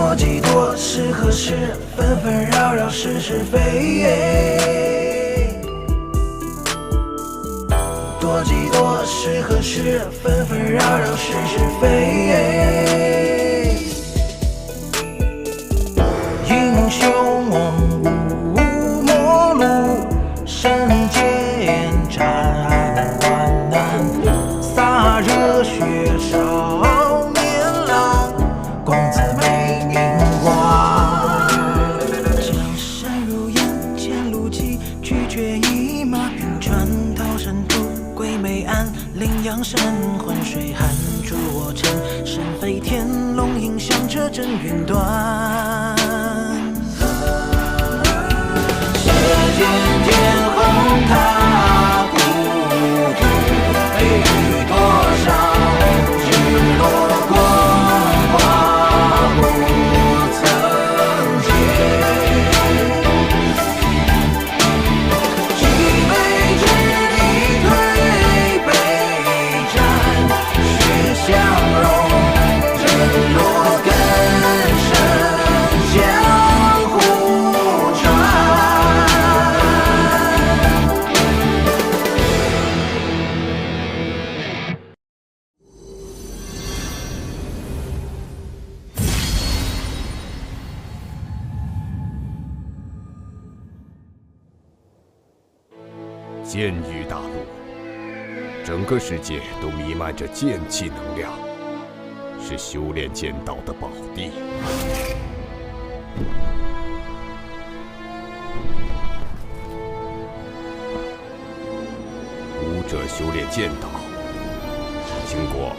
多几多是何事？纷纷扰扰是是非。多几多是何事？纷纷扰扰是是非。英雄无末路，神剑斩万难，洒热血少年郎，公子美名光。江山如烟，剑路急，拒绝一马，船头深途归梅岸，羚羊神浑水寒，助我乘身飞天，龙吟响彻震云端。血溅溅红塔孤独，飞雨多少日落光华不曾见。几杯之地推杯盏，血相融，人落根深，江湖传。剑域大陆，整个世界都弥漫着剑气能量，是修炼剑道的宝地。武者修炼剑道，经过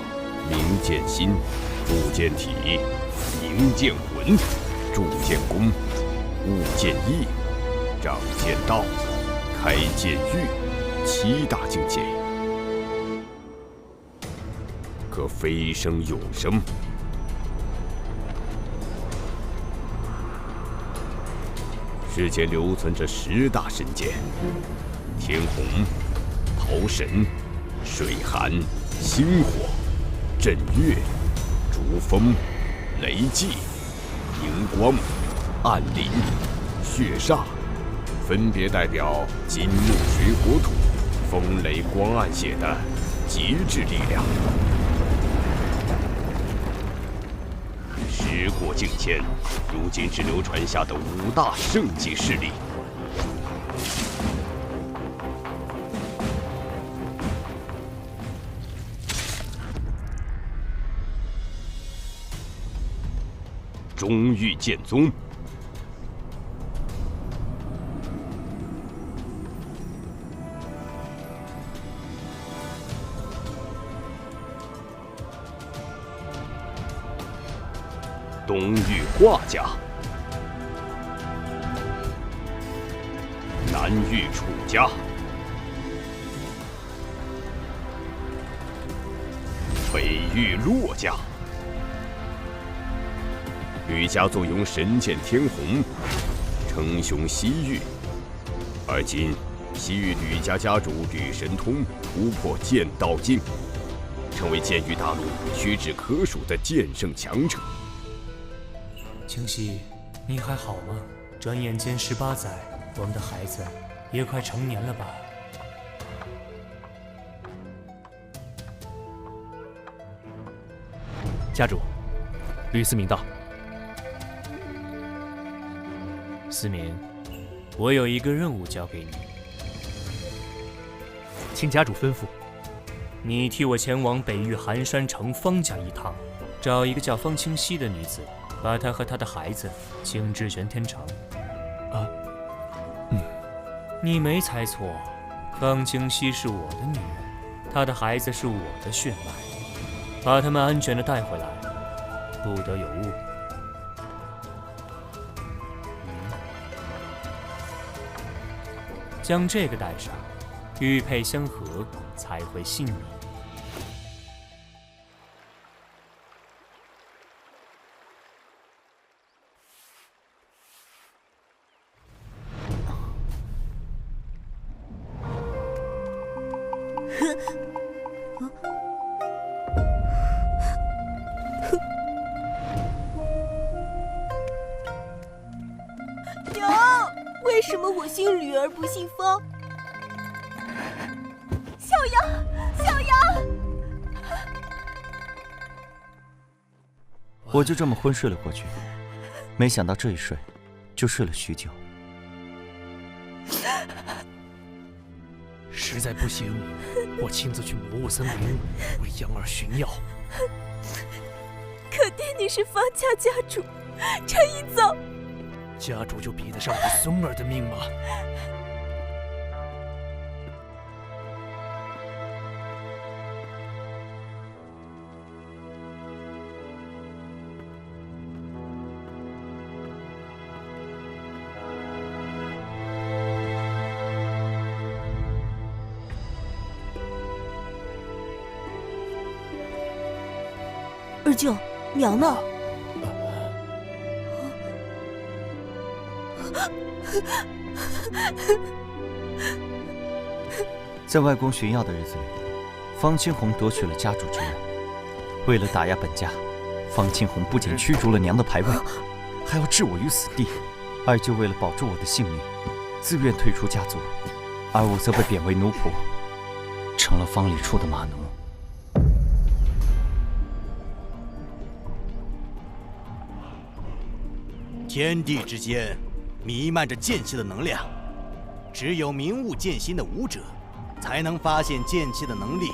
明剑心、铸剑体、凝剑魂、铸剑功、悟剑意、长剑道、开剑域7大境界，可飞升永生。世间留存着10大神剑：天虹、桃神、水寒、星火、震月、逐风、雷祭、荧光、暗灵、血煞，分别代表金木水火土、风雷光暗血的极致力量。时过境迁，如今只流传下的5大圣级势力。中域剑宗、东域画家、南域楚家、北域骆家。吕家坐拥神剑天虹，称雄西域。而今，西域吕家家主吕神通突破剑道境，成为剑域大陆屈指可数的剑圣强者。清溪，你还好吗？转眼间18载，我们的孩子也快成年了吧？家主，吕思明到。思明，我有一个任务交给你，请家主吩咐。你替我前往北域寒山城方家一趟，找一个叫方清溪的女子，把她和她的孩子请至玄天城。你没猜错，方清溪是我的女人，她的孩子是我的血脉，把他们安全地带回来，不得有误。将这个带上，玉佩相合才会信你。为什么我姓吕而不姓方？小杨，小杨！我就这么昏睡了过去，没想到这一睡，就睡了许久。实在不行，我亲自去魔物森林为杨儿寻药。可爹你是方家家主，这一走，家主就比得上我孙儿的命吗？二舅，娘呢？在外公寻药的日子里，方清红夺取了家主之任。为了打压本家，方清红不仅驱逐了娘的牌位，还要置我于死地。二舅为了保住我的性命，自愿退出家族，而我则被贬为奴仆，成了方里处的马奴。天地之间弥漫着剑气的能量，只有明悟剑心的武者才能发现剑气的能力，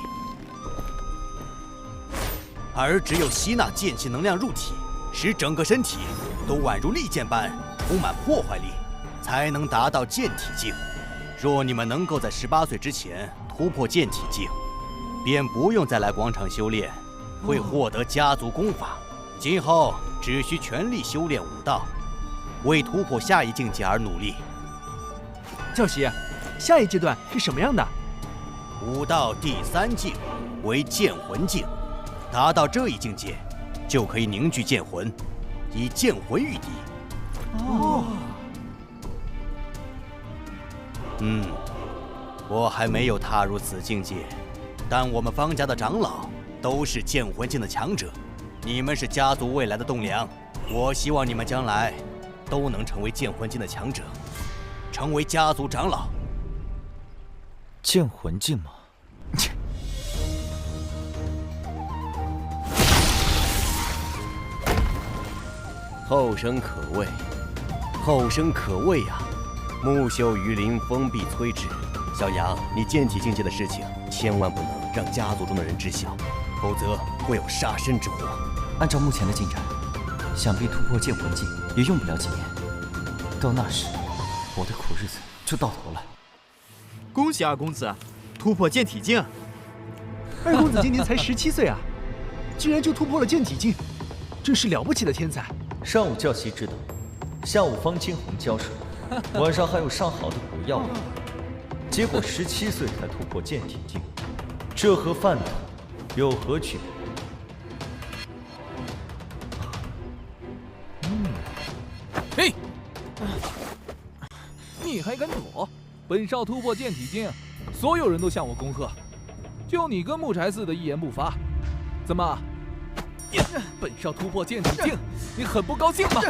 而只有吸纳剑气能量入体，使整个身体都宛如利剑般充满破坏力，才能达到剑体境。若你们能够在18岁之前突破剑体境，便不用再来广场修炼，会获得家族功法。今后只需全力修炼武道，为突破下一境界而努力。教习，下一阶段是什么样的？武道第3境为剑魂境，达到这一境界，就可以凝聚剑魂，以剑魂御敌。我还没有踏入此境界，但我们方家的长老都是剑魂境的强者，你们是家族未来的栋梁，我希望你们将来都能成为剑魂境的强者，成为家族长老。剑魂境吗？后生可畏，后生可畏啊！木秀于林，风必摧之。小杨，你剑体境界的事情，千万不能让家族中的人知晓，否则会有杀身之祸。按照目前的进展，想必突破剑魂境也用不了几年。到那时，我的苦日子就到头了。恭喜二公子突破剑体境！二公子今年才17岁啊，居然就突破了剑体境，真是了不起的天才。上午教习指导，下午方清红教授，晚上还有上好的补药。结果17岁才突破剑体境，这和饭桶有何区别？嘿，你还敢躲？本少突破剑体境，所有人都向我恭贺，就你跟木柴似的一言不发。怎么？本少突破剑体境，你很不高兴吗？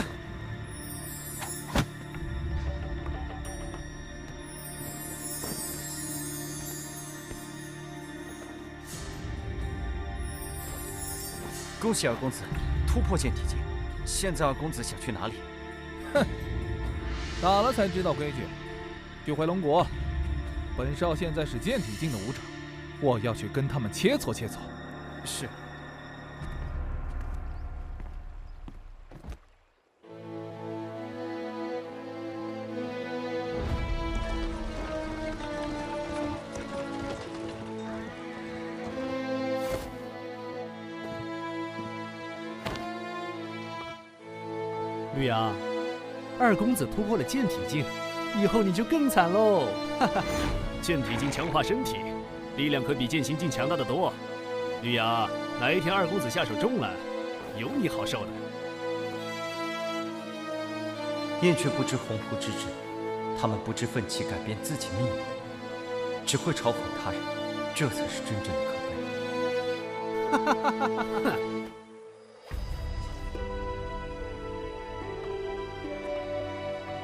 恭喜二公子突破剑体境，现在二公子想去哪里？哼，打了才知道规矩。去回龙国，本少现在是剑体境的武者，我要去跟他们切磋切磋。是。绿芽，二公子突破了剑体境，以后你就更惨喽！哈哈，剑体境强化身体，力量可比剑心境强大的多。绿芽，哪一天二公子下手重了，有你好受的。燕却不知鸿鹄之志，他们不知奋起改变自己命运，只会嘲讽他人，这才是真正的可悲。哈哈哈哈哈！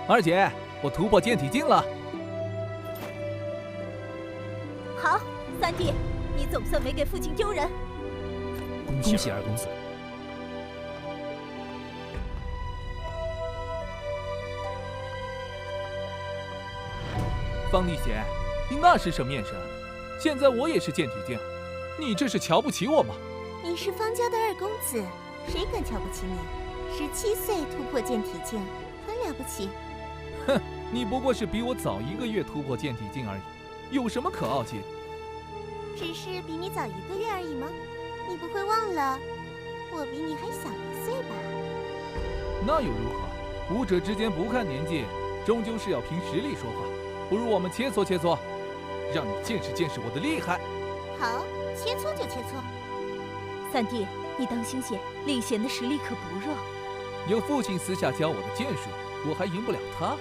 二姐，我突破剑体境了。好，三弟，你总算没给父亲丢人。恭喜二公子。方力贤，你那是什么眼神？现在我也是剑体境，你这是瞧不起我吗？你是方家的二公子，谁敢瞧不起你？17岁突破剑体境，很了不起。哼，你不过是比我早1个月突破剑体境而已，有什么可傲气的？只是比你早1个月而已吗？你不会忘了，我比你还小1岁吧？那又如何？武者之间不看年纪，终究是要凭实力说话。不如我们切磋切磋，让你见识见识我的厉害。好，切磋就切磋。三弟，你当心些，力贤的实力可不弱。有父亲私下教我的剑术，我还赢不了他。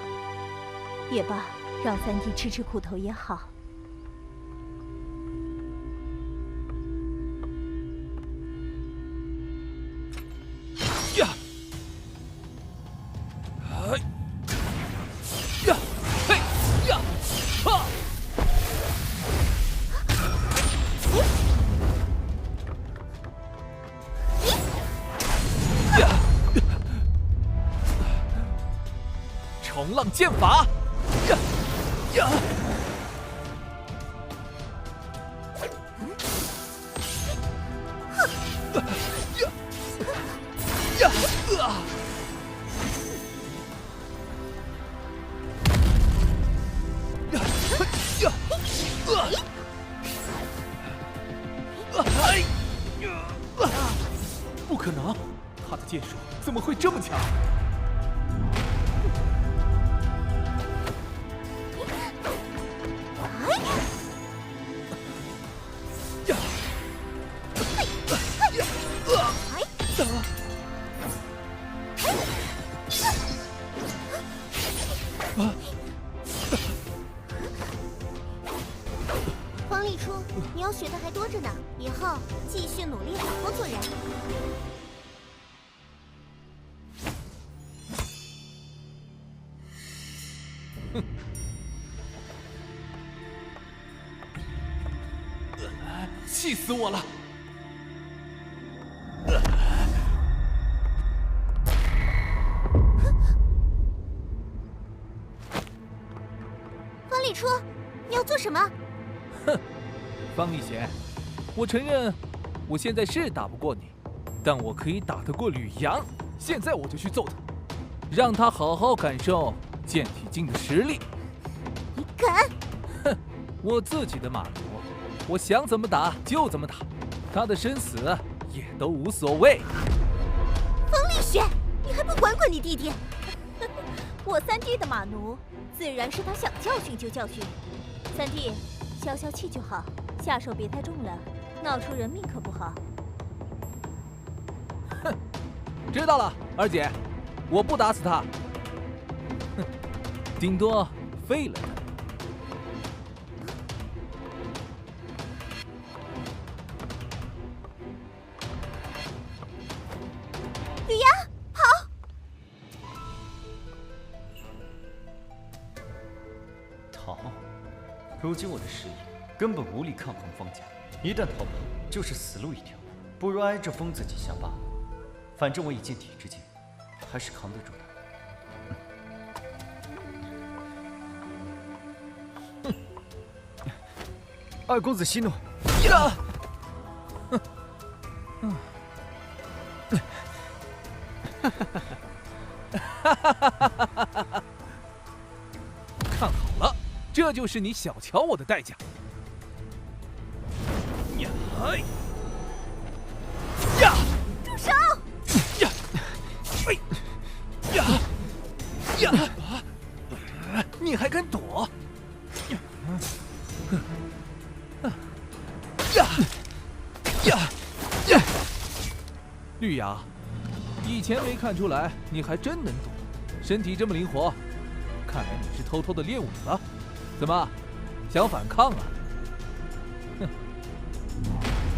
也罢，让三弟吃吃苦头也好。呀！哎！呀！嘿！呀！哈！呀！冲浪剑法！呀！呀！不可能，他的剑术怎么会这么强？方力初，你要学的还多着呢，以后继续努力，好好做人。气死我了！方力初，你要做什么？哼，方力贤，我承认我现在是打不过你，但我可以打得过吕阳。现在我就去揍他，让他好好感受剑体境的实力。你敢？哼，我自己的马奴，我想怎么打就怎么打，他的生死也都无所谓。方力雪，你还不管管你弟弟？我三弟的马奴，自然是他想教训就教训。三弟，消消气就好，下手别太重了，闹出人命可不好。哼，知道了，二姐，我不打死他，哼，顶多废了他。吕阳，跑！逃！如今我的实力根本无力抗衡方家，一旦逃跑就是死路一条，不如挨着疯子几下罢了。反正我以剑体之境，还是扛得住的。二公子息怒。呀！看好了，这就是你小瞧我的代价。呀！呀！住手！呀！哎！呀！呀！你还敢躲？呀！呀！呀！绿芽，以前没看出来，你还真能躲，身体这么灵活，看来你是偷偷的练武了。怎么，想反抗啊？哼，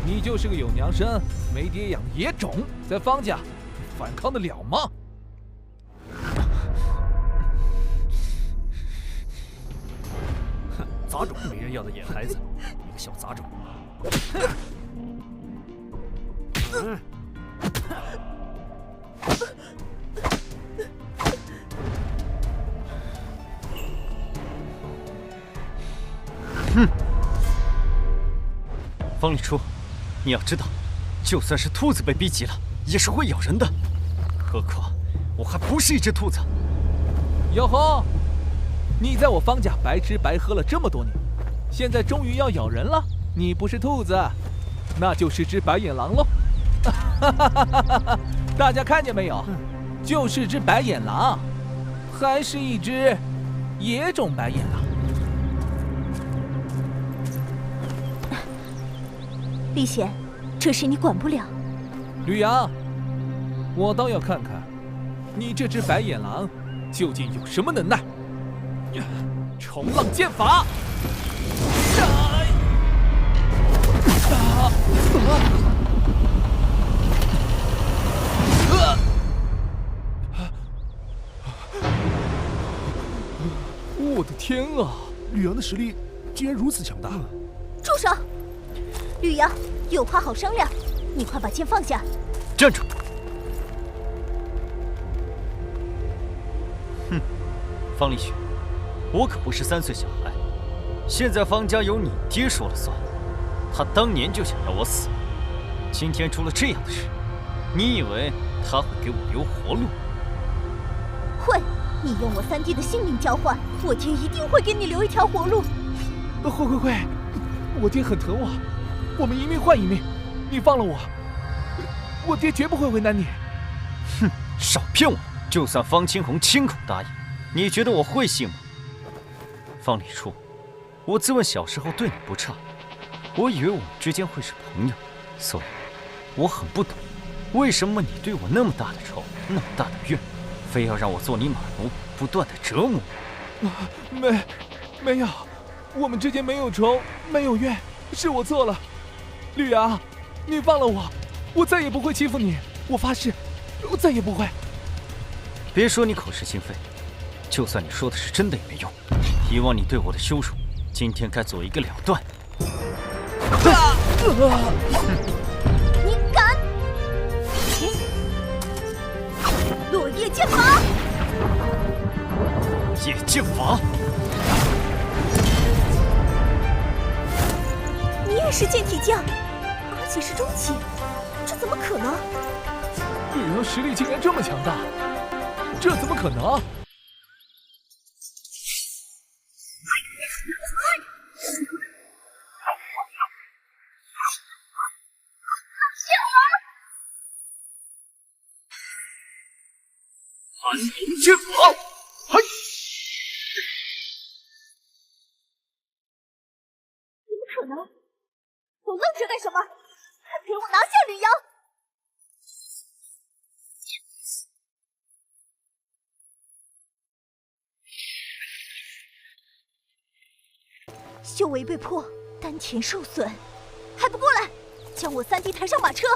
你就是个有娘生没爹养的野种，在方家，你反抗得了吗？杂种，没人要的野孩子，你个小杂种！哼！方礼初，你要知道，就算是兔子被逼急了，也是会咬人的。何况我还不是一只兔子。哟吼！你在我方家白吃白喝了这么多年，现在终于要咬人了。你不是兔子，那就是只白眼狼喽！大家看见没有？就是只白眼狼，还是一只野种白眼狼。李显，这事你管不了。吕阳，我倒要看看，你这只白眼狼究竟有什么能耐。冲浪剑法！我的天啊！吕阳的实力竟然如此强大！住手！吕阳，有话好商量，你快把剑放下。站住！哼，方立雪，我可不是3岁小孩，现在方家由你爹说了算。他当年就想要我死，今天出了这样的事，你以为他会给我留活路？会，你用我3弟的性命交换，我爹一定会给你留一条活路。会，我爹很疼我，我们一命换一命，你放了我，我爹绝不会为难你。哼，少骗我！就算方清红亲口答应，你觉得我会信吗？方礼初，我自问小时候对你不差，我以为我们之间会是朋友，所以我很不懂，为什么你对我那么大的仇，那么大的怨，非要让我做你马奴，不断的折磨我。没有，我们之间没有仇，没有怨，是我错了。吕阳，你放了我，我再也不会欺负你，我发誓，我再也不会。别说你口是心非，就算你说的是真的也没用。以往你对我的羞辱，今天该做一个了断。你敢！落叶剑法！落叶剑法！你也是剑体将，而且是中期，这怎么可能？吕阳实力竟然这么强大，这怎么可能？寒龙剑法！嘿！怎么可能？都愣着干什么？快陪我拿下吕阳！修为被破，丹田受损，还不过来，将我3弟抬上马车！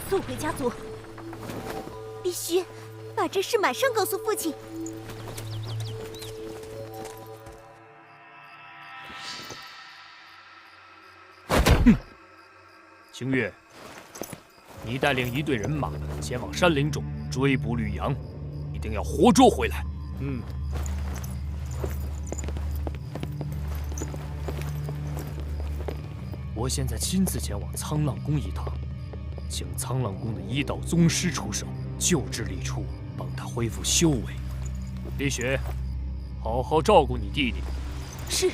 速回家族，必须把这事马上告诉父亲。星月，你带领一队人马前往山林中追捕吕阳，一定要活捉回来。我现在亲自前往沧浪宫一趟，请沧浪宫的1道宗师出手救治李初，帮他恢复修为。李雪，好好照顾你弟弟。是。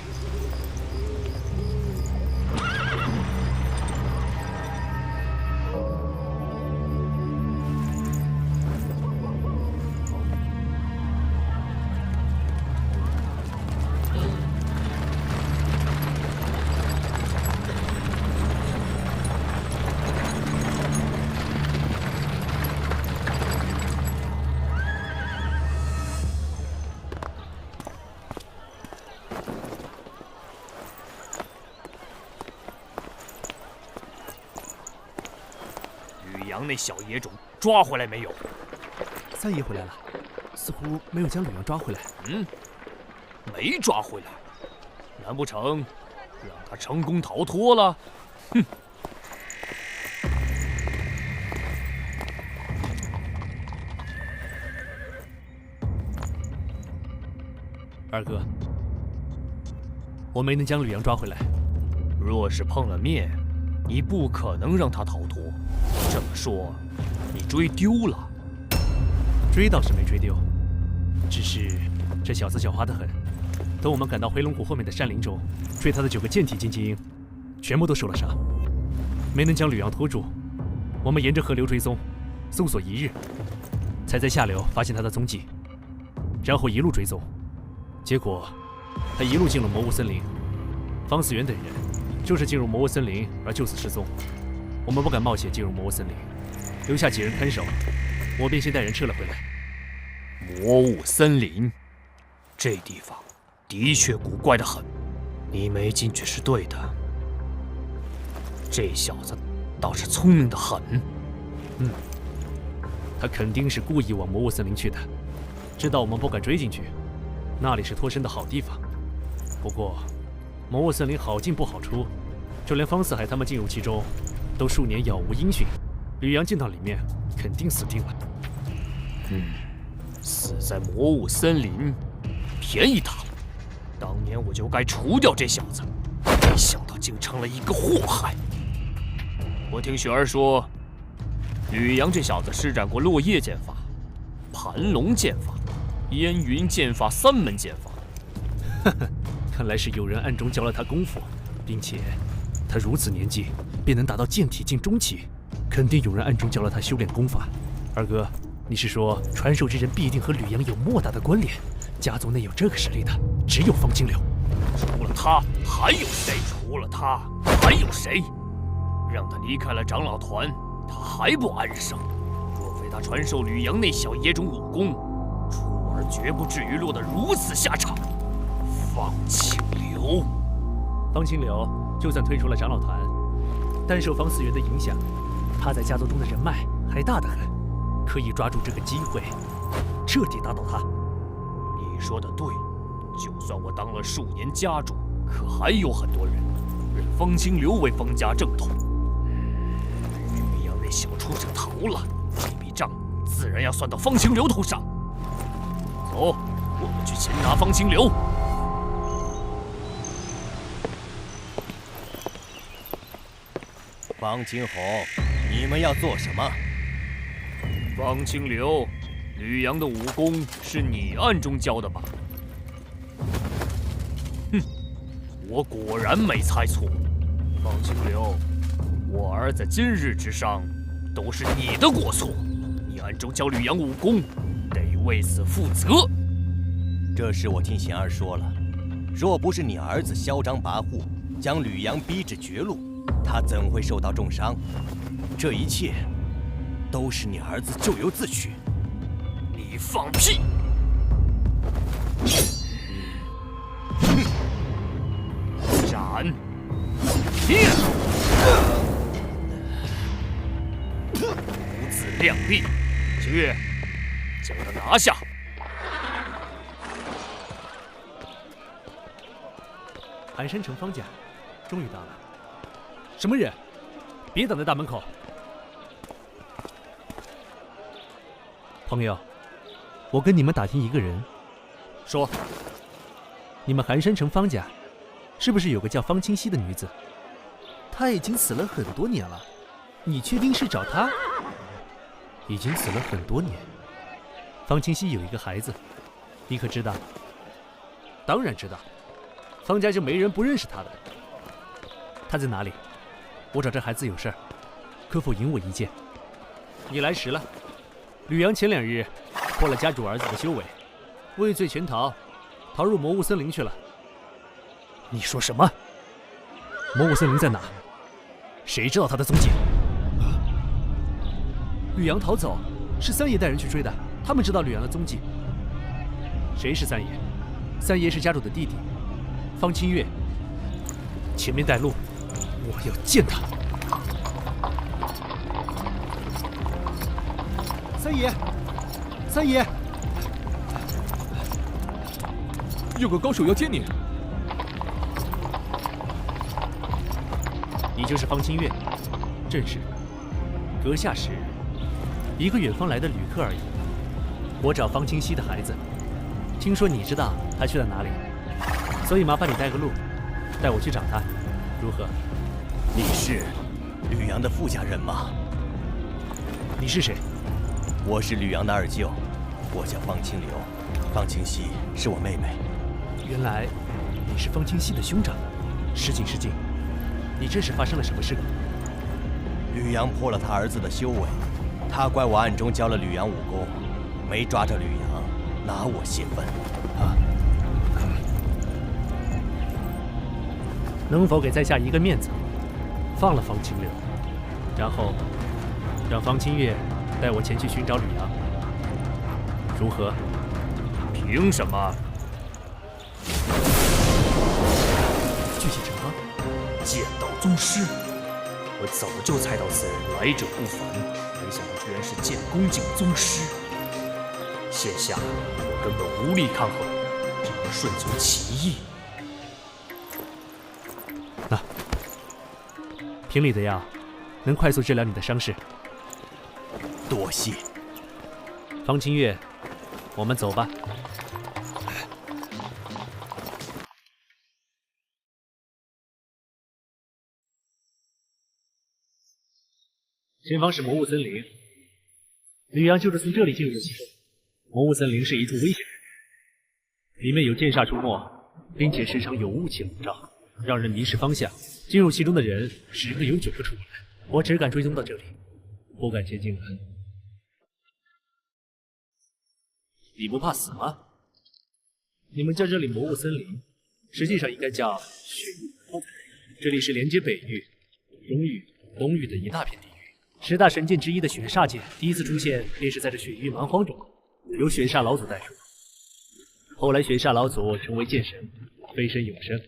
那小野种抓回来没有？三爷回来了。似乎没有将吕阳抓回来。没抓回来，难不成让他成功逃脱了？哼！二哥，我没能将吕阳抓回来。若是碰了面，你不可能让他逃脱。这么说，你追丢了？追倒是没追丢，只是这小子狡猾得很。等我们赶到回龙谷后面的山林中，追他的9个剑体境精英，全部都受了伤，没能将吕阳拖住。我们沿着河流追踪，搜索1日，才在下流发现他的踪迹，然后一路追踪，结果他一路进入魔物森林。方思源等人就是进入魔物森林而就此失踪。我们不敢冒险进入魔物森林，留下几人看守，我便先带人撤了回来。魔物森林，这地方的确古怪得很。你没进去是对的。这小子倒是聪明得很。他肯定是故意往魔物森林去的，知道我们不敢追进去，那里是脱身的好地方。不过，魔物森林好进不好出，就连方四海他们进入其中，都数年杳无音讯。吕阳进到里面，肯定死定了。死在魔物森林，便宜他了。当年我就该除掉这小子，没想到竟成了一个祸害。我听雪儿说，吕阳这小子施展过落叶剑法、盘龙剑法、烟云剑法3门剑法。看来是有人暗中教了他功夫，并且他如此年纪便能达到剑体境中期，肯定有人暗中教了他修炼功法。二哥，你是说传授之人必定和吕阳有莫大的关联？家族内有这个实力的，只有方清流。除了他，还有谁？除了他，还有谁？让他离开了长老团，他还不安生。若非他传授吕阳那小野种武功，楚儿绝不至于落得如此下场。方清流，方清流就算退出了长老团，但受方思源的影响，他在家族中的人脉还大得很，可以抓住这个机会，彻底打倒他。你说的对，就算我当了数年家主，可还有很多人认方清流为方家正统。吕阳那小畜生逃了，这笔账自然要算到方清流头上。走，我们去擒拿方清流。方清红，你们要做什么？方清流，吕阳的武功是你暗中教的吧？我果然没猜错。方清流，我儿子今日之伤，都是你的过错。你暗中教吕阳武功，得为此负责。这事我听贤儿说了，若不是你儿子嚣张跋扈，将吕阳逼至绝路，他怎会受到重伤？这一切都是你儿子咎由自取。你放屁！斩！不自量力，去将他拿下！寒山城方家终于到了。什么人？别挡在大门口！朋友，我跟你们打听一个人。说，你们寒山城方家是不是有个叫方清溪的女子？她已经死了很多年了，你确定是找她？已经死了很多年。方清溪有一个孩子，你可知道？当然知道，方家就没人不认识她的。她在哪里？我找这孩子有事儿，可否引我一见？你来迟了。吕阳前2日破了家主儿子的修为，畏罪潜逃，逃入魔物森林去了。你说什么？魔物森林在哪？谁知道他的踪迹？吕阳逃走，是三爷带人去追的，他们知道吕阳的踪迹。谁是三爷？三爷是家主的弟弟，方清月。前面带路，我要见他。三爷，三爷，有个高手要见你。你就是方清月，正是。阁下是一个远方来的旅客而已。我找方清溪的孩子，听说你知道他去了哪里，所以麻烦你带个路，带我去找他，如何？你是吕阳的傅家人吗？你是谁？我是吕阳的二舅，我叫方清流，方清溪是我妹妹。原来你是方清溪的兄长。失敬失敬，你这是发生了什么事？吕阳破了他儿子的修为，他怪我暗中教了吕阳武功，没抓着吕阳，拿我泄愤。能否给在下一个面子，放了方清流，然后让方清月带我前去寻找吕阳，如何？凭什么？具体情况？剑道宗师，我早就猜到此人来者不凡，没想到居然是剑宫境宗师。现下我根本无力抗衡，只能顺从其意。瓶里的药能快速治疗你的伤势。多谢。方清月，我们走吧。前方是魔雾森林，吕阳就是从这里进入的其中。魔雾森林是一处危险之地，里面有剑煞出没，并且时常有雾气笼罩，让人迷失方向。进入其中的人10个有9个出不来。我只敢追踪到这里，不敢前进了。你不怕死吗？你们叫这里魔雾森林，实际上应该叫雪域蛮荒。这里是连接北域、中域、东域的一大片地域。10大神剑之一的雪煞剑第一次出现，便是在这雪域蛮荒中，由雪煞老祖带出。后来雪煞老祖成为剑神，飞身永生，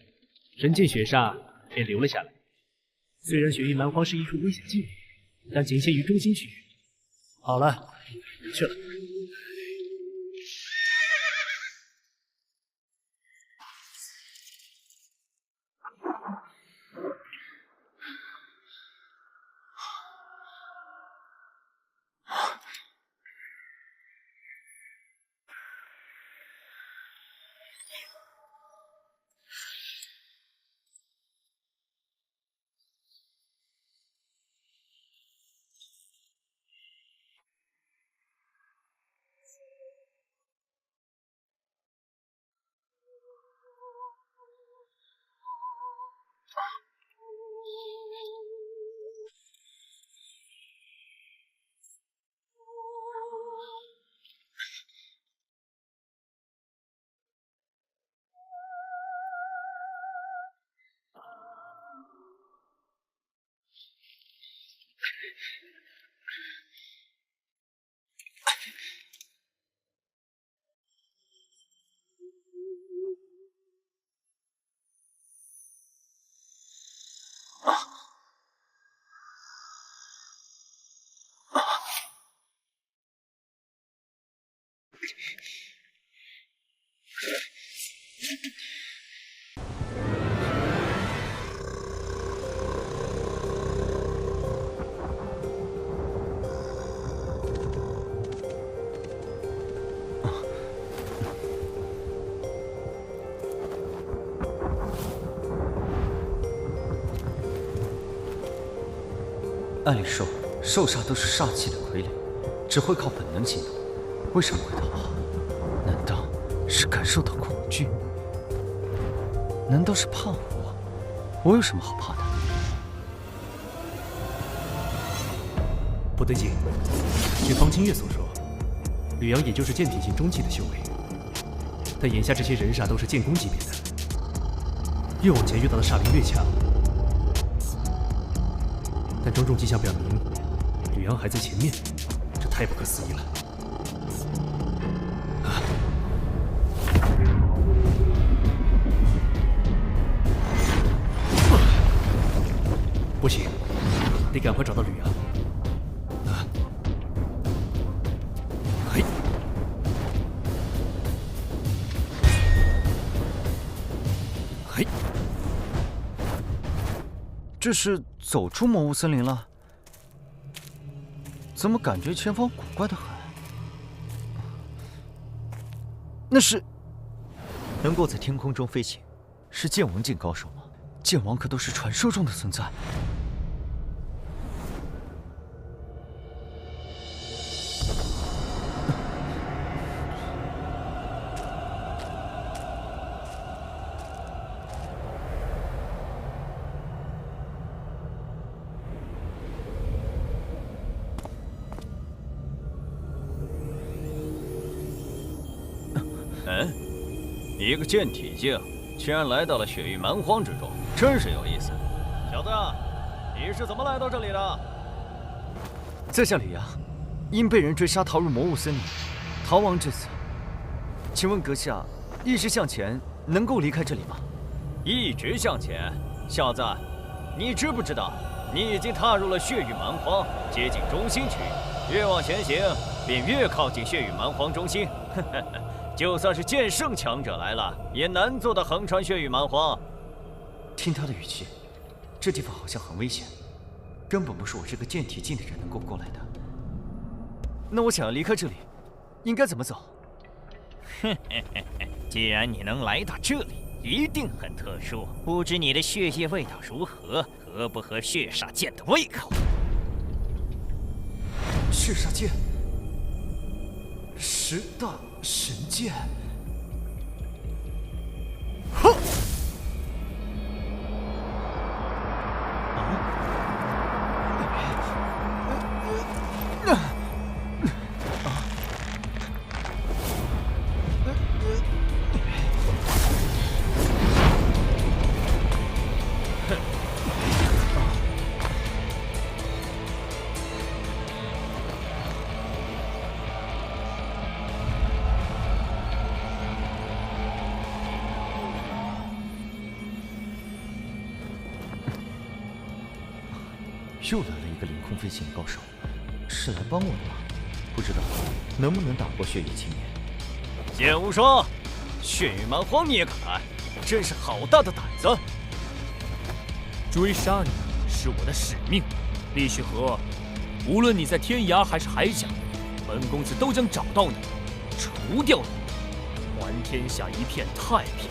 神剑雪煞便留了下来。虽然雪域蛮荒是一处危险境地，但仅限于中心区域。好了，去了。按理说，兽煞都是煞气的傀儡，只会靠本能行动，为什么会逃跑？难道是感受到恐惧？难道是怕我？我有什么好怕的？不对劲，据方清月所说，吕阳也就是剑体境中期的修为，但眼下这些人煞都是剑宫级别的，越往前遇到的煞力越强。但种种迹象表明，吕阳还在前面，这太不可思议了。不行，得赶快找到吕阳。这是走出魔物森林了？怎么感觉前方古怪的很？那是能够在天空中飞行，是剑王境高手吗？剑王可都是传说中的存在。一个剑体境，竟然来到了血域蛮荒之中，真是有意思。小子，你是怎么来到这里的？在下吕阳，因被人追杀逃入魔物森林，逃亡至此。请问阁下，一直向前能够离开这里吗？一直向前，小子，你知不知道，你已经踏入了血域蛮荒，接近中心区域，越往前行，便越靠近血域蛮荒中心。就算是剑圣强者来了，也难做到横穿血域蛮荒。听他的语气，这地方好像很危险，根本不是我这个剑体境的人能够过来的。那我想要离开这里，应该怎么走？既然你能来到这里，一定很特殊。不知你的血液味道如何，合不合血煞剑的胃口？血煞剑，10大神剑。哼！又来了一个凌空飞行的高手，是来帮我的吗？不知道能不能打过血域青年。剑无双，血域蛮荒你也敢来，真是好大的胆子！追杀你是我的使命，厉旭河，无论你在天涯还是海角，本公子都将找到你，除掉你，还天下一片太平。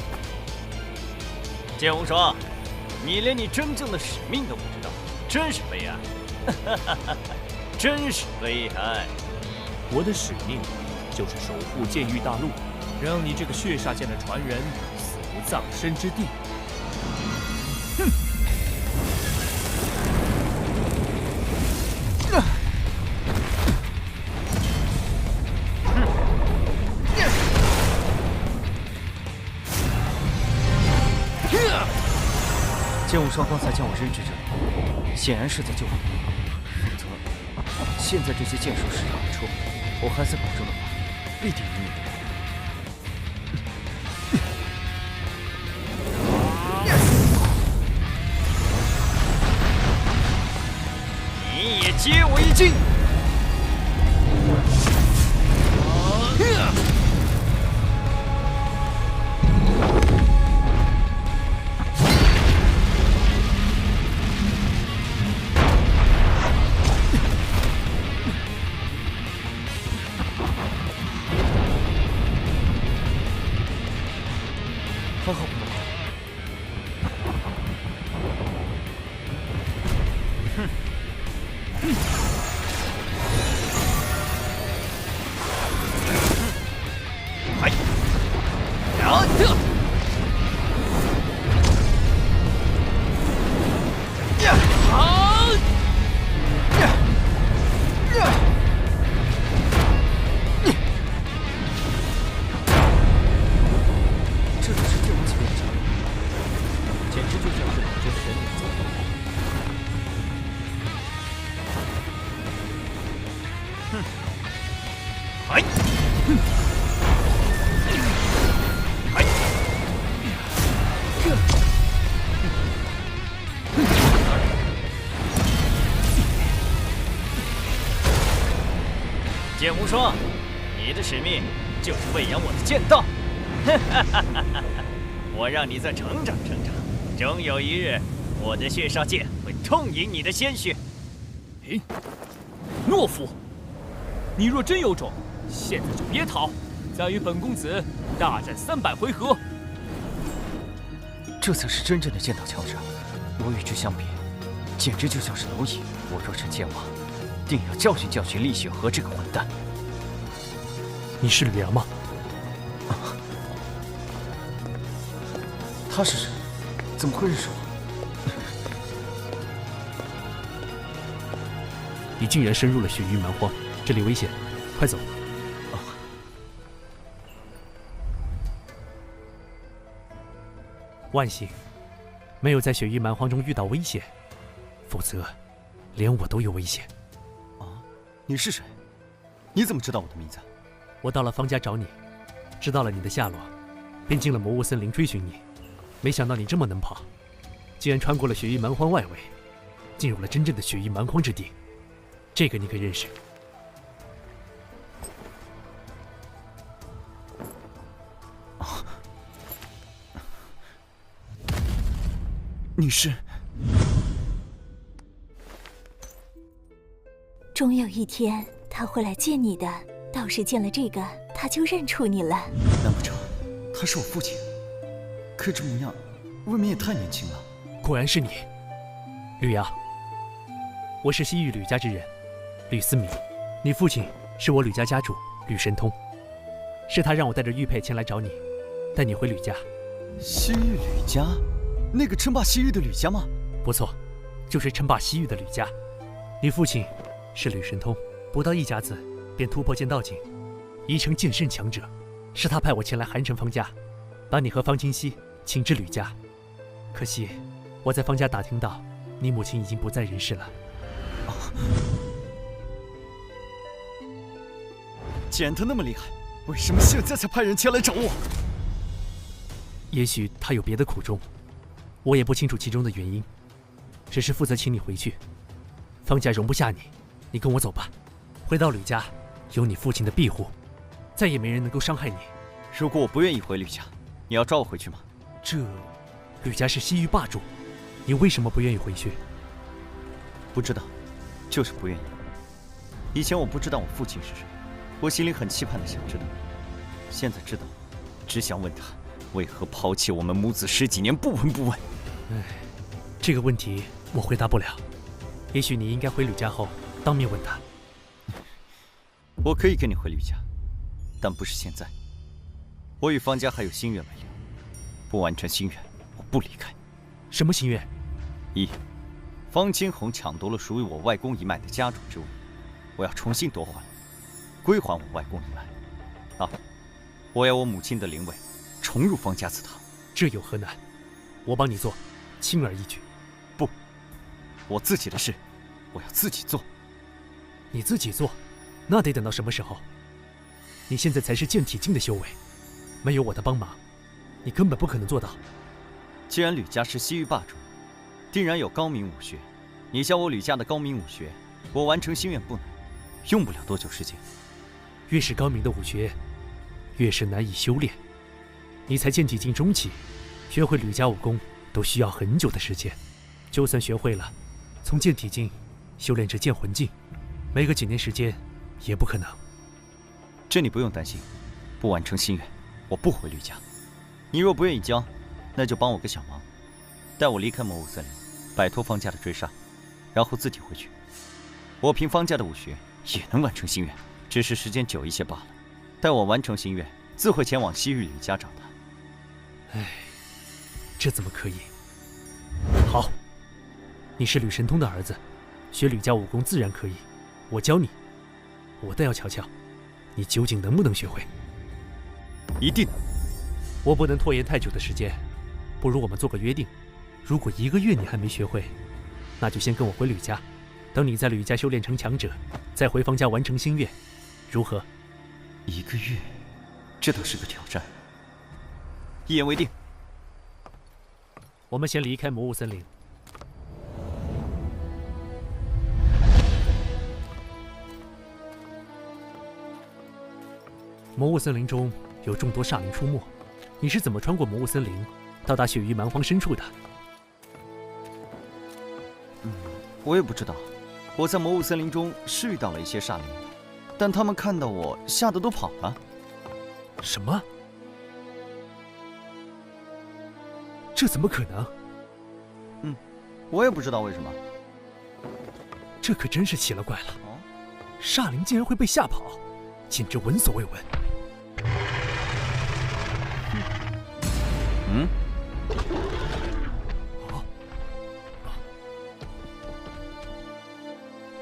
剑无双，你连你真正的使命都不知道。真是悲哀，真是悲哀！我的使命就是守护剑域大陆，让你这个血煞剑的传人死无葬身之地。哼！剑无双刚才将我扔至这里，显然是在救我，否则现在这些剑术施展不出，我还在保中的话，必定赢你。你也接我一击！还好不能动。哎，呀！剑无双，你的使命就是喂养我的剑道。我让你再成长成长，终有一日我的血煞剑会痛饮你的鲜血。懦夫！你若真有种，现在就别逃，再与本公子大战300回合。这才是真正的剑道强者，我与之相比，简直就像是蝼蚁。我若成剑王，定要教训教训厉雪和这个混蛋。你是吕阳吗？他是谁？怎么会认识我？你竟然深入了雪域蛮荒，这里危险，快走！万幸，没有在雪域蛮荒中遇到危险，否则连我都有危险。你是谁？你怎么知道我的名字？我到了方家找你，知道了你的下落，便进了魔物森林追寻你。没想到你这么能跑，竟然穿过了雪域蛮荒外围，进入了真正的雪域蛮荒之地。这个你可认识？你是？终有一天他会来见你的。倒是见了这个，他就认出你了。难不成他是我父亲？可这模样，未免也太年轻了。果然是你，吕阳。我是西域吕家之人，吕思明。你父亲是我吕家家主吕神通，是他让我带着玉佩前来找你，带你回吕家。西域吕家？那个称霸西域的吕家吗？不错，就是称霸西域的吕家。你父亲是吕神通，不到1甲子便突破剑道境，已成剑圣强者。是他派我前来韩城方家，把你和方清溪请至吕家。可惜我在方家打听到，你母亲已经不在人世了。既然他那么厉害，为什么现在才派人前来找我？也许他有别的苦衷，我也不清楚其中的原因，只是负责请你回去。方家容不下你，你跟我走吧。回到吕家，有你父亲的庇护，再也没人能够伤害你。如果我不愿意回吕家，你要抓我回去吗？吕家是西域霸主，你为什么不愿意回去？不知道，就是不愿意。以前我不知道我父亲是谁，我心里很期盼的想知道。现在知道，只想问他为何抛弃我们母子10几年不闻不问。这个问题我回答不了。也许你应该回吕家后当面问他。我可以跟你回吕家，但不是现在。我与方家还有心愿未了，不完成心愿，我不离开。什么心愿？1. 方清红抢夺了属于我外公一脉的家主之位，我要重新夺还，归还我外公一脉。2. 我要我母亲的灵位重入方家祠堂。这有何难？我帮你做，轻而易举。不，我自己的事，我要自己做。你自己做？那得等到什么时候？你现在才是剑体境的修为，没有我的帮忙，你根本不可能做到。既然吕家是西域霸主，定然有高明武学。你教我吕家的高明武学，我完成心愿不难，用不了多久时间。越是高明的武学，越是难以修炼。你才剑体境中期，学会吕家武功都需要很久的时间。就算学会了，从剑体境修炼至剑魂境，没个几年时间也不可能。这你不用担心，不完成心愿，我不回吕家。你若不愿意教，那就帮我个小忙，带我离开魔物森林，摆脱方家的追杀，然后自己回去。我凭方家的武学也能完成心愿，只是时间久一些罢了。待我完成心愿，自会前往西域吕家找他。这怎么可以？好，你是吕神通的儿子，学吕家武功自然可以。我教你，我倒要瞧瞧，你究竟能不能学会。一定。我不能拖延太久的时间，不如我们做个约定，如果1个月你还没学会，那就先跟我回吕家，等你在吕家修炼成强者，再回方家完成心愿，如何？1个月，这倒是个挑战。一言为定。我们先离开魔物森林。魔物森林中有众多煞灵出没，你是怎么穿过魔物森林，到达雪域蛮荒深处的？我也不知道。我在魔物森林中是遇到了一些煞灵，但他们看到我，吓得都跑了。什么？这怎么可能？我也不知道为什么。这可真是奇了怪了。煞灵竟然会被吓跑，简直闻所未闻。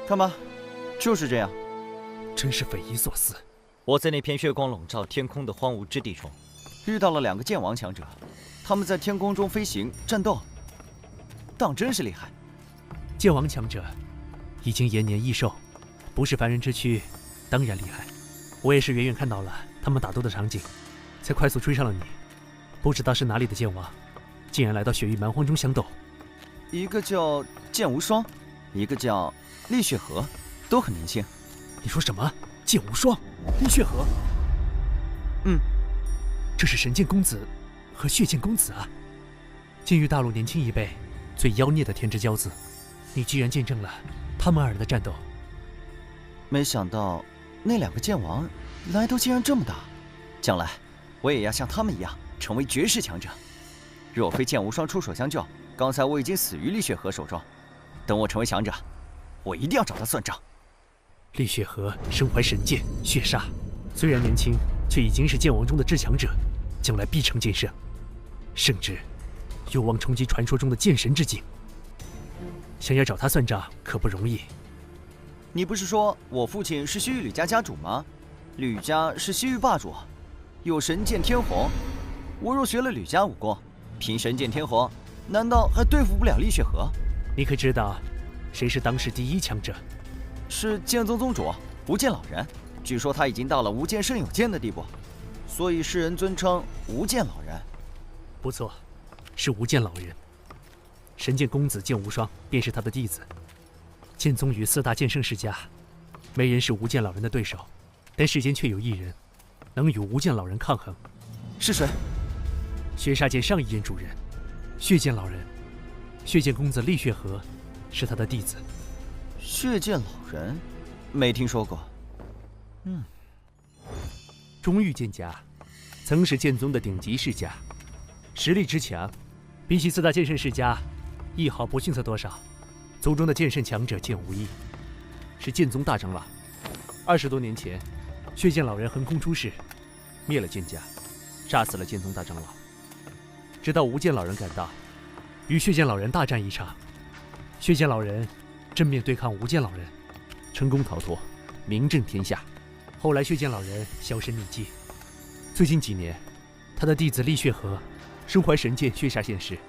看吧，就是这样。真是匪夷所思。我在那片月光笼罩天空的荒芜之地中，遇到了2个剑王强者，他们在天空中飞行战斗，当真是厉害。剑王强者已经延年益寿，不是凡人之躯，当然厉害。我也是远远看到了他们打斗的场景，才快速追上了你。不知道是哪里的剑王，竟然来到雪域蛮荒中相斗。一个叫剑无双，一个叫厉血河，都很年轻。你说什么？剑无双，厉血河？这是神剑公子和血剑公子啊！剑域大陆年轻一辈最妖孽的天之骄子，你居然见证了他们2人的战斗。没想到那2个剑王来头竟然这么大，将来我也要像他们一样成为绝世强者。若非剑无双出手相救，刚才我已经死于厉血河手中。等我成为强者，我一定要找他算账。厉血河身怀神剑血煞，虽然年轻，却已经是剑王中的至强者，将来必成剑圣，甚至有望冲击传说中的剑神之境。想要找他算账可不容易。你不是说我父亲是西域吕家家主吗？吕家是西域霸主，有神剑天虹。我若学了吕家武功，凭神剑天虹，难道还对付不了厉血河？你可知道谁是当世第1强者？是剑宗宗主无剑老人。据说他已经到了无剑胜有剑的地步，所以世人尊称无剑老人。不错，是无剑老人。神剑公子剑无双便是他的弟子。剑宗与4大剑圣世家，没人是无剑老人的对手，但世间却有1人能与无剑老人抗衡。是谁？血煞剑上一任主人，血剑老人。血剑公子厉血河是他的弟子。血剑老人，没听说过。中域剑家曾是剑宗的顶级世家，实力之强，比起4大剑圣世家，一毫不逊色多少。族中的剑圣强者剑无异，是剑宗大长老。20多年前，血剑老人横空出世，灭了剑家，杀死了剑宗大长老。直到无剑老人赶到，与血剑老人大战一场，血剑老人正面对抗无剑老人，成功逃脱，名震天下。后来血剑老人销声匿迹。最近几年，他的弟子厉血河身怀神剑血煞现世，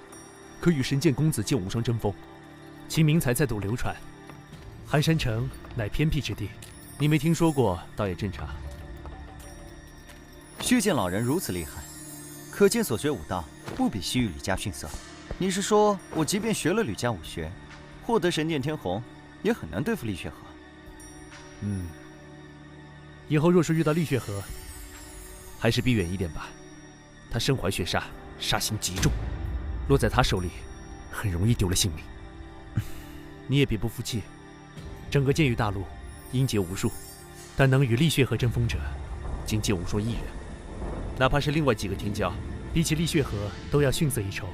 可与神剑公子剑无双争锋，其名才再度流传。寒山城乃偏僻之地，你没听说过倒也正常。血剑老人如此厉害，可见所学武道不比西域吕家逊色。你是说我即便学了吕家武学，获得神剑天虹，也很难对付厉血河？以后若是遇到厉血河，还是避远一点吧。他身怀血煞，杀心极重，落在他手里，很容易丢了性命。你也别不服气，整个剑域大陆英杰无数，但能与厉血河争锋者，仅剑无双1人。哪怕是另外几个天骄，比起厉血河都要逊色一筹。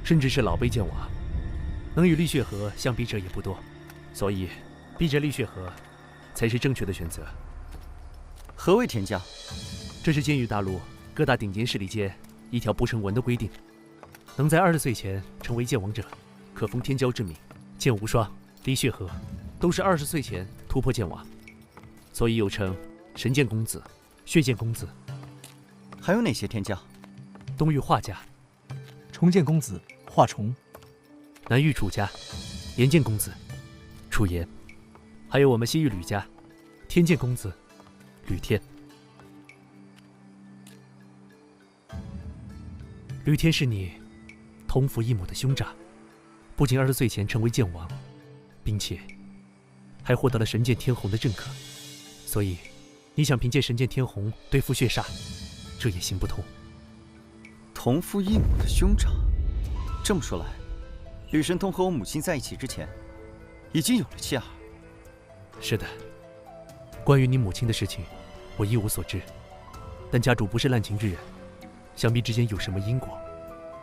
甚至是老辈剑王，能与厉血河相比者也不多，所以逼着厉血河才是正确的选择。何谓天骄？这是剑域大陆各大顶尖势力间一条不成文的规定，能在20岁前成为剑王者，可封天骄之名。剑无双、厉血河都是20岁前突破剑王，所以又称神剑公子、血剑公子。还有哪些天骄？东域华家、重剑公子华重，南域楚家、炎剑公子楚炎，还有我们西域吕家天剑公子吕天。吕天是你同父异母的兄长，不仅20岁前成为剑王，并且还获得了神剑天虹的认可，所以你想凭借神剑天虹对付血煞，这也行不通。同父异母的兄长，这么说来，吕神通和我母亲在一起之前，已经有了妻儿。是的，关于你母亲的事情，我一无所知。但家主不是滥情之人，想必之间有什么因果，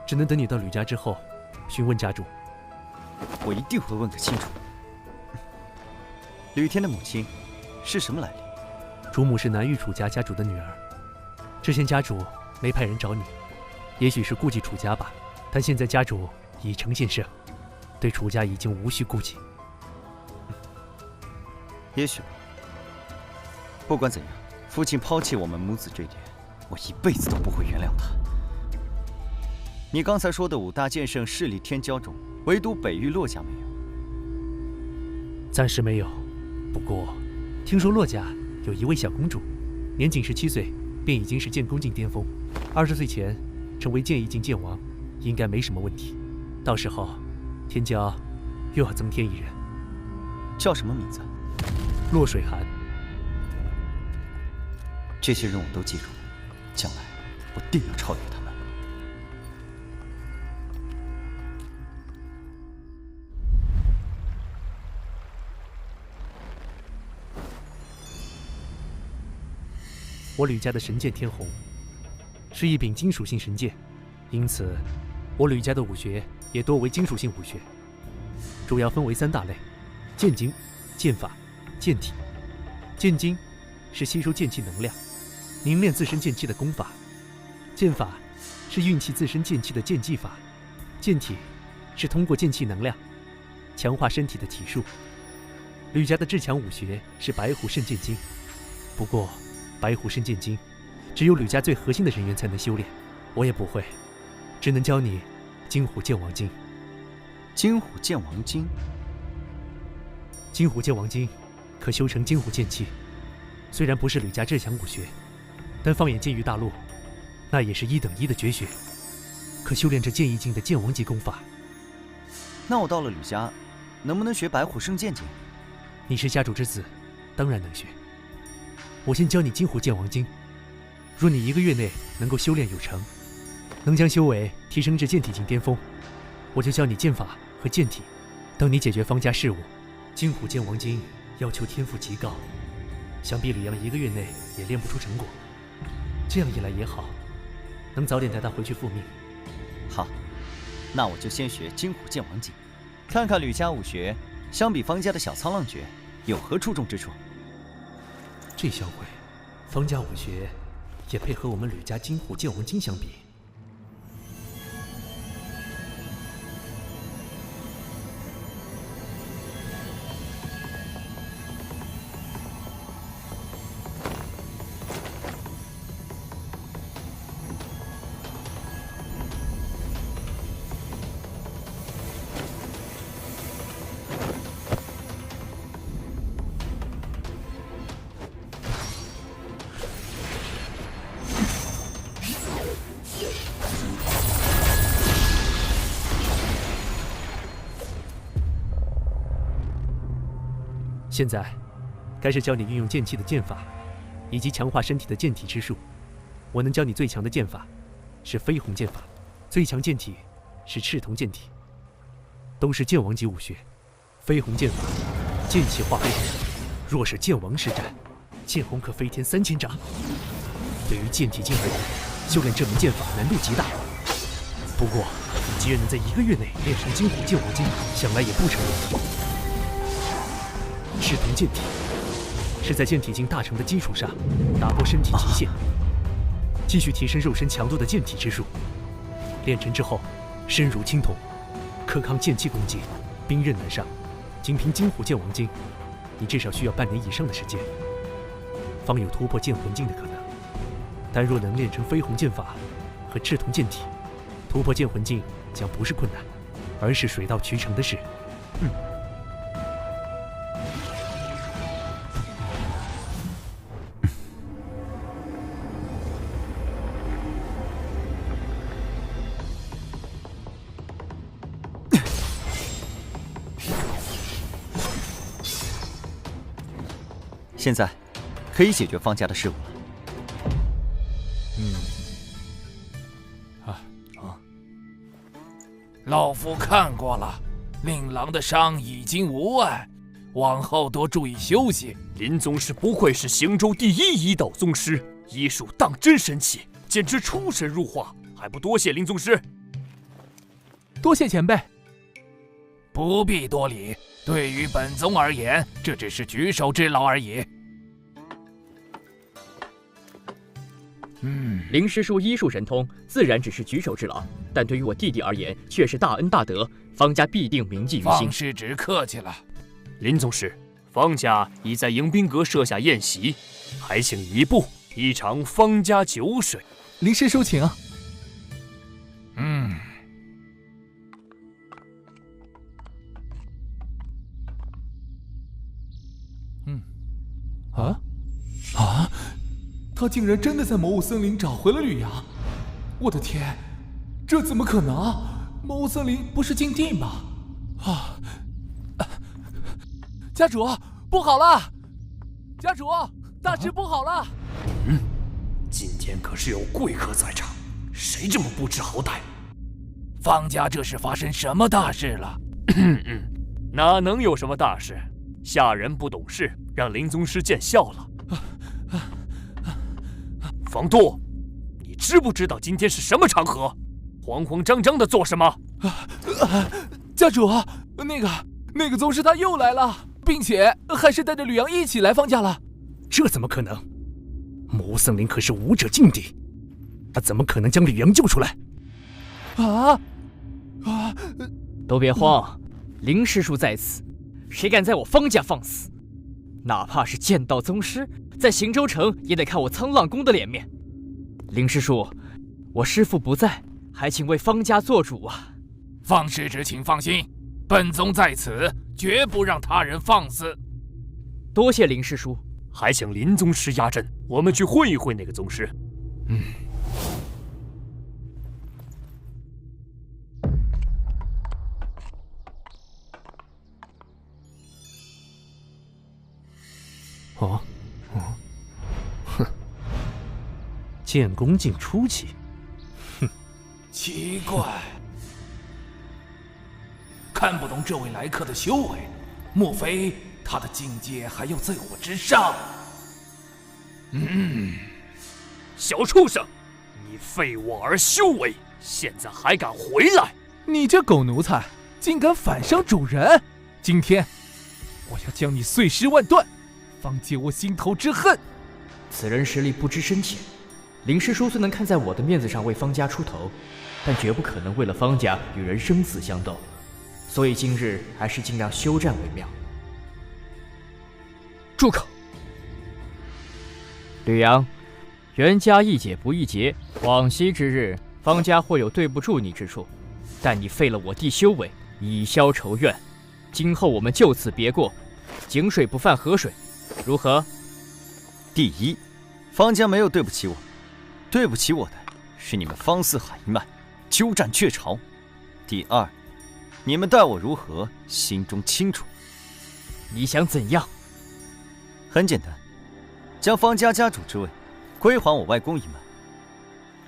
只能等你到吕家之后，询问家主。我一定会问个清楚。吕天的母亲是什么来历？主母是南域楚家家主的女儿。之前家主没派人找你，也许是顾忌楚家吧。但现在家主已成献社，对楚家已经无需顾忌。也许吧。不管怎样，父亲抛弃我们母子这一点，我一辈子都不会原谅他。你刚才说的5大剑圣势力天骄中，唯独北域洛家没有。暂时没有，不过听说洛家有一位小公主，年仅17岁，便已经是剑宫境巅峰，20岁前成为剑意境剑王，应该没什么问题。到时候，天骄又要增添一人。叫什么名字？洛水寒。这些人我都记住了，将来我定要超越他们。我吕家的神剑天虹，是一柄金属性神剑，因此我吕家的武学也多为金属性武学，主要分为3大类：剑经、剑法、剑体。剑经是吸收剑气能量，凝练自身剑气的功法；剑法是运气自身剑气的剑技法；剑体是通过剑气能量强化身体的体术。吕家的至强武学是白虎圣剑经，不过白虎圣剑经只有吕家最核心的人员才能修炼，我也不会，只能教你金虎剑王经。金虎剑王经，金虎剑王经可修成金虎剑气，虽然不是吕家至强武学，但放眼剑域大陆，那也是1等1的绝学，可修炼这剑意境的剑王级功法。那我到了吕家，能不能学白虎圣剑经？你是家主之子，当然能学。我先教你金虎剑王经，若你1个月内能够修炼有成，能将修为提升至剑体境巅峰，我就教你剑法和剑体，等你解决方家事务。金虎剑王经要求天赋极高，想必吕阳1个月内也练不出成果。这样一来也好，能早点带他回去复命。好，那我就先学金虎剑王经，看看吕家武学相比方家的小苍浪诀有何出众之处。这小鬼，方家武学也配和我们吕家金虎剑王经相比？现在，该是教你运用剑气的剑法，以及强化身体的剑体之术。我能教你最强的剑法，是飞鸿剑法；最强剑体是赤铜剑体，都是剑王级武学。飞鸿剑法，剑气化飞鸿，若是剑王施展，剑虹可飞天3000丈。对于剑体境而言，修炼这门剑法难度极大。不过，你既然能在1个月内练成金虎剑王经，想来也不成问题。赤铜剑体是在剑体境大成的基础上打破身体极限，继续提升肉身强度的剑体之术。练成之后，身如青铜，可抗剑气攻击，兵刃难伤。仅凭金虎剑王经，你至少需要半年以上的时间，方有突破剑魂境的可能。但若能练成飞鸿剑法和赤铜剑体，突破剑魂境将不是困难，而是水到渠成的事。现在可以解决方家的事务了。老夫看过了，令郎的伤已经无碍，往后多注意休息。林宗师不愧是行州第一医道宗师，医术当真神奇，简直出神入化，还不多谢林宗师。多谢前辈。不必多礼，对于本宗而言，这只是举手之劳而已。林师叔医术神通，自然只是举手之劳，但对于我弟弟而言，却是大恩大德，方家必定铭记于心。方师侄客气了。林宗师，方家已在迎宾阁设下宴席，还请一步，一尝方家酒水。林师叔请。他竟然真的在魔物森林找回了吕阳！我的天，这怎么可能？魔物森林不是禁地吗？家主，不好了！家主，大事不好了！今天可是有贵客在场，谁这么不知好歹？方家这是发生什么大事了？哪能有什么大事？下人不懂事，让林宗师见笑了。方度，你知不知道今天是什么场合？慌慌张张的做什么？家主，那个宗师他又来了，并且还是带着吕阳一起来方家了。这怎么可能？魔物森林可是武者禁地，他怎么可能将吕阳救出来？都别慌，林师叔在此，谁敢在我方家放肆？哪怕是剑道宗师，在行州城也得看我沧浪宫的脸面。林师叔，我师父不在，还请为方家做主啊！方师侄请放心，本宗在此，绝不让他人放肆。多谢林师叔，还请林宗师压阵，我们去会一会那个宗师。剑功竟初期，奇怪，看不懂这位来客的修为，莫非他的境界还要在我之上？小畜生，你废我而修为，现在还敢回来？你这狗奴才，竟敢反伤主人！今天我要将你碎尸万段，方解我心头之恨。此人实力不知深浅，林师叔虽能看在我的面子上为方家出头，但绝不可能为了方家与人生死相斗，所以今日还是尽量休战为妙。住口！吕阳，袁家易解不易结，往昔之日，方家或有对不住你之处，但你废了我弟修为，以消仇怨。今后我们就此别过，井水不犯河水，如何？第一，方家没有对不起我，对不起我的是你们方四海一脉，鸠占鹊巢。第二，你们待我如何，心中清楚。你想怎样？很简单，将方家家主之位归还我外公一脉，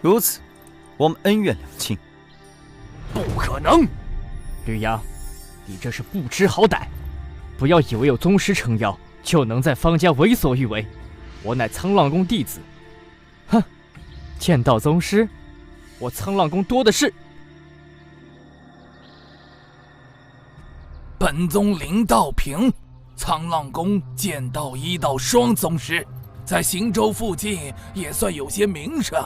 如此，我们恩怨两清。不可能！吕阳，你这是不知好歹！不要以为有宗师撑腰，就能在方家为所欲为。我乃沧浪宫弟子，哼！剑道宗师，我沧浪宫多的是。本宗林道平，沧浪宫剑道一道双宗师，在行州附近也算有些名声。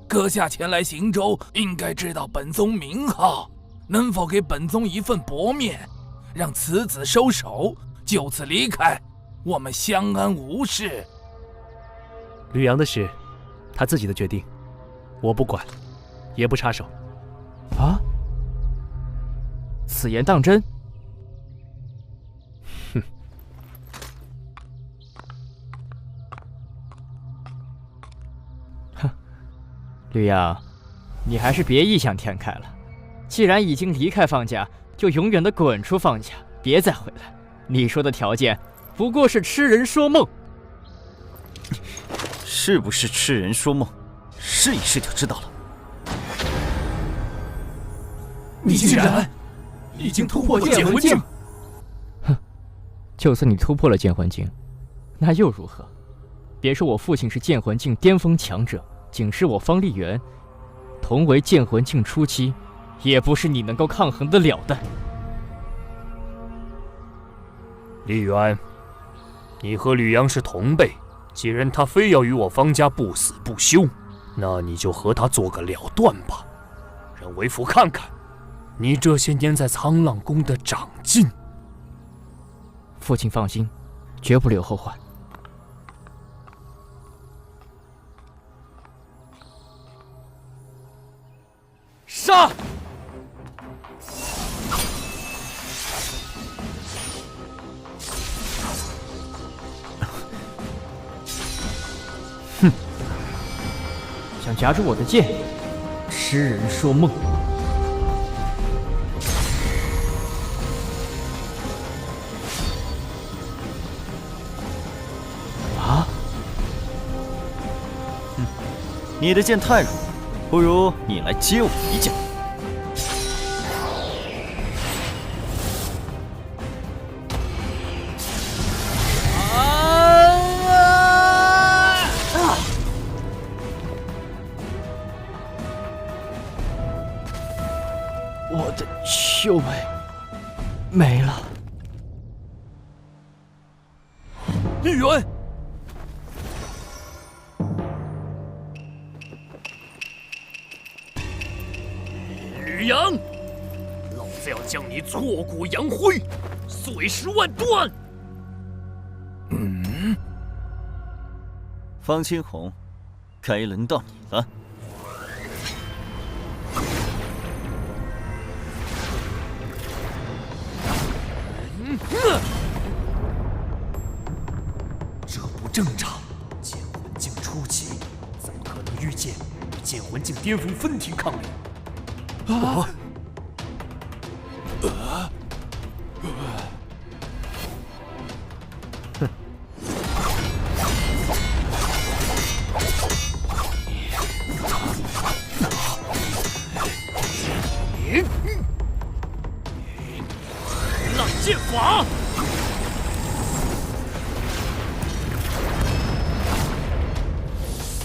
阁下前来行州，应该知道本宗名号，能否给本宗一份薄面，让此子收手，就此离开，我们相安无事。吕阳的事，他自己的决定，我不管，也不插手。啊？此言当真？哼！哼，吕阳，你还是别异想天开了。既然已经离开方家，就永远的滚出方家，别再回来。你说的条件，不过是痴人说梦。是不是痴人说梦？试一试就知道了。你居然已经突破剑魂境。哼，就算你突破了剑魂境，那又如何？别说我父亲是剑魂境巅峰强者，仅是我方丽媛，同为剑魂境初期，也不是你能够抗衡得了的。丽媛，你和吕阳是同辈，既然他非要与我方家不死不休，那你就和他做个了断吧，让为父看看你这些年在沧浪宫的长进。父亲放心，绝不留后患。杀！哼，想夹住我的剑，痴人说梦。啊？你的剑太弱，不如你来接我一剑。我的修为没了。丽媛，吕阳，老子要将你挫骨扬灰，碎尸万段！方清红，该轮到你了。这不正常！剑魂境初期，怎么可能遇见与剑魂境巅峰分庭抗礼？啊！浪剑法！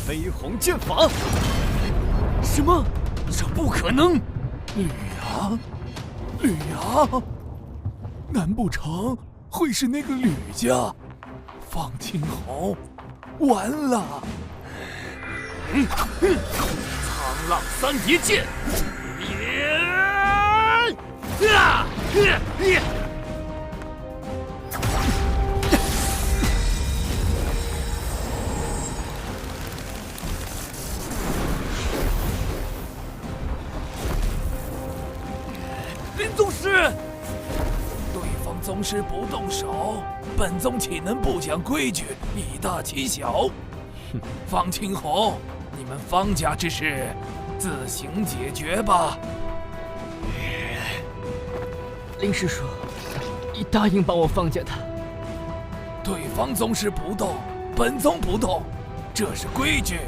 飞鸿剑法！什么？这不可能！吕阳，吕阳，难不成会是那个吕家？方清红，完了！沧浪三叠剑！林宗师，对方宗师不动手，本宗岂能不讲规矩，以大欺小？方清红，你们方家之事，自行解决吧。林师叔，你答应帮我放下他。对方宗师不动，本宗不动，这是规矩。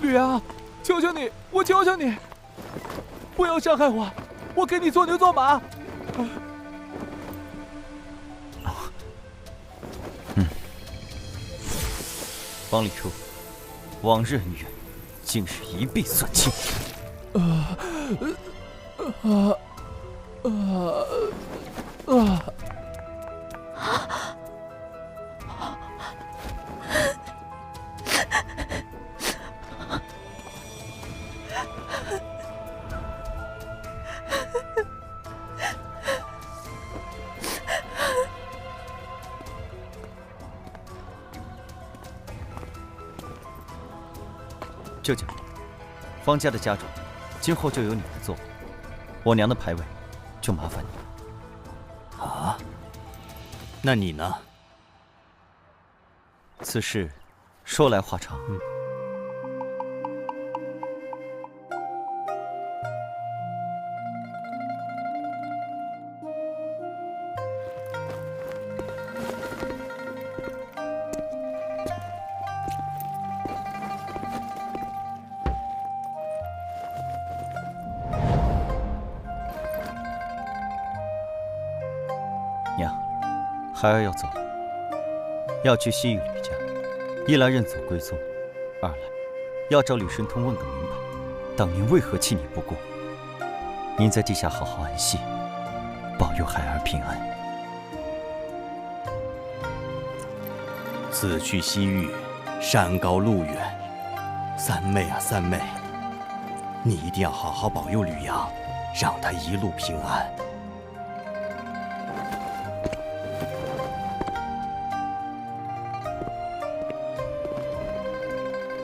吕阳，求求你，我求求你，不要伤害我，我给你做牛做马。方礼初，往日恩怨，竟是一笔算清。舅舅，方家的家主，今后就由你来做，我娘的牌位就麻烦你。啊？那你呢？此事说来话长。娘，孩儿要走了，要去西域吕家，一来认祖归宗，二来要找吕神通问个明白，当年为何弃你不顾。您在地下好好安息，保佑孩儿平安。子去西域，山高路远，三妹啊三妹，你一定要好好保佑吕阳，让他一路平安。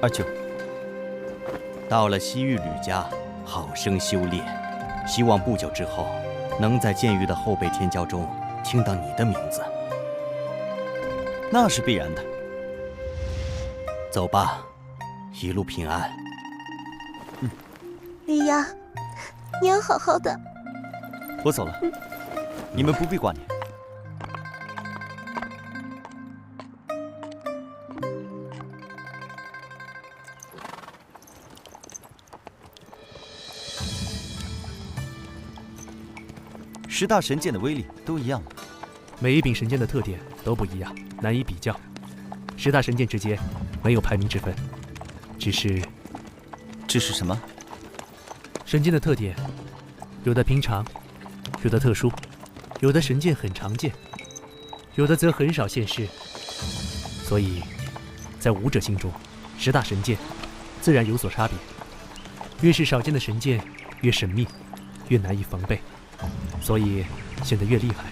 二舅，到了西域吕家，好生修炼，希望不久之后，能在剑域的后辈天骄中听到你的名字。那是必然的。走吧，一路平安。吕阳，你要好好的。我走了，你们不必挂念。10大神剑的威力都一样吗？每一柄神剑的特点都不一样，难以比较。10大神剑之间没有排名之分，只是什么？神剑的特点，有的平常，有的特殊，有的神剑很常见，有的则很少现世。所以，在武者心中，10大神剑自然有所差别。越是少见的神剑，越神秘，越难以防备。所以显得越厉害。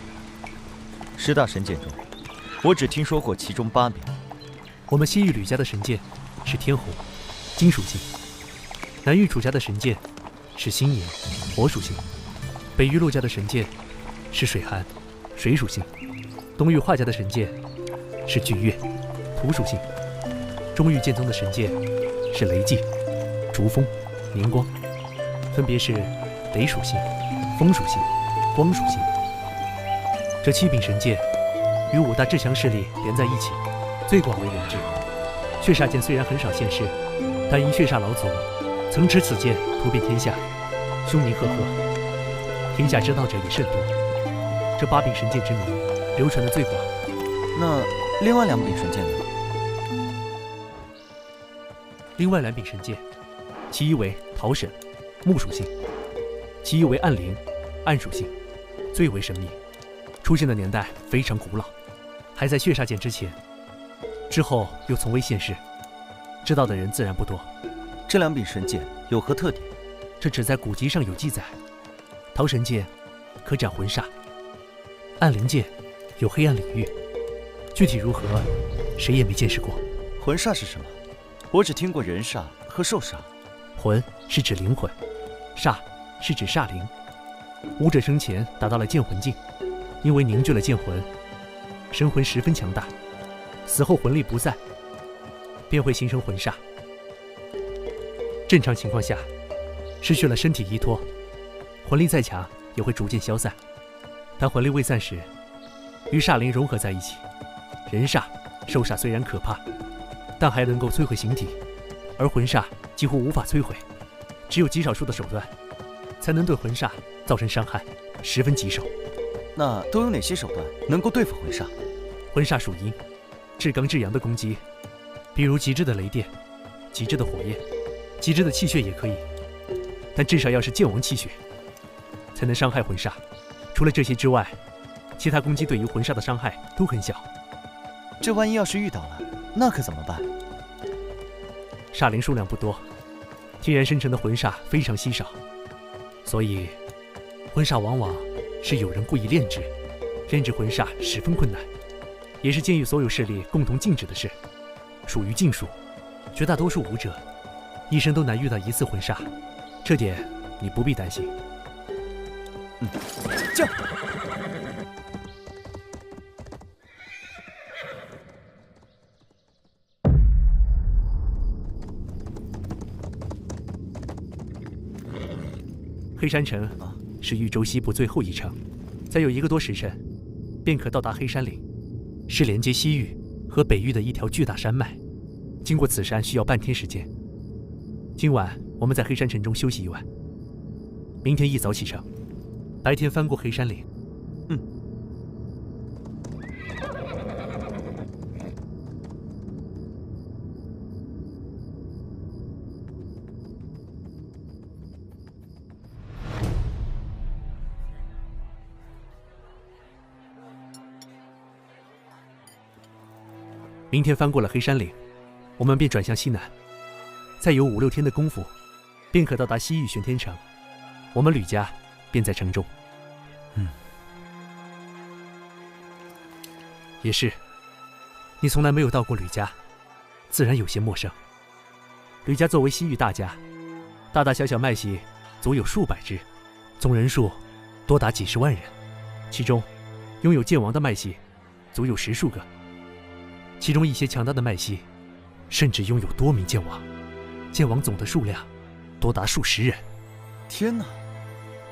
10大神剑中，我只听说过其中8名。我们西域吕家的神剑是天虹，金属性；南域楚家的神剑是星炎，火属性；北域陆家的神剑是水寒，水属性；东域华家的神剑是巨月，土属性；中域剑宗的神剑是雷祭、烛风、明光，分别是雷属性、风属性、光属性。这7柄神剑与5大至强势力连在一起，最广为人知。血煞剑虽然很少现世，但因血煞老祖曾持此剑突遍天下，凶名赫赫，天下知道者也甚多。这8柄神剑之名流传的最广。那另外2柄神剑呢？另外2柄神剑，其一为桃神，木属性；其一为暗灵，暗属性，最为神秘。出现的年代非常古老，还在血煞剑之前，之后又从未现世，知道的人自然不多。这2柄神剑有何特点？这只在古籍上有记载。桃神剑可斩魂煞，暗灵剑有黑暗领域，具体如何，谁也没见识过。魂煞是什么？我只听过人煞和兽煞。魂是指灵魂，煞是指煞灵。武者生前达到了剑魂境，因为凝聚了剑魂，神魂十分强大，死后魂力不在，便会形成魂煞。正常情况下，失去了身体依托，魂力再强也会逐渐消散。但魂力未散时，与煞灵融合在一起。人煞、兽煞虽然可怕，但还能够摧毁形体，而魂煞几乎无法摧毁，只有极少数的手段才能对魂煞造成伤害，十分棘手。那都有哪些手段能够对付魂煞？魂煞属阴，至刚至阳的攻击，比如极致的雷电、极致的火焰、极致的气血也可以，但至少要是剑王气血，才能伤害魂煞。除了这些之外，其他攻击对于魂煞的伤害都很小。这万一要是遇到了，那可怎么办？煞灵数量不多，天然生成的魂煞非常稀少，所以魂煞往往是有人故意炼制，炼制魂煞十分困难，也是剑域所有势力共同禁止的事，属于禁术。绝大多数武者一生都难遇到一次婚煞，这点你不必担心。这。黑山城是豫州西部最后一城，再有1个多时辰，便可到达黑山岭，是连接西域和北域的一条巨大山脉。经过此山需要半天时间。今晚我们在黑山城中休息一晚，明天一早启程，白天翻过黑山岭。明天翻过了黑山岭，我们便转向西南，再有5、6天的功夫，便可到达西域玄天城。我们吕家便在城中。也是，你从来没有到过吕家，自然有些陌生。吕家作为西域大家，大大小小脉系足有数百支，总人数多达几10万人，其中拥有剑王的脉系足有10数个。其中一些强大的脉系，甚至拥有多名剑王，剑王总的数量多达数10人。天哪，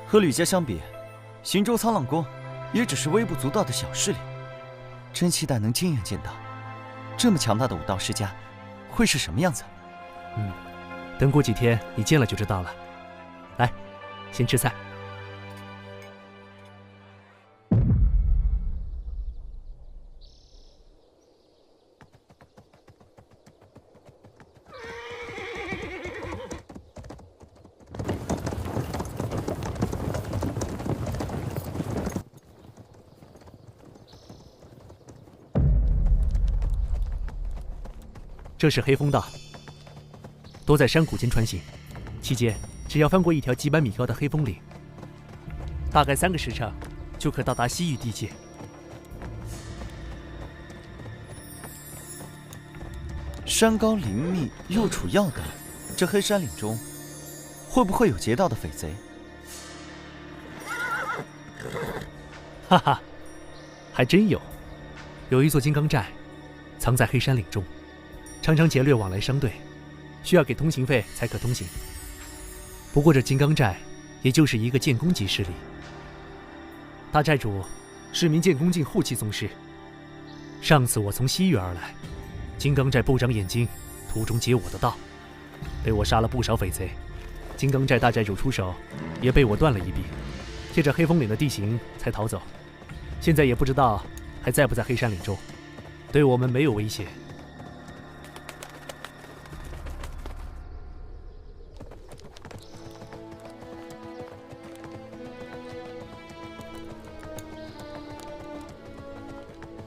和吕家相比，行舟苍浪宫也只是微不足道的小势力。真期待能亲眼见到这么强大的武道世家会是什么样子。等过几天你见了就知道了。来，先吃菜。这是黑风道，多在山谷间穿行，期间只要翻过一条几百米高的黑风岭，大概3个时辰就可到达西域地界。山高林密又处要道，这黑山岭中会不会有劫道的匪贼？哈哈，还真有，有一座金刚寨，藏在黑山岭中，常常劫掠往来商队，需要给通行费才可通行。不过这金刚寨也就是一个剑宫级势力，大寨主是名剑宫境后期宗师。上次我从西域而来，金刚寨不长眼睛，途中劫我的道，被我杀了不少匪贼。金刚寨大寨主出手，也被我断了一臂，借着黑风岭的地形才逃走。现在也不知道还在不在黑山岭中，对我们没有威胁。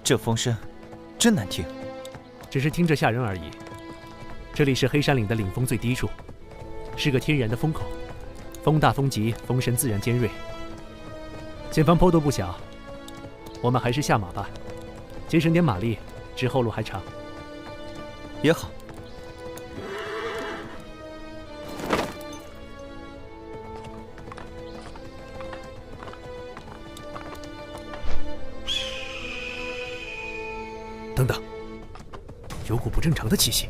这风声真难听，只是听着吓人而已。这里是黑山岭的岭峰最低处，是个天然的风口，风大风急，风声自然尖锐。前方坡度不小，我们还是下马吧，节省点马力，之后路还长。也好。等等，有股不正常的气息。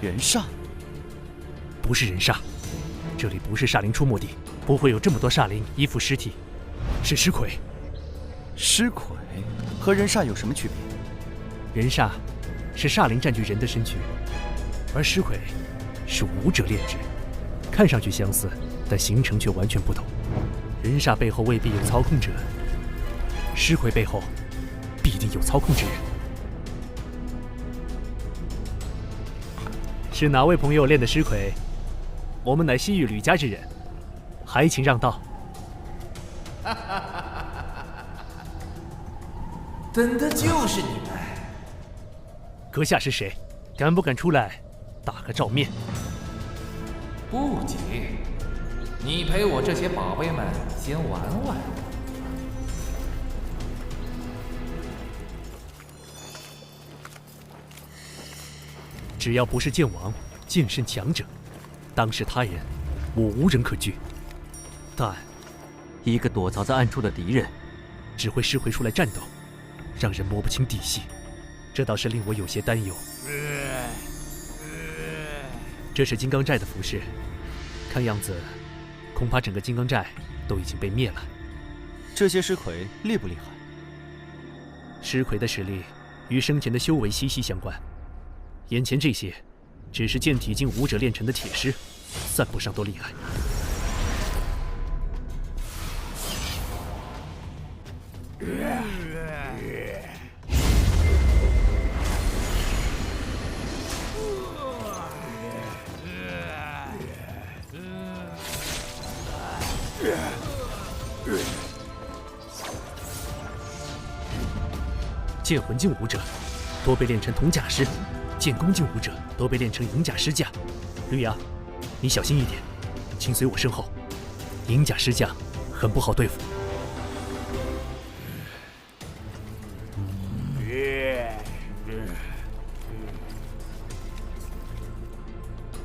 人煞？不是人煞，这里不是煞灵出没地，不会有这么多煞灵依附尸体，是尸魁。尸魁和人煞有什么区别？人煞是煞灵占据人的身躯，而尸魁是武者炼制，看上去相似，但形成却完全不同。人煞背后未必有操控者，尸魁背后必定有操控之人。是哪位朋友练的尸魁？我们乃西域吕家之人，还请让道。等的就是你们。阁下是谁？敢不敢出来打个照面？不急，你陪我这些宝贝们先玩玩。只要不是剑王、剑圣强者，当是他人，我无人可惧。但一个躲藏在暗处的敌人，只会释回出来战斗，让人摸不清底细，这倒是令我有些担忧。这是金刚寨的服饰，看样子，恐怕整个金刚寨都已经被灭了。这些尸魁厉不厉害？尸魁的实力与生前的修为息息相关。眼前这些，只是剑体境武者炼成的铁尸，算不上多厉害。剑魂境武者多被炼成铜甲尸。剑弓境武者都被炼成银甲尸将。绿芽，你小心一点，请随我身后。银甲尸将很不好对付。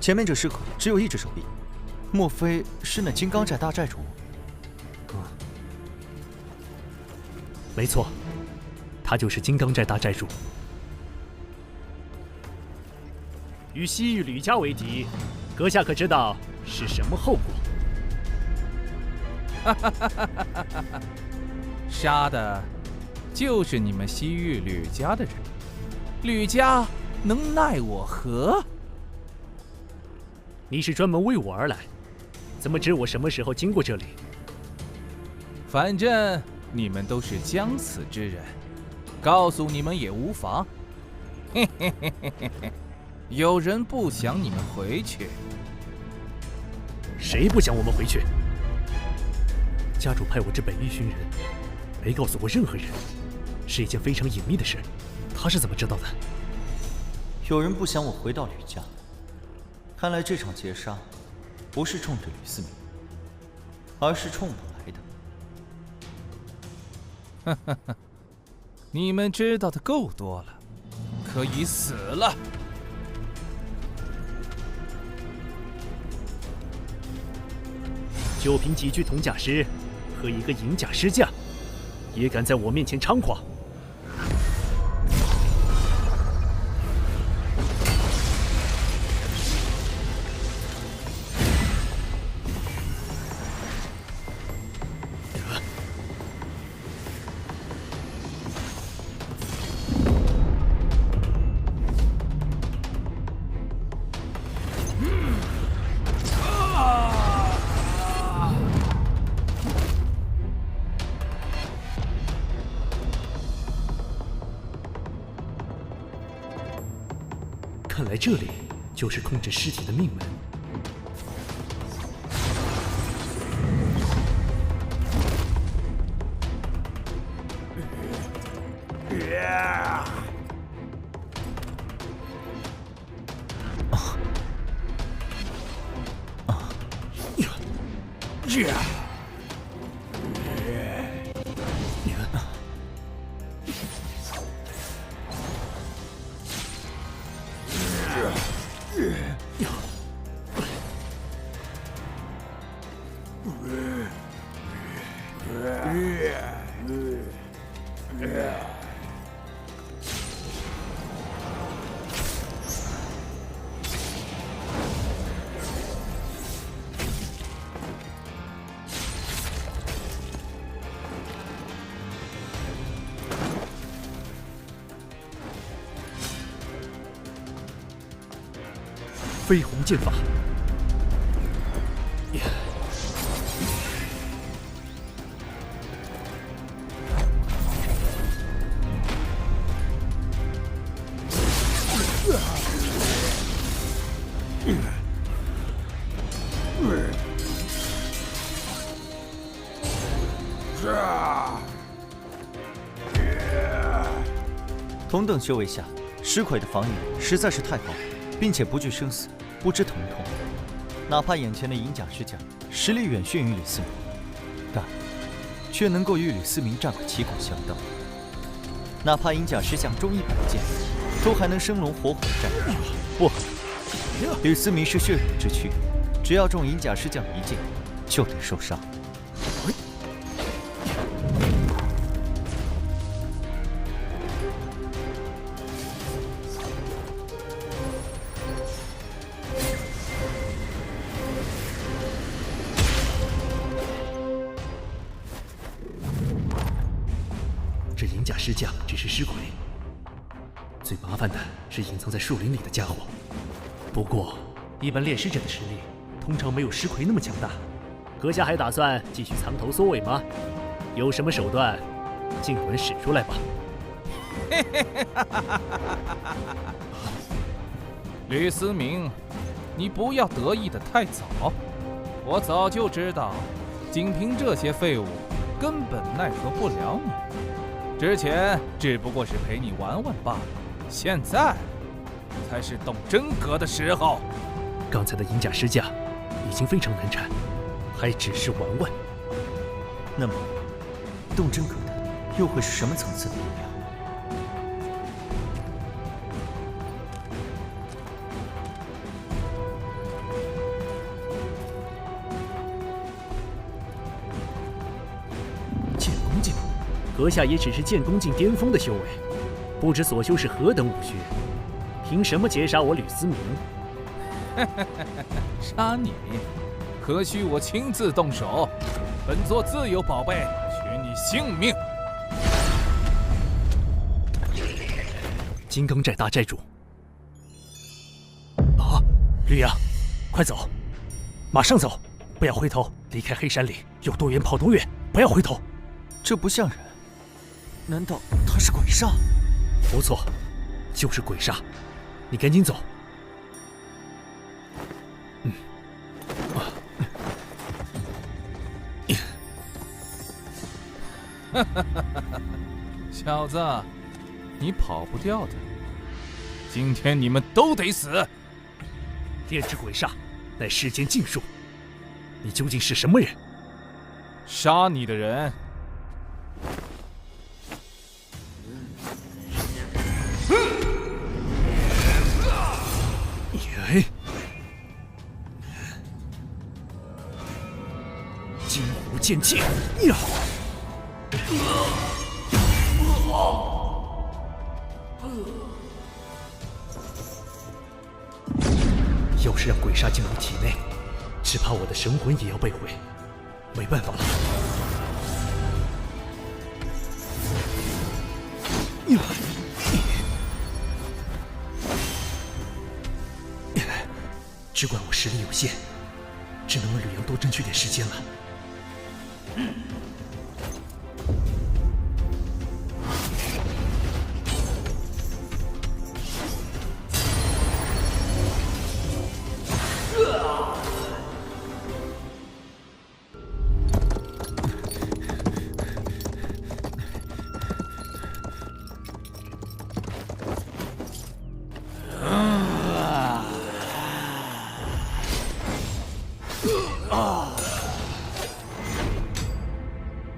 前面这尸魁只有一只手臂，莫非是那金刚寨大寨主？没错，他就是金刚寨大寨主。与西域吕家为敌，阁下可知道是什么后果？杀的就是你们西域吕家的人，吕家能奈我何？你是专门为我而来，怎么知我什么时候经过这里？反正你们都是将死之人，告诉你们也无妨。嘿嘿嘿嘿嘿嘿。有人不想你们回去？谁不想我们回去？家主派我至北域寻人，没告诉过任何人，是一件非常隐秘的事。他是怎么知道的？有人不想我回到吕家，看来这场劫杀不是冲着吕思明，而是冲我来的。哈哈哈，你们知道的够多了，可以死了。就凭几具铜甲尸和一个银甲尸将，也敢在我面前猖狂？看来这里就是控制尸体的命门。飞鸿剑法，同等修为下，尸魁的防御实在是太高，并且不惧生死，不知疼痛。哪怕眼前的银甲尸将实力远逊于吕思明，但却能够与吕思明战个旗鼓相当。哪怕银甲石像中一百剑，都还能生龙活虎的战下去。不，吕思明是血肉之躯，只要中银甲石将一剑，就得受伤。这银甲尸将只是尸魁，最麻烦的是隐藏在树林里的家伙。不过，一般炼尸者的实力通常没有尸魁那么强大。阁下还打算继续藏头缩尾吗？有什么手段，尽管使出来吧。吕思明，你不要得意的太早。我早就知道，仅凭这些废物，根本奈何不了你。之前只不过是陪你玩玩罢了，现在才是动真格的时候。刚才的银甲尸将已经非常难缠，还只是玩玩。那么，动真格的又会是什么层次的力量？剑弓境，阁下也只是剑弓境巅峰的修为，不知所修是何等武学，凭什么截杀我吕思明？杀你？何须我亲自动手？本座自有宝贝，取你性命。金刚寨大寨主，啊，吕阳，快走，马上走，不要回头，离开黑山里，有多远跑多远，不要回头。这不像人，难道他是鬼煞？不错，就是鬼煞，你赶紧走。小子，你跑不掉的。今天你们都得死！炼制鬼煞，乃世间禁术。你究竟是什么人？杀你的人。金湖剑气呀！要是让鬼煞进入体内，只怕我的神魂也要被毁。没办法了。只怪我实力有限，只能为吕阳多争取点时间了。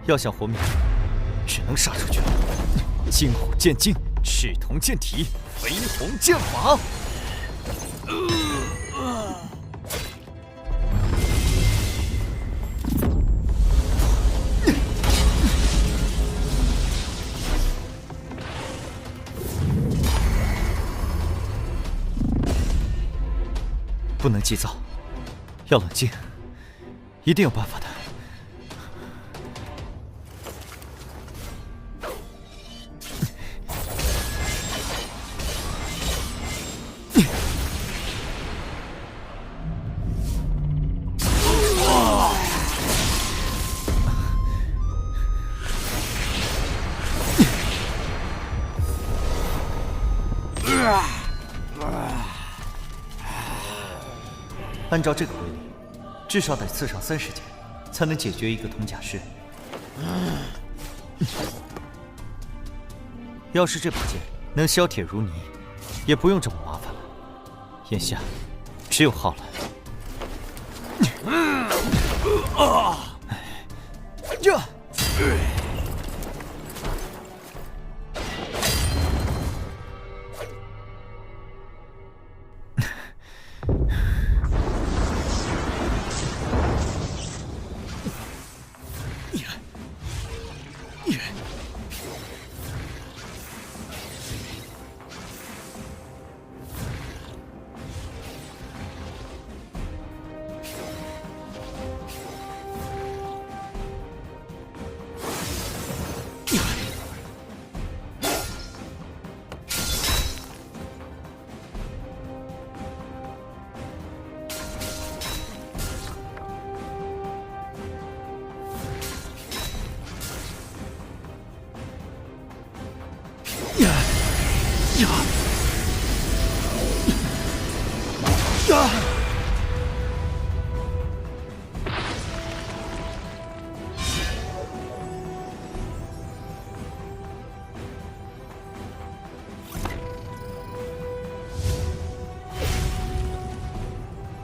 要想活命，只能杀出去。金虎剑劲，赤铜剑体，飞鸿剑法。不能急躁，要冷静，一定有办法的。按照这个威力，至少得刺上30剑，才能解决一个铜甲师。要是这把剑能削铁如泥，也不用这么麻烦了。眼下，只有耗了。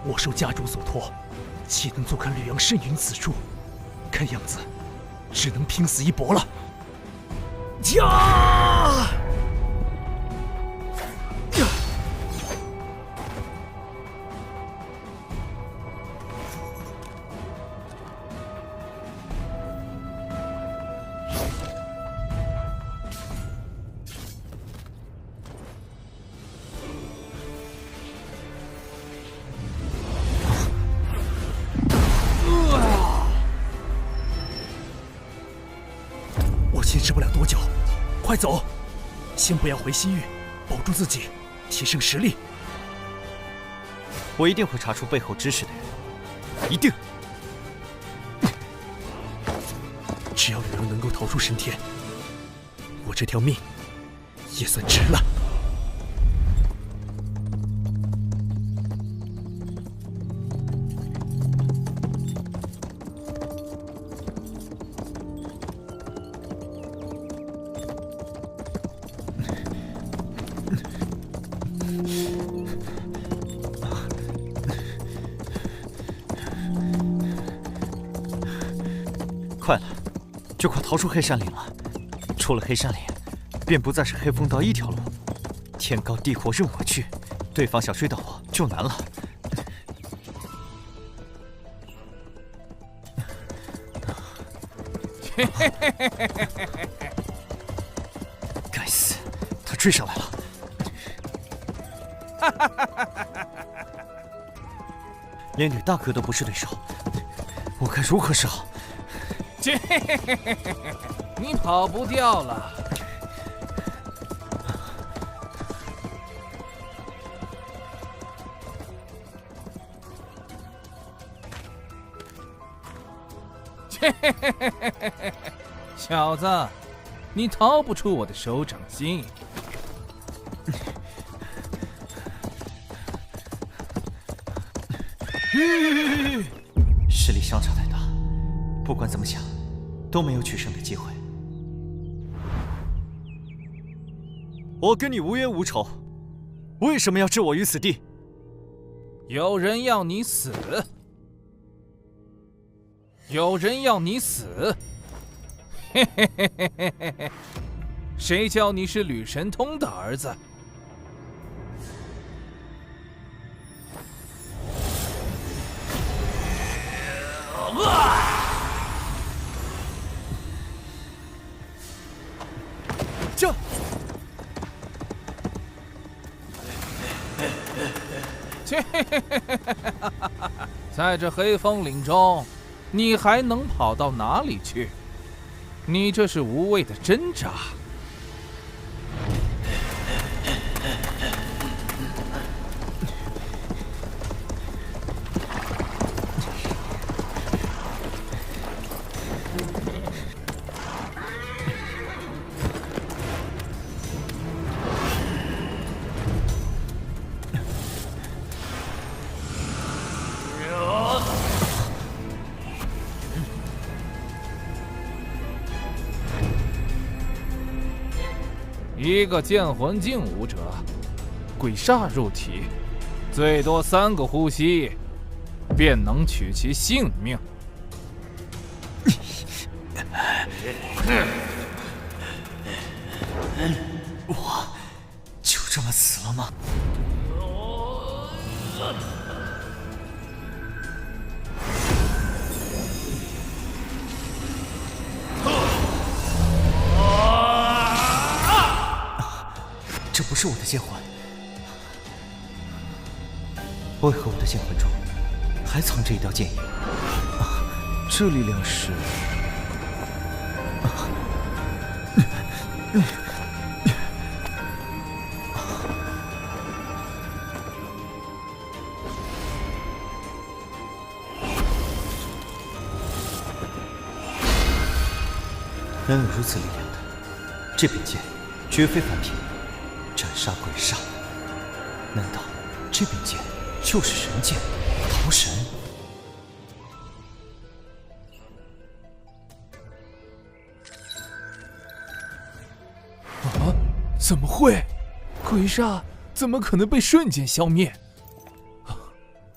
我受家主所托，岂能坐看绿阳身陨此处？看样子，只能拼死一搏了。呀！坚持不了多久，快走！先不要回西域，保住自己，提升实力。我一定会查出背后指使的人，一定！只要有人能够逃出神田，我这条命也算值了。快了，就快逃出黑山岭了。出了黑山岭，便不再是黑风道一条路。天高地阔任我去，对方想追到我就难了。该死，他追上来了！连吕大哥都不是对手，我该如何是好？你跑不掉了。小子，你逃不出我的手掌心。实力相差太大，不管怎么想，都没有取胜的机会。我跟你无冤无仇，为什么要置我于死地？有人要你死，有人要你死。嘿嘿嘿嘿嘿嘿嘿，谁叫你是吕神通的儿子？这，在这黑风岭中，你还能跑到哪里去？你这是无谓的挣扎。一个剑魂境武者，鬼煞入体，最多3个呼吸，便能取其性命。我就这么死了吗？这不是我的剑魂，为何我的剑魂中还藏着一道剑影？这力量是……能有如此力量的，这柄剑绝非凡品，斩杀鬼煞。难道这柄剑就是神剑桃神？啊！怎么会？鬼煞怎么可能被瞬间消灭？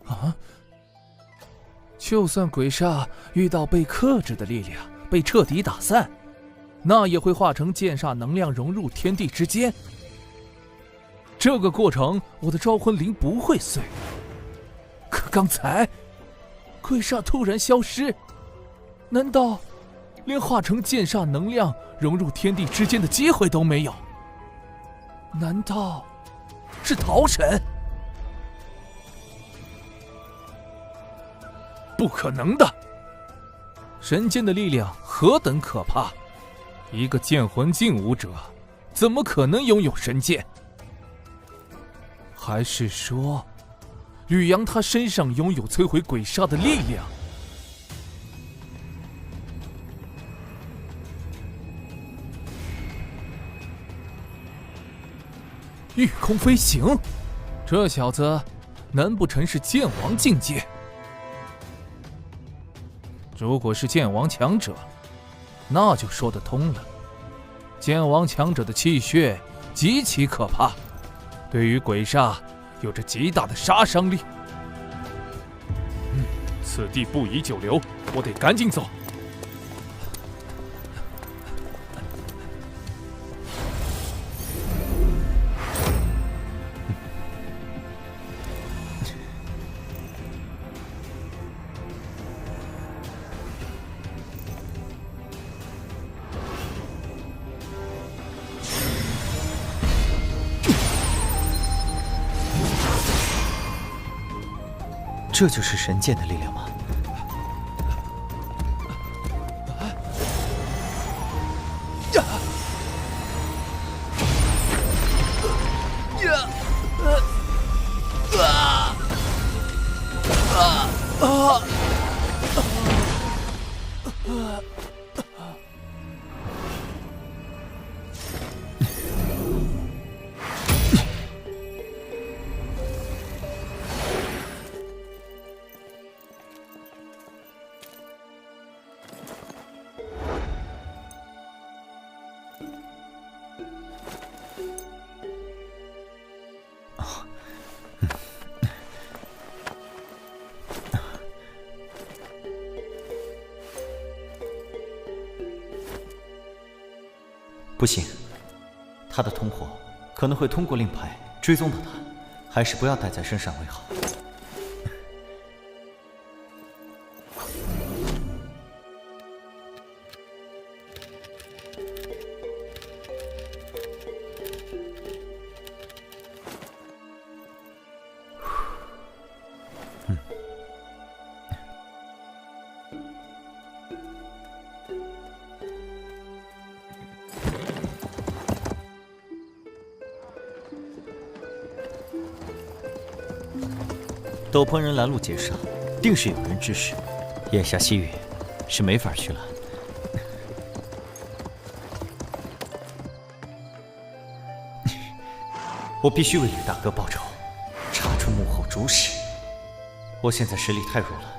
啊！就算鬼煞遇到被克制的力量，被彻底打散，那也会化成剑煞能量融入天地之间。这个过程，我的招魂灵不会碎。可刚才，鬼煞突然消失，难道连化成剑煞能量融入天地之间的机会都没有？难道是桃神？不可能的！神剑的力量何等可怕！一个剑魂境武者，怎么可能拥有神剑？还是说，吕阳他身上拥有摧毁鬼煞的力量？御空飞行，这小子难不成是剑王境界？如果是剑王强者，那就说得通了。剑王强者的气血极其可怕，对于鬼煞有着极大的杀伤力。此地不宜久留，我得赶紧走。这就是神剑的力量吗？不行，他的同伙可能会通过令牌追踪到他，还是不要带在身上为好。斗篷人拦路劫杀，定是有人指使。眼下西域是没法去了。我必须为吕大哥报仇，查出幕后主使。我现在实力太弱了，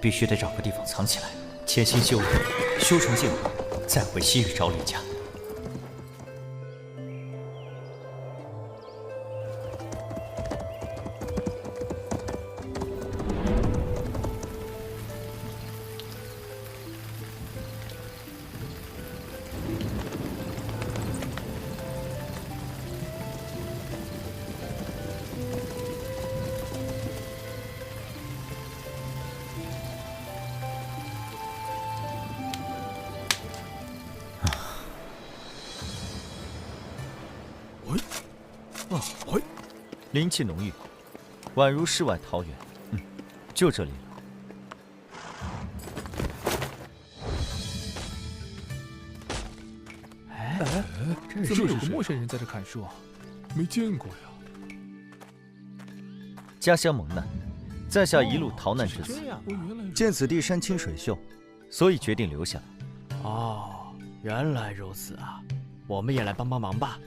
必须得找个地方藏起来，潜心修炼，修成剑王，再回西域找吕家。灵气浓郁，宛如世外桃源。就这里了。怎么有个陌生人在这砍树？没见过呀。家乡蒙难，在下一路逃难至此，见此地山清水秀，所以决定留下来。哦，原来如此啊！我们也来帮帮忙吧。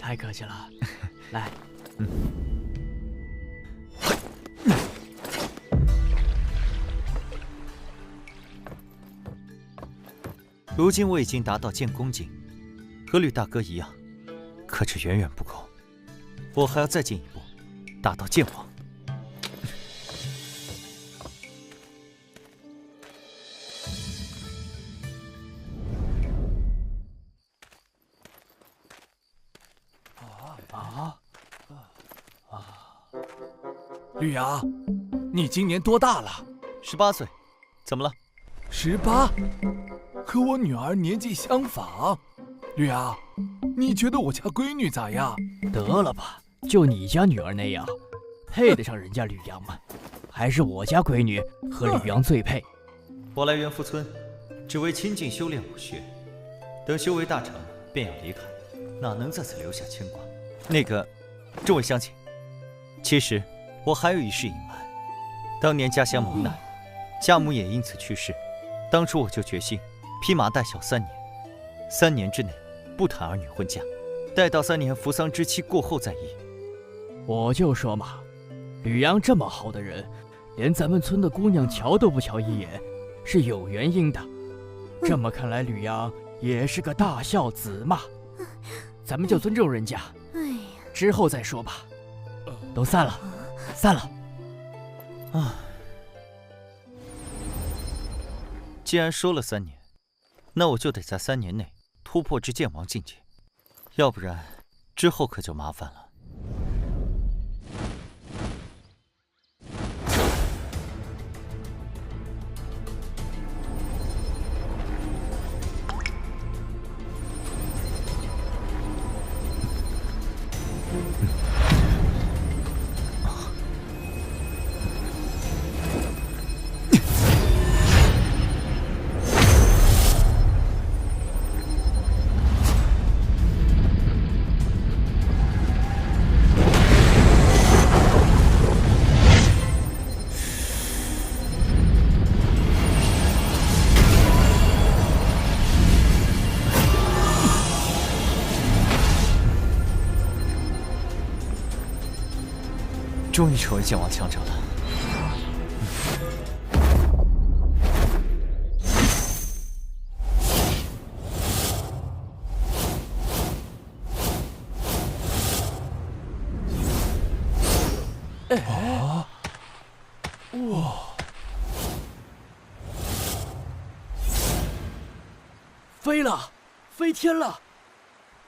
太客气了，来。如今我已经达到剑宫境，和吕大哥一样，可这远远不够，我还要再进一步，达到剑王。吕阳，你今年多大了？18岁，怎么了？18，和我女儿年纪相仿。吕阳，你觉得我家闺女咋样？得了吧，就你家女儿那样，配得上人家吕阳吗？还是我家闺女和吕阳最配。我来元福村，只为亲近修炼武学，等修为大成，便要离开，哪能在此留下牵挂？那个，这位乡亲，其实我还有一事隐瞒。当年家乡蒙难，家母也因此去世。当初我就决心披麻戴孝3年，3年之内不谈儿女婚嫁，待到3年扶丧之期过后再议。我就说嘛，吕阳这么好的人，连咱们村的姑娘瞧都不瞧一眼，是有原因的。这么看来，吕阳也是个大孝子嘛。咱们就尊重人家，之后再说吧。都散了，散了。既然说了3年，那我就得在3年内突破至剑王境界，要不然之后可就麻烦了。终于成为剑王强者了。哇！飞了，飞天了！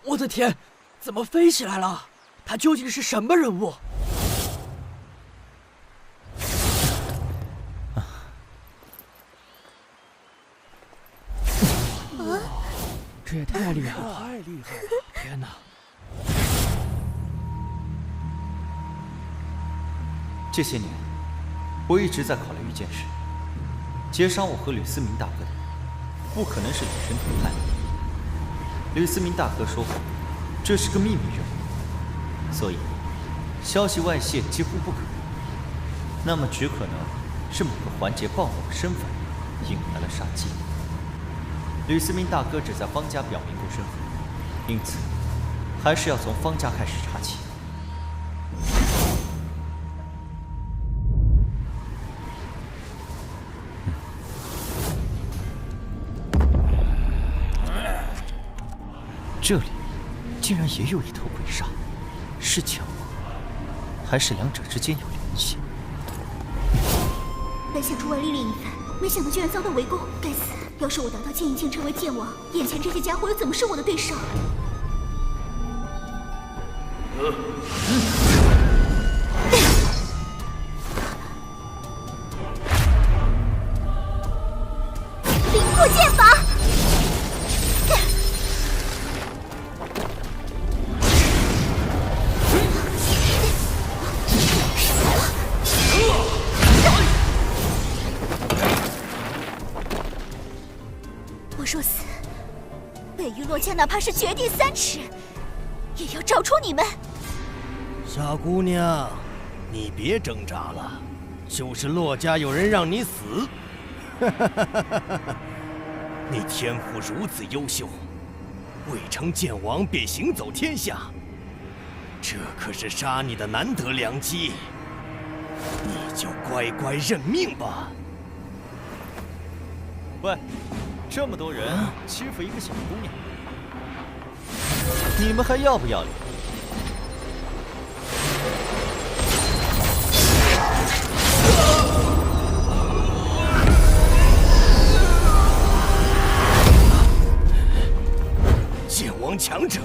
我的天，怎么飞起来了？他究竟是什么人物？这也太厉害了！太厉害了！天哪！这些年，我一直在考虑一件事：劫杀我和吕思明大哥的人，不可能是李神图派。吕思明大哥说过，这是个秘密任务，所以消息外泄几乎不可能。那么，只可能是某个环节暴露了身份，引来了杀机。吕思明大哥只在方家表明过身份，因此还是要从方家开始查起。这里竟然也有一头鬼煞，是强吗？还是两者之间有联系。本想出外历练一番，没想到居然遭到围攻，该死！要是我达到剑影境成为剑王，眼前这些家伙又怎么是我的对手？灵破剑法！我若死，北域洛家哪怕是绝地3尺，也要找出你们！小姑娘，你别挣扎了，就是洛家有人让你死。你天赋如此优秀，未成剑王便行走天下，这可是杀你的难得良机，你就乖乖认命吧。喂，这么多人欺负一个小姑娘，你们还要不要脸？剑王强者，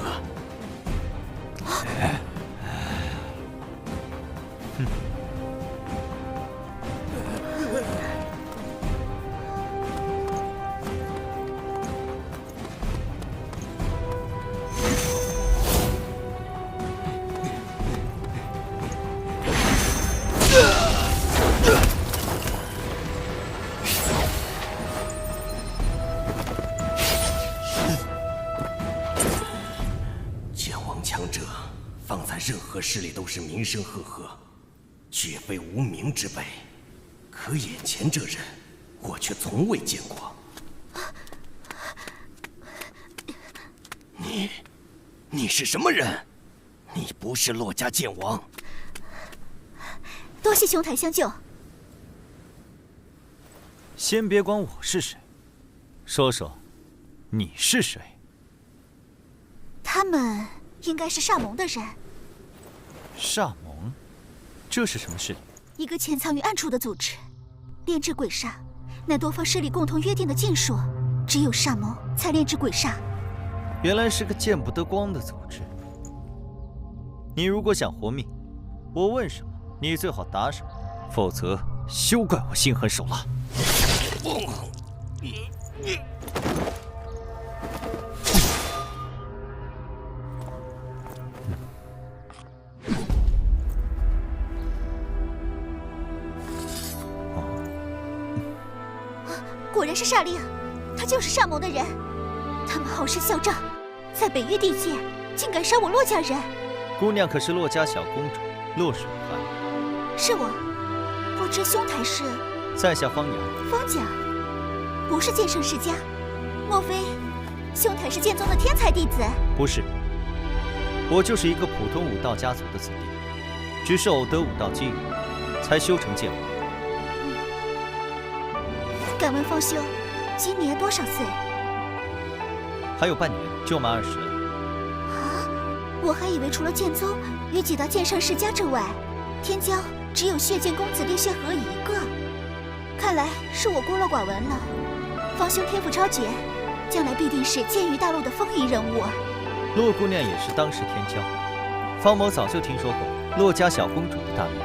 放在任何势力都是名声赫赫，绝非无名之辈。可眼前这人，我却从未见过。你是什么人？你不是洛家剑王。多谢兄台相救。先别管我是谁，说说，你是谁？他们应该是煞盟的人。煞盟，这是什么势力？一个潜藏于暗处的组织，炼制鬼煞，乃多方势力共同约定的禁术，只有煞盟才炼制鬼煞。原来是个见不得光的组织。你如果想活命，我问什么，你最好答什么，否则休怪我心狠手辣。果然是煞力啊！他就是煞盟的人。他们好生嚣张，在北域地界竟敢杀我洛家人。姑娘可是洛家小公主洛水寒？是我。不知兄台是？在下方阳。方家，不是剑圣世家。莫非兄台是剑宗的天才弟子？不是，我就是一个普通武道家族的子弟，只是偶得武道机缘，才修成剑王。敢问方兄，今年多少岁？还有半年就满20了。啊！我还以为除了剑宗与几大剑圣世家之外，天骄只有血剑公子厉血河一个。看来是我孤陋寡闻了。方兄天赋超绝，将来必定是剑域大陆的风云人物。洛姑娘也是当世天骄，方某早就听说过洛家小公主的大名，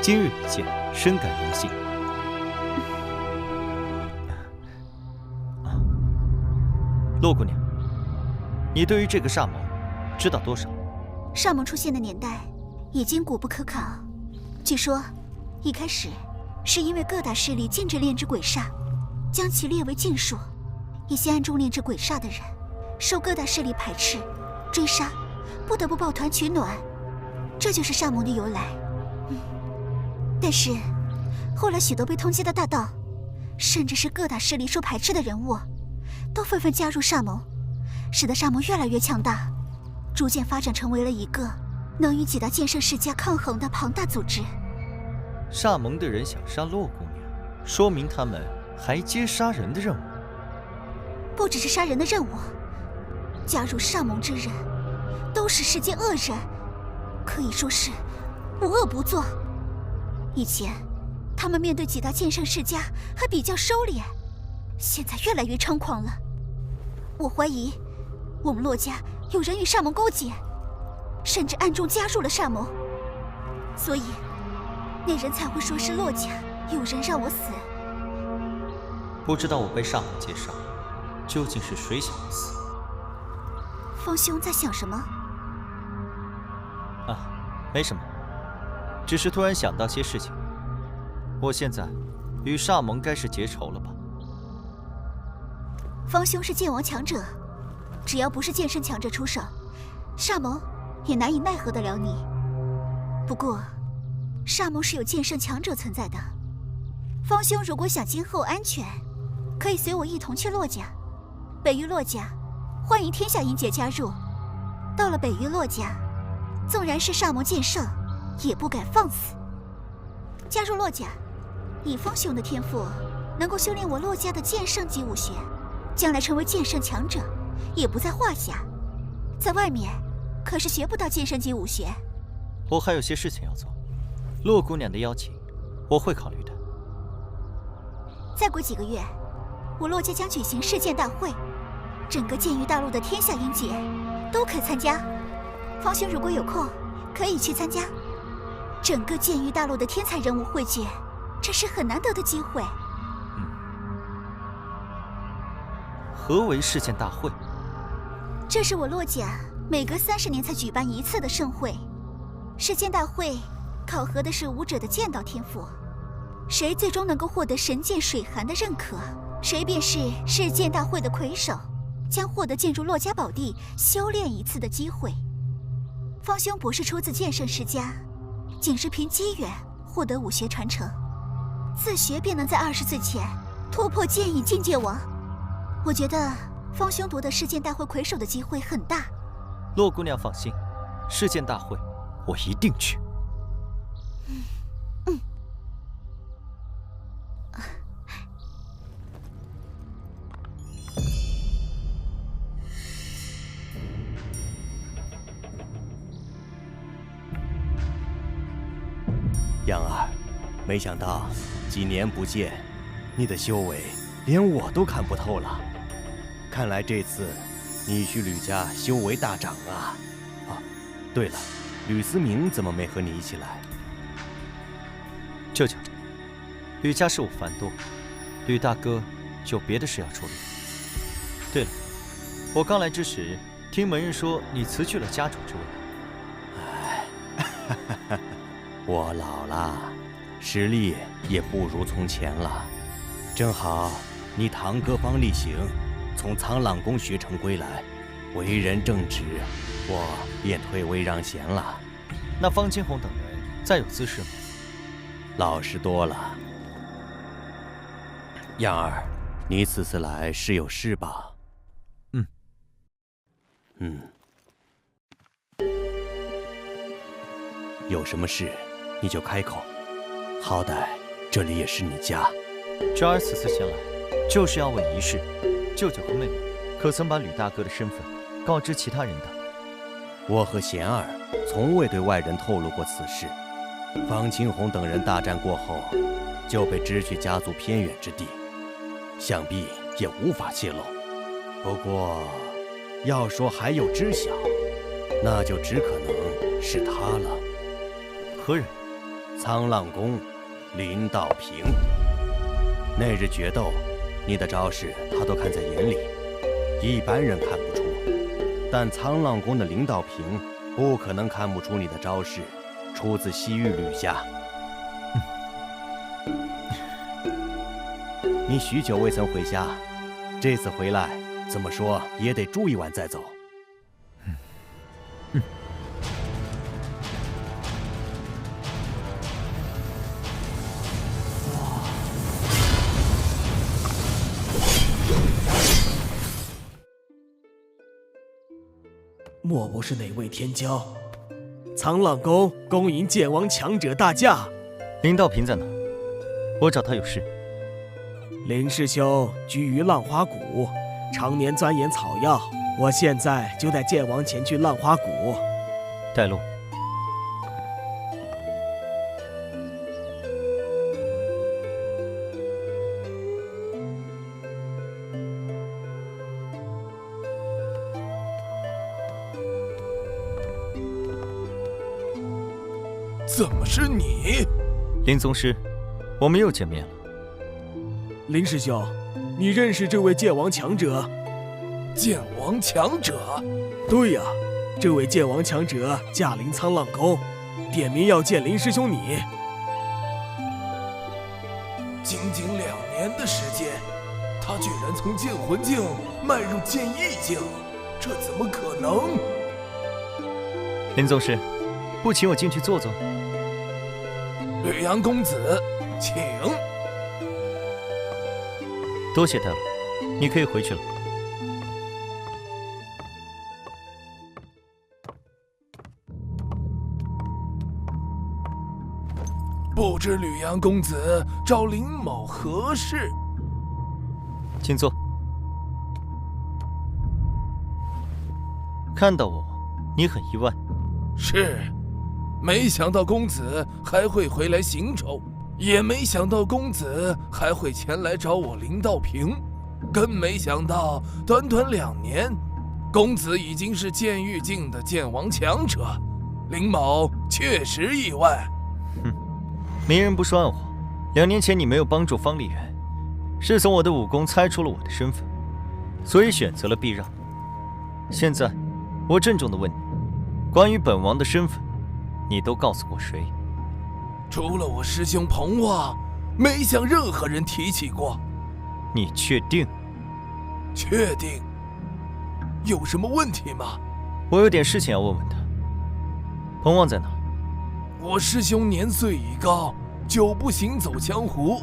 今日一见，深感荣幸。洛姑娘，你对于这个煞盟知道多少？煞盟出现的年代已经古不可考。据说，一开始是因为各大势力禁止炼制鬼煞，将其列为禁术。一些暗中炼制鬼煞的人，受各大势力排斥、追杀，不得不抱团取暖，这就是煞盟的由来。但是，后来许多被通缉的大盗，甚至是各大势力受排斥的人物，都纷纷加入煞盟，使得煞盟越来越强大，逐渐发展成为了一个能与几大剑圣世家抗衡的庞大组织。煞盟的人想杀洛姑娘，说明他们还接杀人的任务。不只是杀人的任务，加入煞盟之人，都是世间恶人，可以说是无恶不作。以前，他们面对几大剑圣世家还比较收敛，现在越来越猖狂了。我怀疑，我们洛家有人与煞盟勾结，甚至暗中加入了煞盟，所以那人才会说是洛家有人让我死。不知道我被煞盟介绍，究竟是谁想要死？方兄在想什么？啊，没什么，只是突然想到些事情。我现在与煞盟该是结仇了吧？方兄是剑王强者，只要不是剑圣强者出手，煞盟也难以奈何得了你。不过，煞盟是有剑圣强者存在的。方兄如果想今后安全，可以随我一同去洛家。北域洛家欢迎天下英杰加入。到了北域洛家，纵然是煞盟剑圣，也不敢放肆。加入洛家，以方兄的天赋，能够修炼我洛家的剑圣级武学，将来成为剑圣强者，也不在话下。在外面，可是学不到剑圣级武学。我还有些事情要做，洛姑娘的邀请，我会考虑的。再过几个月，我洛家将举行世剑大会，整个剑域大陆的天下英杰都可参加。方兄如果有空，可以去参加。整个剑域大陆的天才人物汇聚，这是很难得的机会。何为世剑大会？这是我洛家每隔30年才举办一次的盛会。世剑大会考核的是武者的剑道天赋，谁最终能够获得神剑水寒的认可，谁便是世剑大会的魁首，将获得进入洛家宝地修炼一次的机会。方兄不是出自剑圣世家，仅是凭机缘获得武学传承，自学便能在20岁前突破剑影境界王。我觉得方兄夺得世剑大会魁首的机会很大。洛姑娘放心，世剑大会我一定去。杨儿，没想到几年不见，你的修为连我都看不透了。看来这次你去吕家修为大涨啊！啊，对了，吕思明怎么没和你一起来？舅舅，吕家事务繁多，吕大哥有别的事要处理。对了，我刚来之时，听门人说你辞去了家主之位。哎，我老了，实力也不如从前了。正好你堂哥方力行从苍浪宫学成归来，为人正直，我便退位让贤了。那方金红等人再有姿势吗？老实多了。样儿，你此次来是有事吧？有什么事你就开口，好歹这里也是你家。娟儿此次前来，就是要问一事：舅舅和妹妹可曾把吕大哥的身份告知其他人等？我和贤儿从未对外人透露过此事。方清红等人大战过后，就被支去家族偏远之地，想必也无法泄露。不过，要说还有知晓，那就只可能是他了。何人？苍浪宫林道平。那日决斗，你的招式他都看在眼里，一般人看不出，但苍浪宫的林道平不可能看不出你的招式出自西域吕家。你许久未曾回家，这次回来怎么说也得住一晚再走。莫不是哪位天骄？苍浪宫恭迎剑王强者大驾。林道平在哪？我找他有事。林师兄居于浪花谷，常年钻研草药。我现在就带剑王前去浪花谷。带路。怎么是你？林宗师，我们又见面了。林师兄，你认识这位剑王强者？剑王强者？对呀，这位剑王强者驾临沧浪宫，点名要见林师兄你。仅仅2年的时间，他居然从剑魂境迈入剑意境，这怎么可能？林宗师，不请我进去坐坐？吕阳公子，请。多谢他了，你可以回去了。不知吕阳公子找林某何事？请坐。看到我，你很意外。是，没想到公子还会回来行州，也没想到公子还会前来找我林道平，更没想到短短2年，公子已经是剑域境的剑王强者，林某确实意外。明人不说暗话，2年前你没有帮助方丽媛，是从我的武功猜出了我的身份，所以选择了避让。现在，我郑重地问你，关于本王的身份，你都告诉过谁？除了我师兄彭旺，没向任何人提起过。你确定？确定。有什么问题吗？我有点事情要问问他。彭旺在哪？我师兄年岁已高，久不行走江湖，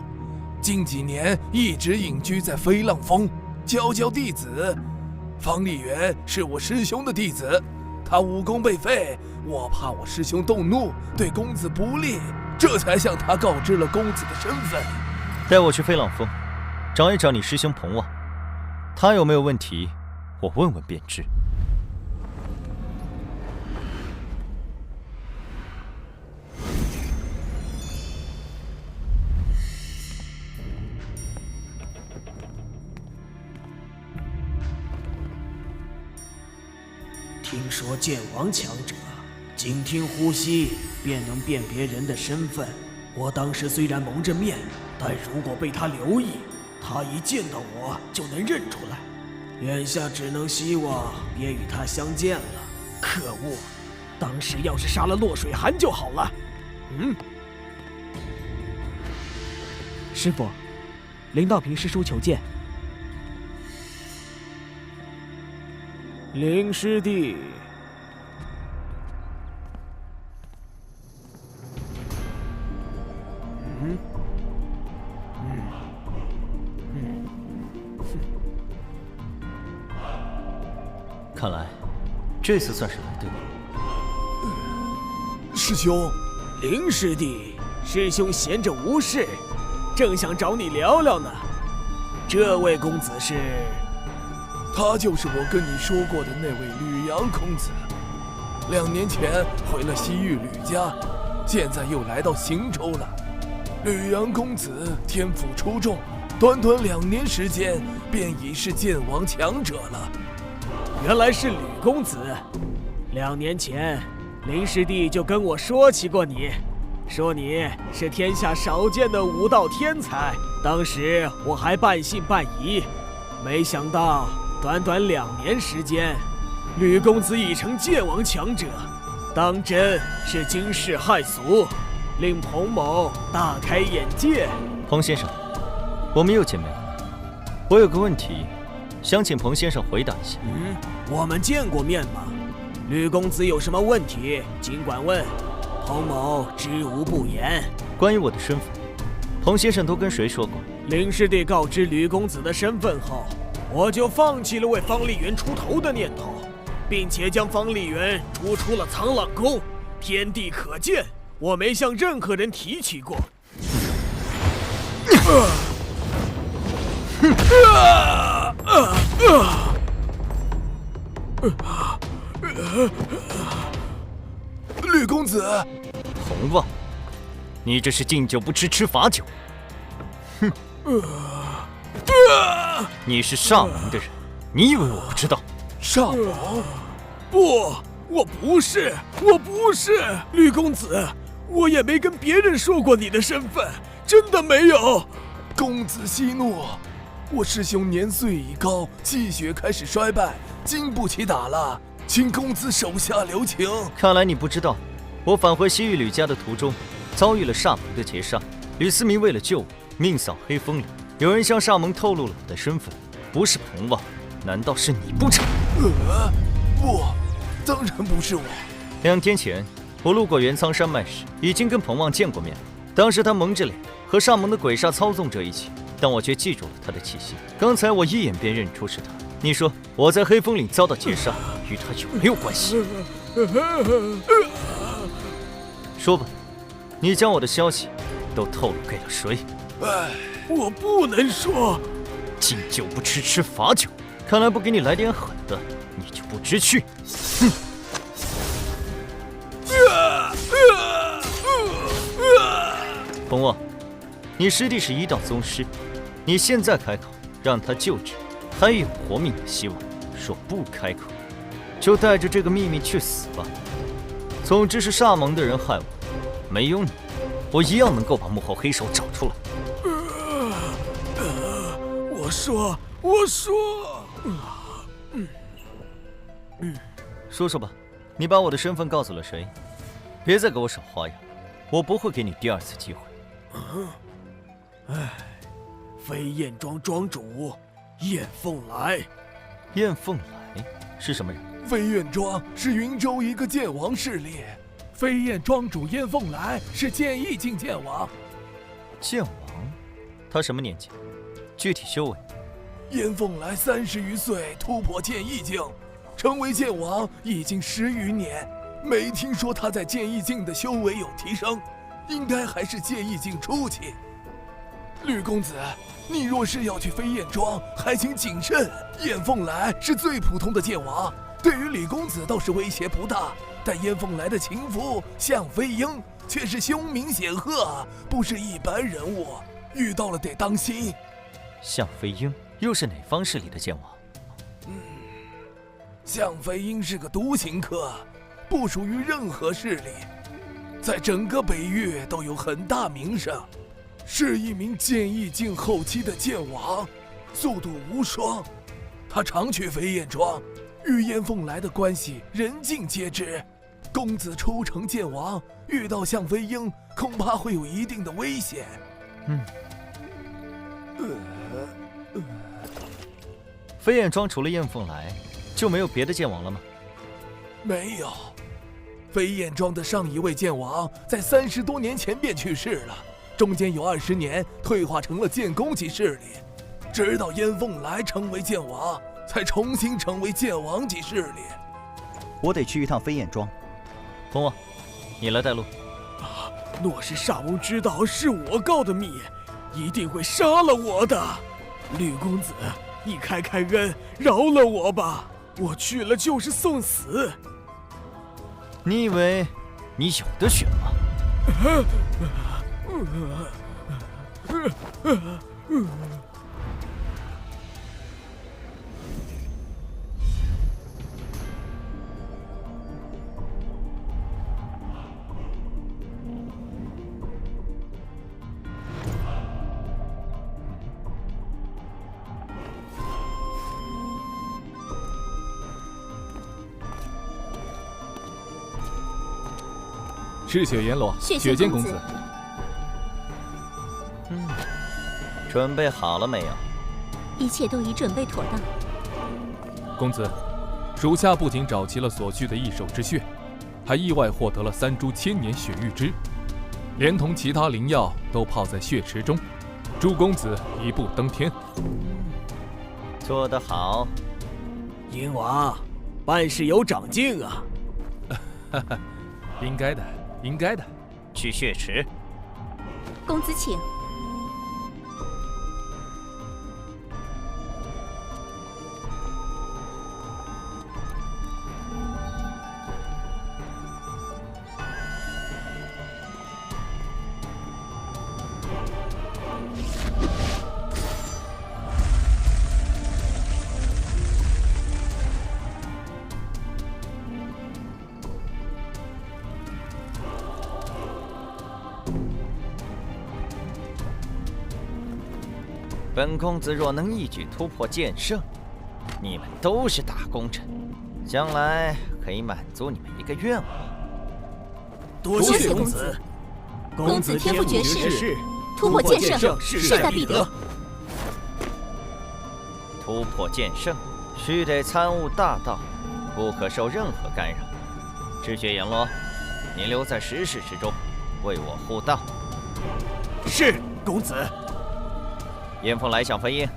近几年一直隐居在飞浪峰，教弟子。方丽媛是我师兄的弟子，他武功被废，我怕我师兄动怒，对公子不利，这才向他告知了公子的身份。带我去飞浪峰，找一找你师兄彭旺，他有没有问题，我问问便知。听说剑王强者，仅听呼吸便能辨别人的身份。我当时虽然蒙着面，但如果被他留意，他一见到我就能认出来。眼下只能希望别与他相见了。可恶，当时要是杀了洛水寒就好了。师傅，林道平师叔求见。林师弟，看来这次算是来对了。师兄，林师弟，师兄闲着无事，正想找你聊聊呢。这位公子是？他就是我跟你说过的那位吕阳公子，2年前回了西域吕家，现在又来到行州了。吕阳公子天赋出众，短短2年时间便已是剑王强者了。原来是吕公子，2年前林师弟就跟我说起过你，说你是天下少见的武道天才，当时我还半信半疑，没想到短短2年时间，吕公子已成剑王强者，当真是惊世骇俗，令彭某大开眼界。彭先生，我们又见面了。我有个问题，想请彭先生回答一下。我们见过面吗？吕公子有什么问题，尽管问，彭某知无不言。关于我的身份，彭先生都跟谁说过？林师弟告知吕公子的身份后，我就放弃了为方丽媛出头的念头，并且将方丽媛逐出了沧浪宫。天地可见，我没向任何人提起过。吕公子，洪旺，你这是敬酒不吃吃罚酒。哼！你是煞盟的人，你以为我不知道？煞盟？不，我不是，吕公子，我也没跟别人说过你的身份，真的没有。公子息怒，我师兄年岁已高，气血开始衰败，经不起打了，请公子手下留情。看来你不知道，我返回西域吕家的途中，遭遇了煞盟的劫杀。吕思明为了救我，命丧黑风岭。有人向煞盟透露了我的身份，不是彭旺，难道是你不成？不，当然不是我。2天前，我路过元苍山脉时，已经跟彭旺见过面了。当时他蒙着脸，和煞盟的鬼煞操纵者一起，但我却记住了他的气息。刚才我一眼便认出是他。你说我在黑风岭遭到劫杀，与他有没有关系？说吧，你将我的消息都透露给了谁？我不能说。敬酒不吃吃罚酒，看来不给你来点狠的，你就不知趣。哼！彭旺，你师弟是1道宗师，你现在开口让他救治，还有活命的希望；说不开口，就带着这个秘密去死吧。总之是煞盟的人害我，没有你，我一样能够把幕后黑手找出来。我说，说说吧，你把我的身份告诉了谁？别再给我耍花样，我不会给你第2次机会。飞燕庄庄主燕凤来。燕凤来是什么人？飞燕庄是云州一个剑王势力，飞燕庄主燕凤来是剑意境剑王。剑王？他什么年纪？具体修为？燕凤来30余岁，突破剑意境，成为剑王已经10余年，没听说他在剑意境的修为有提升，应该还是剑意境初期。吕公子，你若是要去飞燕庄，还请谨慎。燕凤来是最普通的剑王，对于李公子倒是威胁不大，但燕凤来的情夫向飞鹰却是凶名显赫，不是一般人物，遇到了得当心。向飞鹰又是哪方势力的剑王？向飞鹰是个独行客，不属于任何势力，在整个北域都有很大名声，是一名剑意境后期的剑王，速度无双。他常去飞燕庄，与燕凤来的关系人尽皆知。公子初成剑王，遇到向飞鹰，恐怕会有一定的危险。飞燕庄除了燕凤来，就没有别的剑王了吗？没有，飞燕庄的上一位剑王在30多年前便去世了，中间有20年退化成了剑宫级势力，直到燕凤来成为剑王，才重新成为剑王级势力。我得去一趟飞燕庄。彭旺，你来带路。若是煞翁知道是我告的密，一定会杀了我的。吕公子，你开开恩，饶了我吧，我去了就是送死。你以为你有的选吗？赤血阎罗，血剑公子。准备好了没有？一切都已准备妥当。公子，属下不仅找齐了所需的异兽之血，还意外获得了3株千年血玉枝，连同其他灵药都泡在血池中，祝公子一步登天。做得好，鹰王，办事有长进啊！哈哈，应该的，应该的。去血池。公子请。本公子若能一举突破剑圣，你们都是大功臣，将来可以满足你们一个愿望。多谢公子。公子天赋绝世，突破剑圣势在必得。突破剑圣，须得参悟大道，不可受任何干扰。赤血阎罗，你留在石室之中，为我护道。是，公子。燕凤来向飞鹰，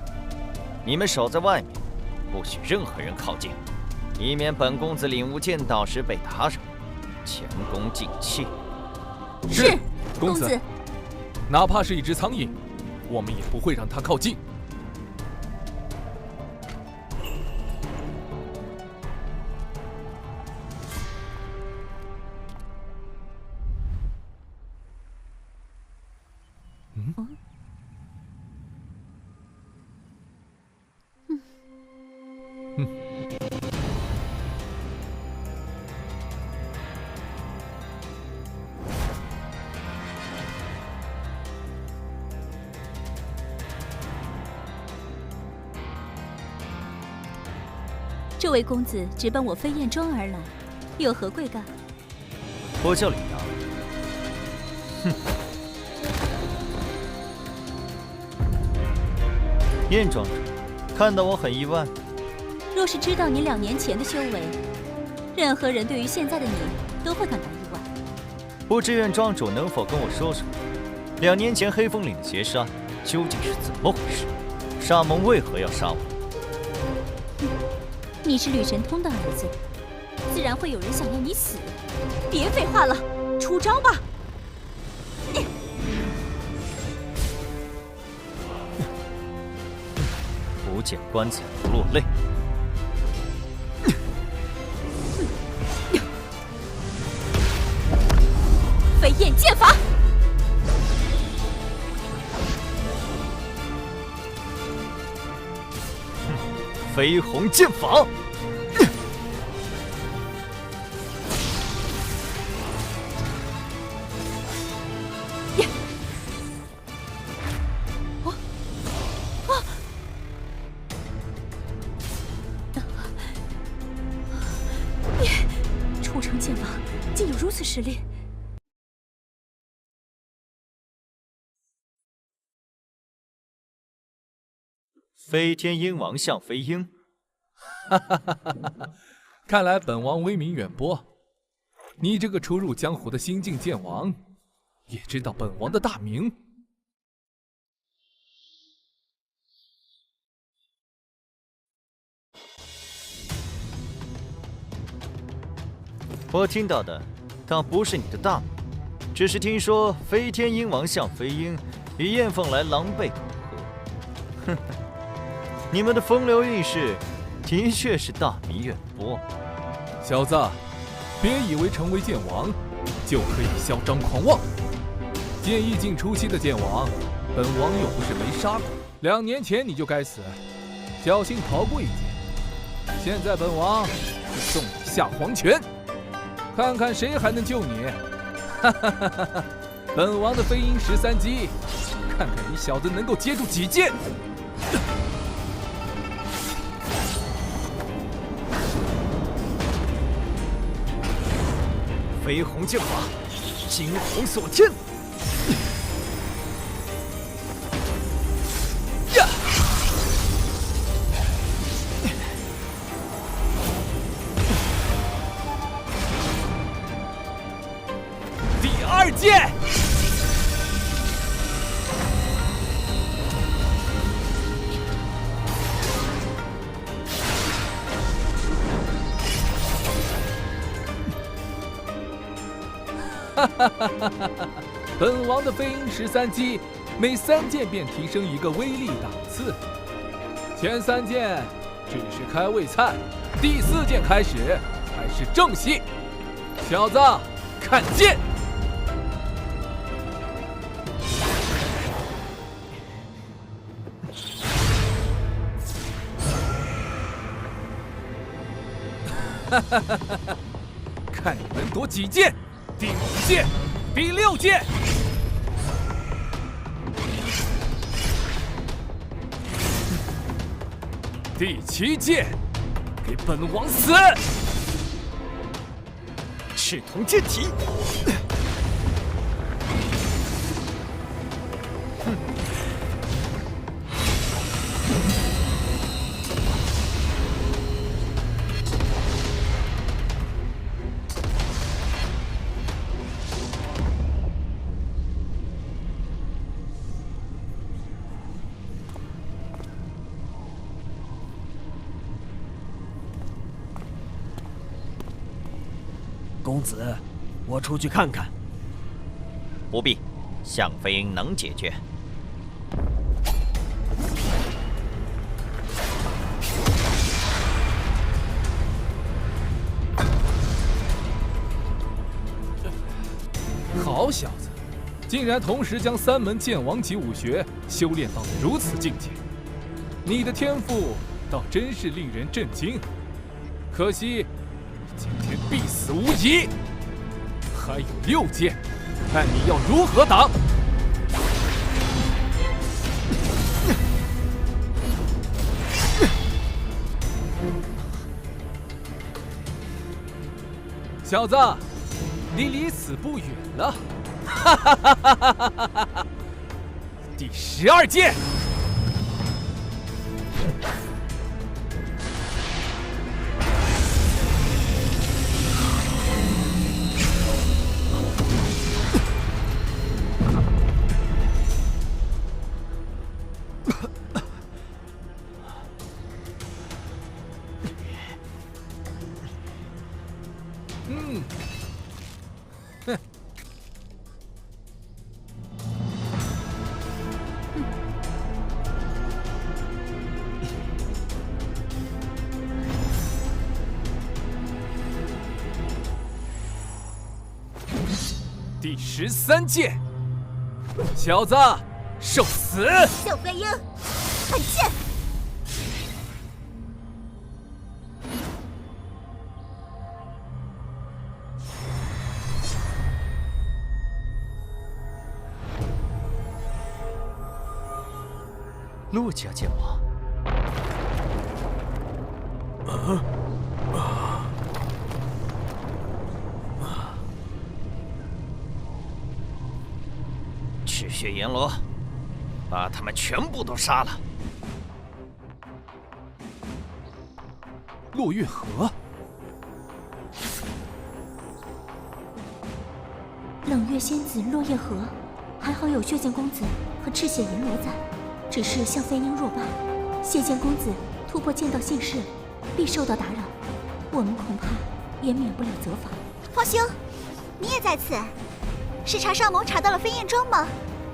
你们守在外面，不许任何人靠近，以免本公子领悟剑道时被打扰，前功尽弃。是，公子。哪怕是一只苍蝇，我们也不会让它靠近。这位公子直奔我飞燕庄而来，有何贵干？我叫李阳。哼。燕庄主，看到我很意外。若是知道你2年前的修为，任何人对于现在的你都会感到意外。不知愿庄主能否跟我说说，2年前黑风岭的劫杀究竟是怎么回事？沙蒙为何要杀我？你是吕神通的儿子，自然会有人想要你死。别废话了，出招吧！不见棺材不落泪。飞燕剑法。飞鸿剑法。出城剑法竟有如此实力！飞天鹰王向飞鹰，哈哈哈哈哈！看来本王威名远播，你这个初入江湖的新晋剑王，也知道本王的大名。我听到的倒不是你的大名，只是听说飞天鹰王向飞鹰与燕凤来狼狈苟合。哼。你们的风流韵事的确是大名远播。小子，别以为成为剑王就可以嚣张狂妄。剑意境初期的剑王，本王又不是没杀过。2年前你就该死，侥幸逃过一劫。现在本王就送你下黄泉，看看谁还能救你。哈哈哈哈哈！本王的飞鹰13击，看看你小子能够接住几剑。飞鸿剑法，惊鸿锁天。呀！第2剑。哈哈哈哈哈！本王的飞鹰13击，每3剑便提升1个威力档次。前3剑只是开胃菜，第4剑开始才是正戏。小子，看剑！哈哈哈哈哈！看你能夺几剑！第5剑，第6剑。第7剑，给本王死！赤铜剑体。公子，我出去看看。不必，向飞鹰能解决。好小子，竟然同时将3门剑王级武学修炼到了如此境界，你的天赋倒真是令人震惊。可惜，今天必死无疑。还有6剑，看你要如何挡！小子，你离死不远了。哈哈哈哈哈哈！第12剑。第13剑，小子，受死！向飞鹰，看剑！陆家剑王。赤血阎罗，把他们全部都杀了。落月河，冷月仙子落叶河，还好有血剑公子和赤血阎罗在。只是向飞鹰若败，血剑公子突破剑道现世，必受到打扰，我们恐怕也免不了责罚。方兄，你也在此？是查少谋查到了飞燕庄吗？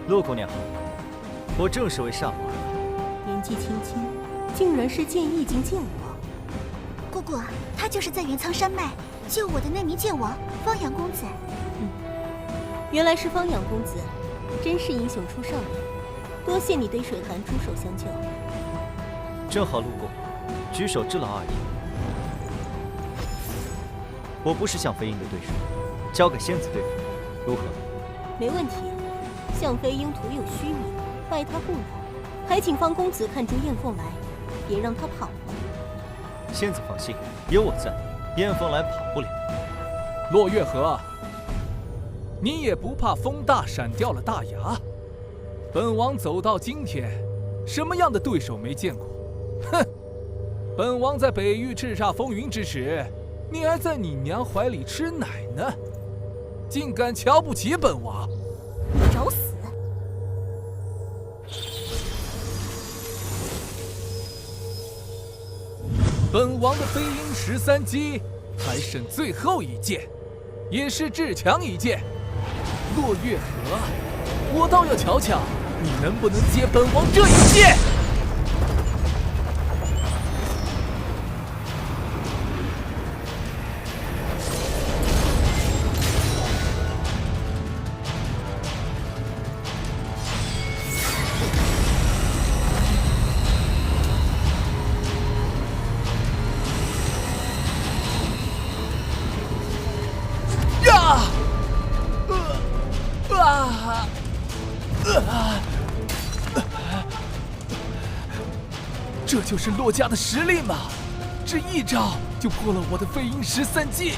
陆姑娘，我正是为上王。年纪轻轻，竟然是剑意境剑王。姑姑，他就是在元苍山脉救我的那名剑王方阳公子。原来是方阳公子，真是英雄出少年。多谢你对水寒出手相救。正好路过，举手之劳而已。我不是向飞鹰的对手，交给仙子对付，如何？没问题。向飞鹰徒有虚名，拜他不了。还请方公子看出燕凤来，别让他跑了。仙子放心，有我在，燕凤来跑不了。落月河，你也不怕风大闪掉了大牙？本王走到今天，什么样的对手没见过？哼！本王在北域叱咤风云之时，你还在你娘怀里吃奶呢，竟敢瞧不起本王！你找死！本王的飞鹰13击还剩最后一剑，也是至强一剑。落月河，我倒要瞧瞧你能不能接本王这一剑！这就是洛家的实力吗？只一招就破了我的飞鹰13技。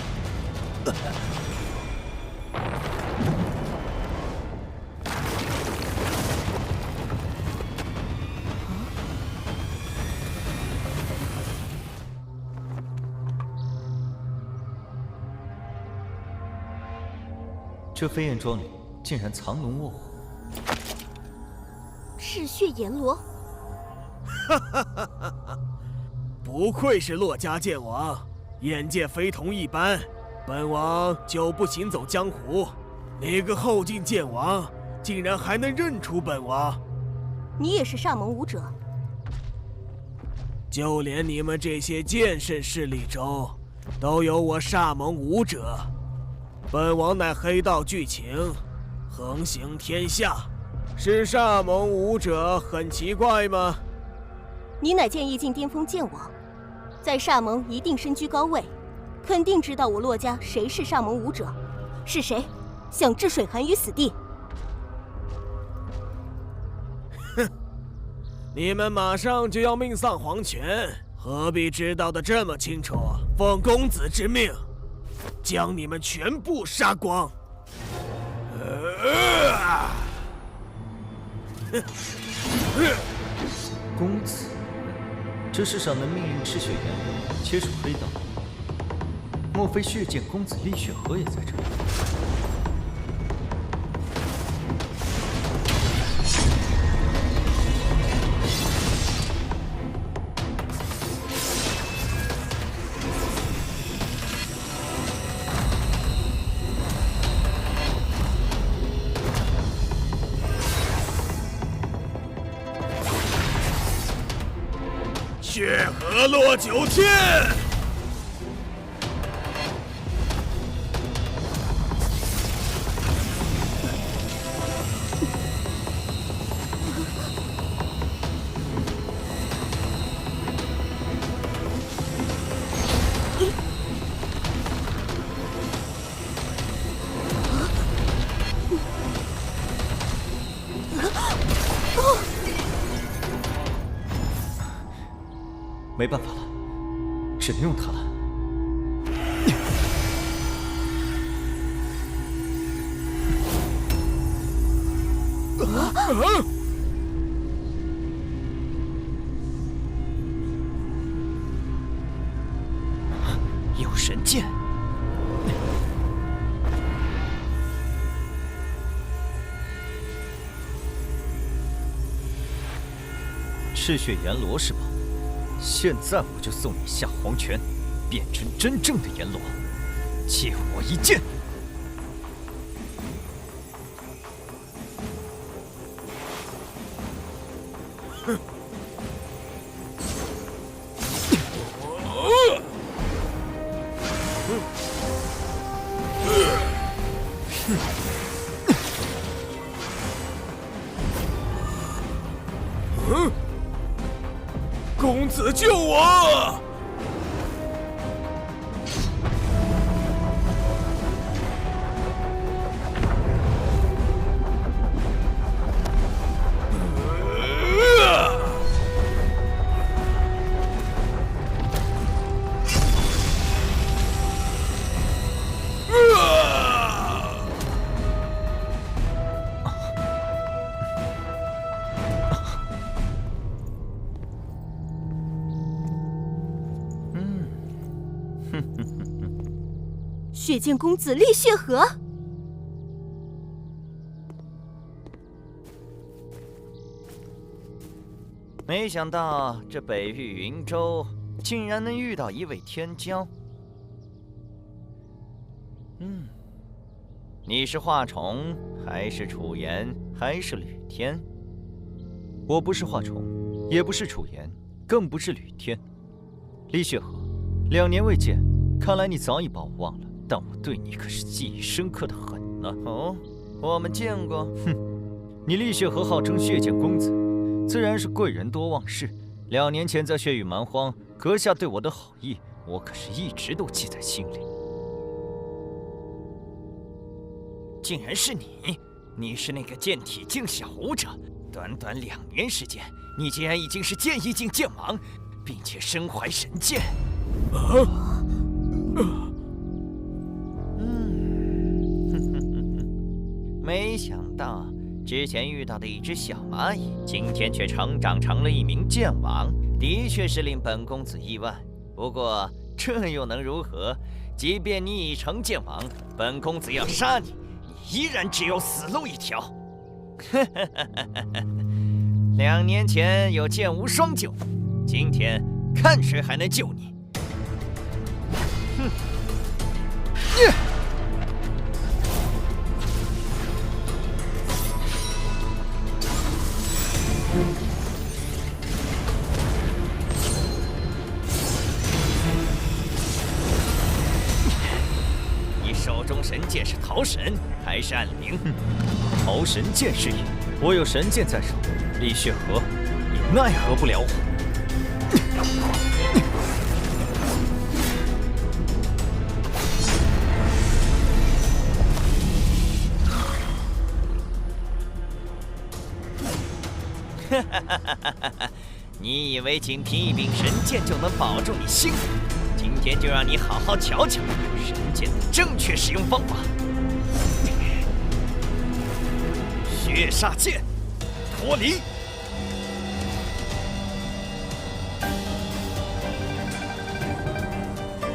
这飞燕庄里竟然藏龙卧虎，赤血阎罗！不愧是洛家剑王，眼界非同一般。本王久不行走江湖，你个后进剑王，竟然还能认出本王？你也是煞盟武者？就连你们这些剑圣势力中，都有我煞盟武者。本王乃黑道巨擎，横行天下，是煞盟武者很奇怪吗？你乃剑意境巅峰剑王，在煞盟一定身居高位，肯定知道我洛家谁是煞盟武者，是谁想置水寒于死地？哼，你们马上就要命丧黄泉，何必知道的这么清楚？奉公子之命，将你们全部杀光！公子，这世上能命令赤血阎罗切除黑道，莫非血剑公子厉血河也在这里？血河落九天！没办法了，只能用它了。有神剑！赤血阎罗是吧？现在我就送你下黄泉，变成真正的阎罗，借我一剑！哼！公子救我！血剑公子厉血河，没想到这北域云州竟然能遇到一位天骄。你是华宠，还是楚言，还是吕天？我不是华宠，也不是楚言，更不是吕天。厉血河，2年未见，看来你早已把我忘了。但我对你可是记忆深刻的很呢。哦，我们见过。哼，你厉血河号称血剑公子，自然是贵人多忘事。2年前在血雨蛮荒，阁下对我的好意，我可是一直都记在心里。竟然是你！你是那个剑体境小武者，短短2年时间，你竟然已经是剑一境剑王，并且身怀神剑。没想到之前遇到的一只小蚂蚁，今天却成长成了一名剑王，的确是令本公子意外。不过这又能如何？即便你已成剑王，本公子要杀你，你依然只有死路一条。2年前有剑无双救你，今天看谁还能救你！哼！你手中神剑是桃神还是暗灵？桃神剑是也，我有神剑在手，李雪河也奈何不了我。你以为仅凭一柄神剑就能保住你性命？今天就让你好好瞧瞧神剑的正确使用方法。血煞剑，脱离！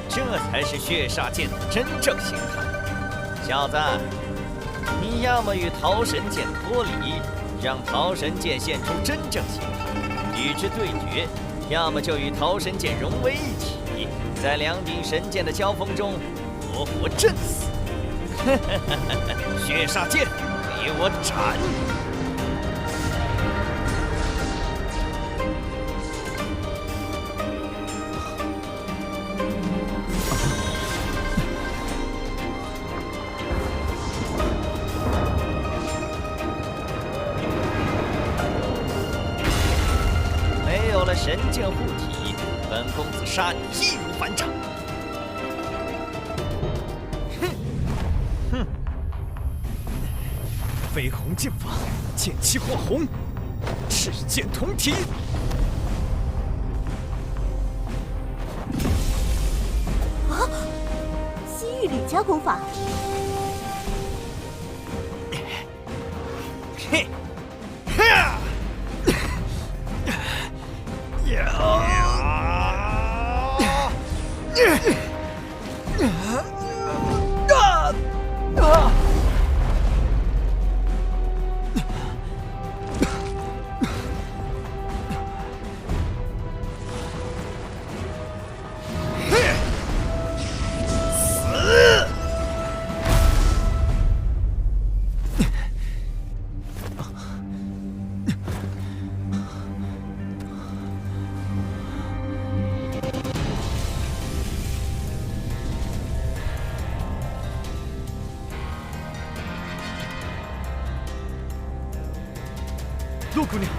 这才是血煞剑的真正形态。小子，你要么与桃神剑脱离，让桃神剑现出真正形态，与之对决；要么就与桃神剑融为一体，在2柄神剑的交锋中活活震死。血煞剑，给我斩！神剑护体，本公子杀你易如反掌。哼！绯红剑法，剑气火红，赤剑同体。啊！西域吕家功法。嘿！哈！陆姑娘，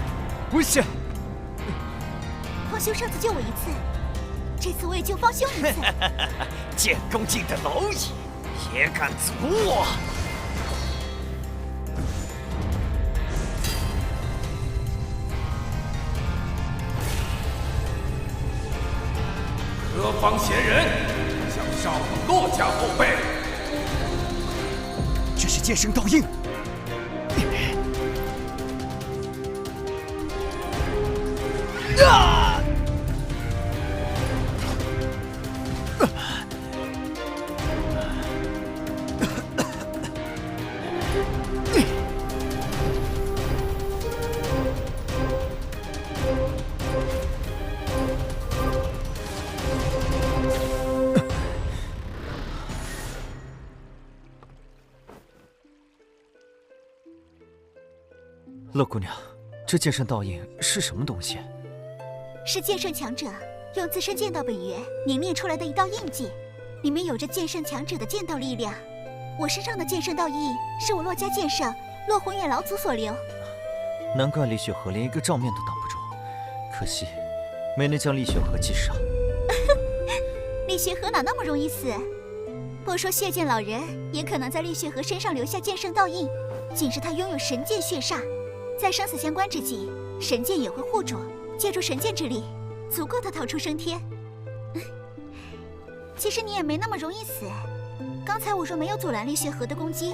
危险！方兄上次救我一次，这次我也救方兄一次。剑宫境的蝼蚁也敢阻我！何方闲人，想杀我骆家后辈？这是剑圣烙印。啊！乐姑娘，这剑圣烙印是什么东西？是剑圣强者用自身剑道本源凝练出来的一道印记，里面有着剑圣强者的剑道力量。我身上的剑圣道印是我骆家剑圣骆宏远老祖所留。难怪李雪河连一个照面都挡不住，可惜没能将李雪河击杀。李雪河哪那么容易死？不说血剑老人，也可能在李雪河身上留下剑圣道印，仅是他拥有神剑血煞。在生死相关之际，神剑也会护住，借助神剑之力，足够他逃出升天。其实你也没那么容易死。刚才我若没有阻拦厉血河的攻击，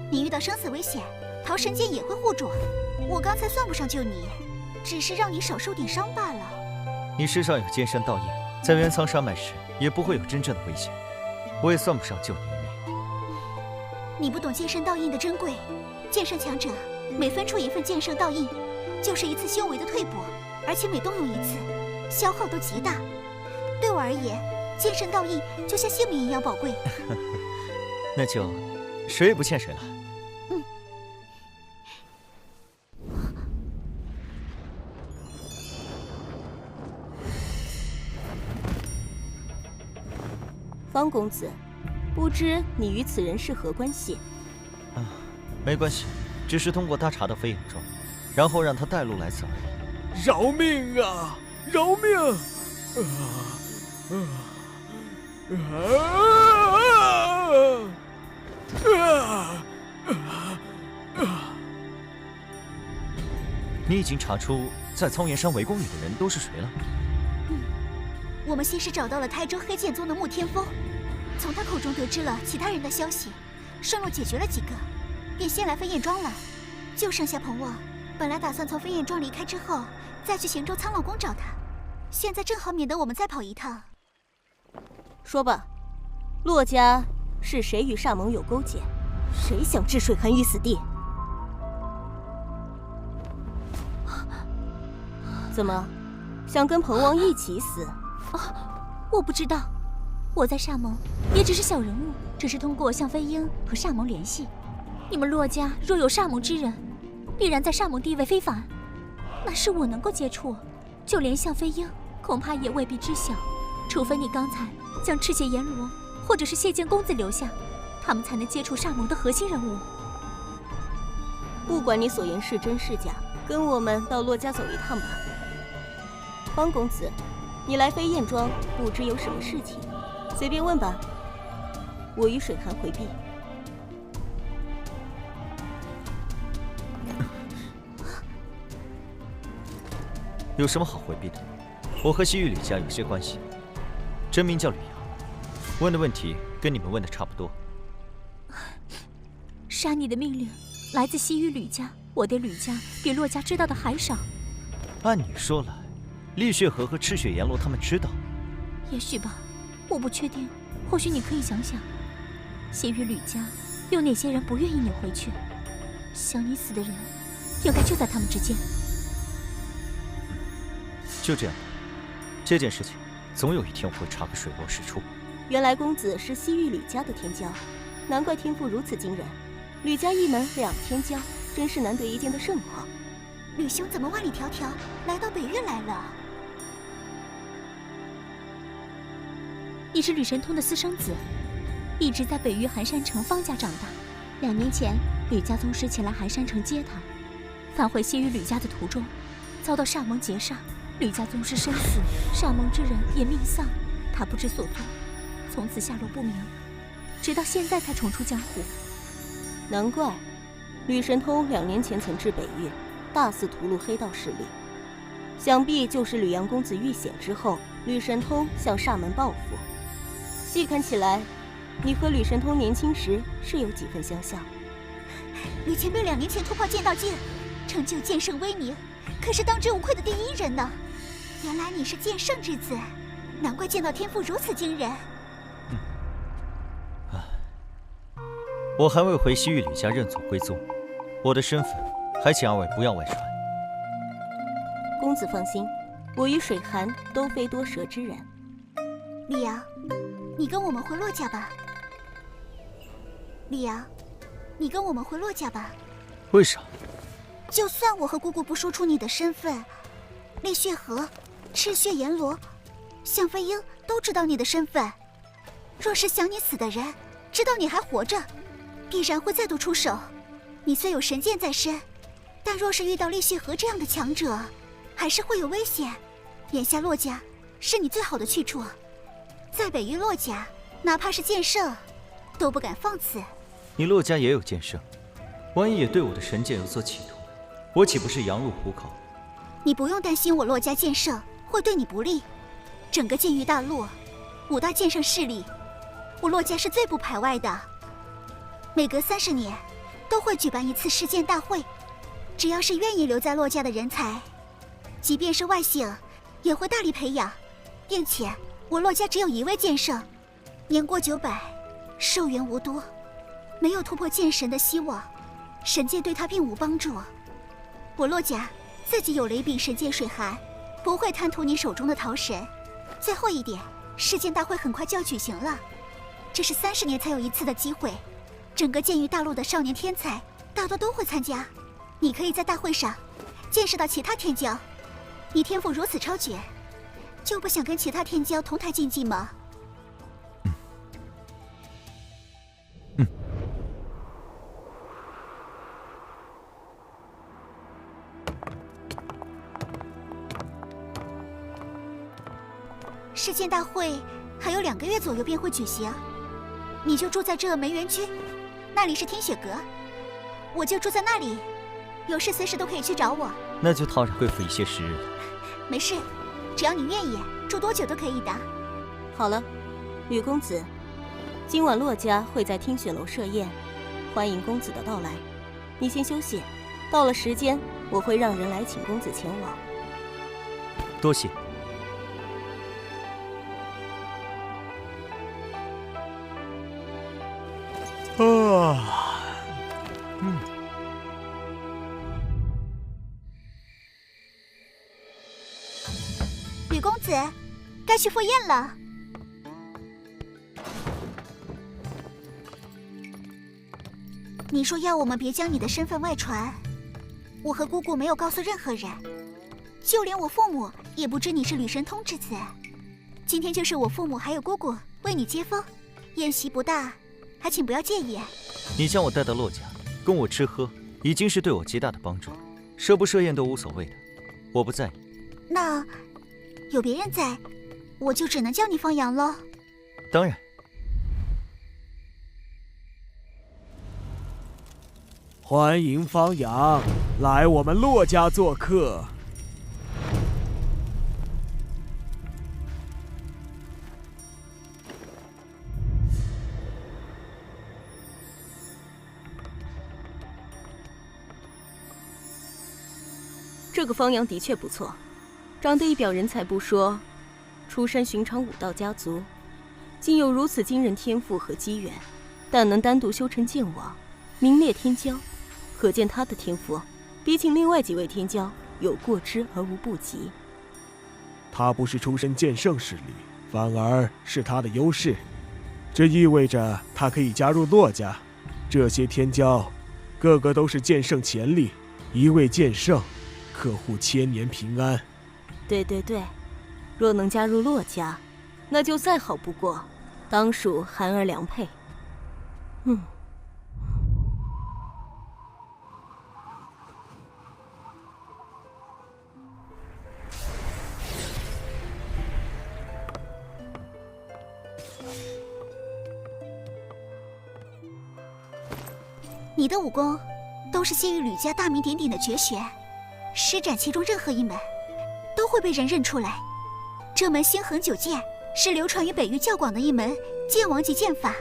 你遇到生死危险，桃神剑也会护住。我刚才算不上救你，只是让你少受点伤罢了。你身上有剑圣道印，在元苍山脉时也不会有真正的危险，我也算不上救你一命。你不懂剑圣道印的珍贵，剑圣强者每分出一份剑圣道印，就是一次修为的退步，而且每动用一次，消耗都极大。对我而言，剑圣道印就像性命一样宝贵。那就谁也不欠谁了。方公子，不知你与此人是何关系？没关系，只是通过他查到飞眼庄，然后让他带路来此而已。饶命啊！饶命！你已经查出在苍岩山围攻你的人都是谁了？我们先是找到了台州黑剑宗的穆天风，从他口中得知了其他人的消息，顺路解决了几个，便先来飞燕庄了。就剩下彭旺，本来打算从飞燕庄离开之后，再去咸州苍老宫找他，现在正好免得我们再跑一趟。说吧，骆家是谁与煞盟有勾结？谁想置水寒于死地？怎么，想跟彭旺一起死？我不知道，我在煞盟也只是小人物，只是通过向飞鹰和煞盟联系。你们骆家若有煞盟之人，必然在煞盟地位非凡，那是我能够接触，就连向飞鹰恐怕也未必知晓，除非你刚才将赤血阎罗或者是谢剑公子留下，他们才能接触煞盟的核心人物。不管你所言是真是假，跟我们到骆家走一趟吧。方公子，你来飞燕庄不知有什么事情，随便问吧。我与水寒回避。有什么好回避的？我和西域吕家有些关系，真名叫吕阳，问的问题跟你们问的差不多。杀你的命令来自西域吕家，我对吕家比骆家知道的还少。按你说来，厉血河和赤血阎罗他们知道。也许吧，我不确定。或许你可以想想，西域吕家有哪些人不愿意你回去？想你死的人，应该就在他们之间。就这样，这件事情总有一天我会查个水落石出。原来公子是西域吕家的天骄，难怪天赋如此惊人。吕家一门两天骄，真是难得一见的盛况。吕兄怎么万里迢迢来到北域来了？你是吕神通的私生子，一直在北域寒山城方家长大。2年前，吕家宗师前来寒山城接他，返回西域吕家的途中，遭到煞盟劫杀，吕家宗师身死，煞盟之人也命丧，他不知所踪，从此下落不明，直到现在才重出江湖。难怪，吕神通2年前曾至北域，大肆屠戮黑道势力，想必就是吕阳公子遇险之后，吕神通向煞门报复。细看起来，你和吕神通年轻时是有几分相像。吕前辈2年前突破剑道境，成就剑圣威名，可是当之无愧的第1人呢。原来你是剑圣之子，难怪剑道天赋如此惊人。我还未回西域吕家认祖归宗，我的身份还请2位不要外传。公子放心，我与水寒都非多舌之人。李阳，你跟我们回骆家吧。李阳，你跟我们回骆家吧。为啥？就算我和姑姑不说出你的身份，厉血河、赤血阎罗、向飞鹰都知道你的身份。若是想你死的人知道你还活着，必然会再度出手。你虽有神剑在身，但若是遇到厉血河这样的强者，还是会有危险。眼下骆家是你最好的去处，在北域骆家，哪怕是剑圣，都不敢放肆。你骆家也有剑圣，万一也对我的神剑有所企图，我岂不是羊入虎口？你不用担心我洛家剑圣会对你不利。整个剑域大陆，5大剑圣势力，我洛家是最不排外的。每隔30年，都会举办一次世剑大会。只要是愿意留在洛家的人才，即便是外姓，也会大力培养。并且，我洛家只有1位剑圣，年过900，寿元无多，没有突破剑神的希望，神剑对他并无帮助。我洛家自己有雷柄神剑水寒，不会贪图你手中的桃神。最后一点，世剑大会很快就要举行了，这是30年才有一次的机会，整个剑域大陆的少年天才大多都会参加。你可以在大会上见识到其他天骄。你天赋如此超绝，就不想跟其他天骄同台竞技吗？世剑大会还有2个月左右便会举行，你就住在这梅园区，那里是天雪阁，我就住在那里，有事随时都可以去找我。那就套上贵府一些时日了。没事，只要你愿意，住多久都可以的。好了，吕公子，今晚洛家会在听雪楼设宴，欢迎公子的到来。你先休息，到了时间，我会让人来请公子前往。多谢。吕公子，该去赴宴了。你说要我们别将你的身份外传，我和姑姑没有告诉任何人，就连我父母也不知你是吕神通之子。今天就是我父母还有姑姑为你接风，宴席不大，还请不要介意。你将我带到洛家，供我吃喝，已经是对我极大的帮助，设不设宴都无所谓的，我不在意。那有别人在，我就只能叫你方阳了。当然。欢迎方阳来我们洛家做客。这个方阳的确不错，长得一表人才不说，出身寻常武道家族，竟有如此惊人天赋和机缘，但能单独修成剑王，名列天骄，可见他的天赋比起另外几位天骄有过之而无不及。他不是出身剑圣势力，反而是他的优势，这意味着他可以加入洛家。这些天骄，个个都是剑圣潜力，一位剑圣，客户千年平安。对对对，若能加入洛家，那就再好不过，当属寒儿良配。你的武功都是先于吕家大名鼎鼎的绝学，施展其中任何一门，都会被人认出来。这门星横九剑是流传于北域较广的一门剑王级剑法，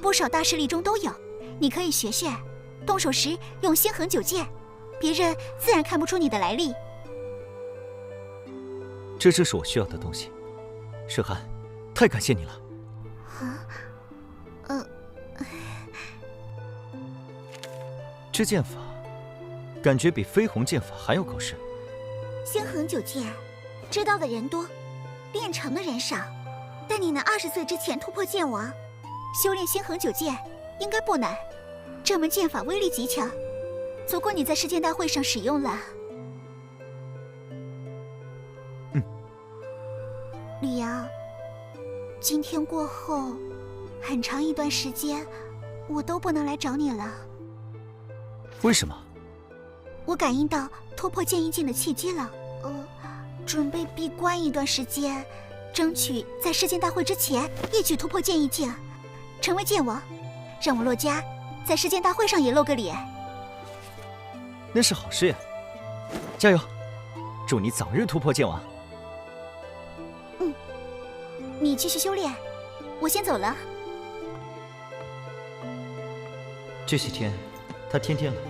不少大势力中都有。你可以学学，动手时用星横九剑，别人自然看不出你的来历。这正是我需要的东西，沈寒，太感谢你了。这剑法，感觉比飞鸿剑法还要高深。星横九剑，知道的人多，练成的人少。但你能20岁之前突破剑王，修炼星横九剑应该不难。这门剑法威力极强，足够你在世剑大会上使用了。吕阳，今天过后，很长一段时间，我都不能来找你了。为什么？我感应到突破剑意境的契机了，准备闭关一段时间，争取在世剑大会之前一举突破剑意境，成为剑王，让我洛家在世剑大会上也露个脸。那是好事呀。加油！祝你早日突破剑王。你继续修炼，我先走了。这些天，他天天来，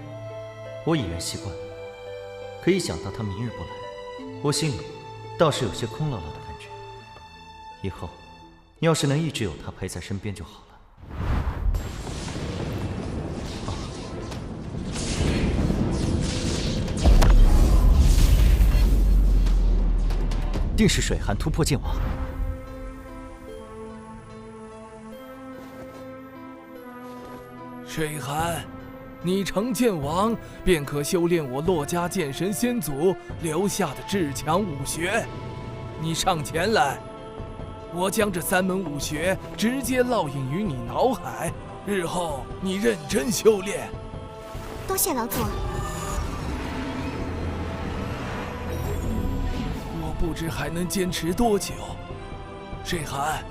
我已然习惯了。可一想到他明日不来，我心里倒是有些空落落的感觉。以后，要是能一直有他陪在身边就好了。定是水寒突破剑王。水寒，你成剑王，便可修炼我洛家剑神先祖留下的至强武学。你上前来，我将这3门武学直接烙印于你脑海，日后你认真修炼。多谢老祖。我不知还能坚持多久。水寒，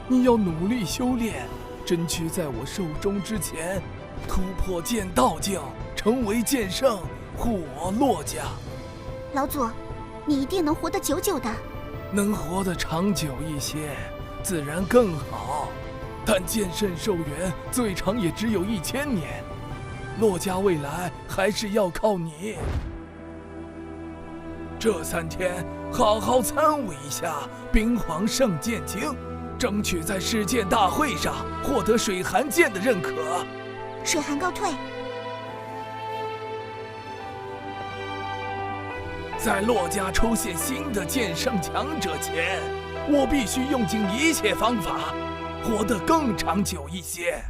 你要努力修炼，争取在我寿终之前突破剑道境，成为剑圣，护我洛家。老祖，你一定能活得久久的。能活得长久一些，自然更好。但剑圣寿元最长也只有1000年，洛家未来还是要靠你。这3天好好参悟一下冰皇圣剑经，争取在世剑大会上获得水寒剑的认可。水寒告退。在洛家出现新的剑圣强者前，我必须用尽一切方法，活得更长久一些。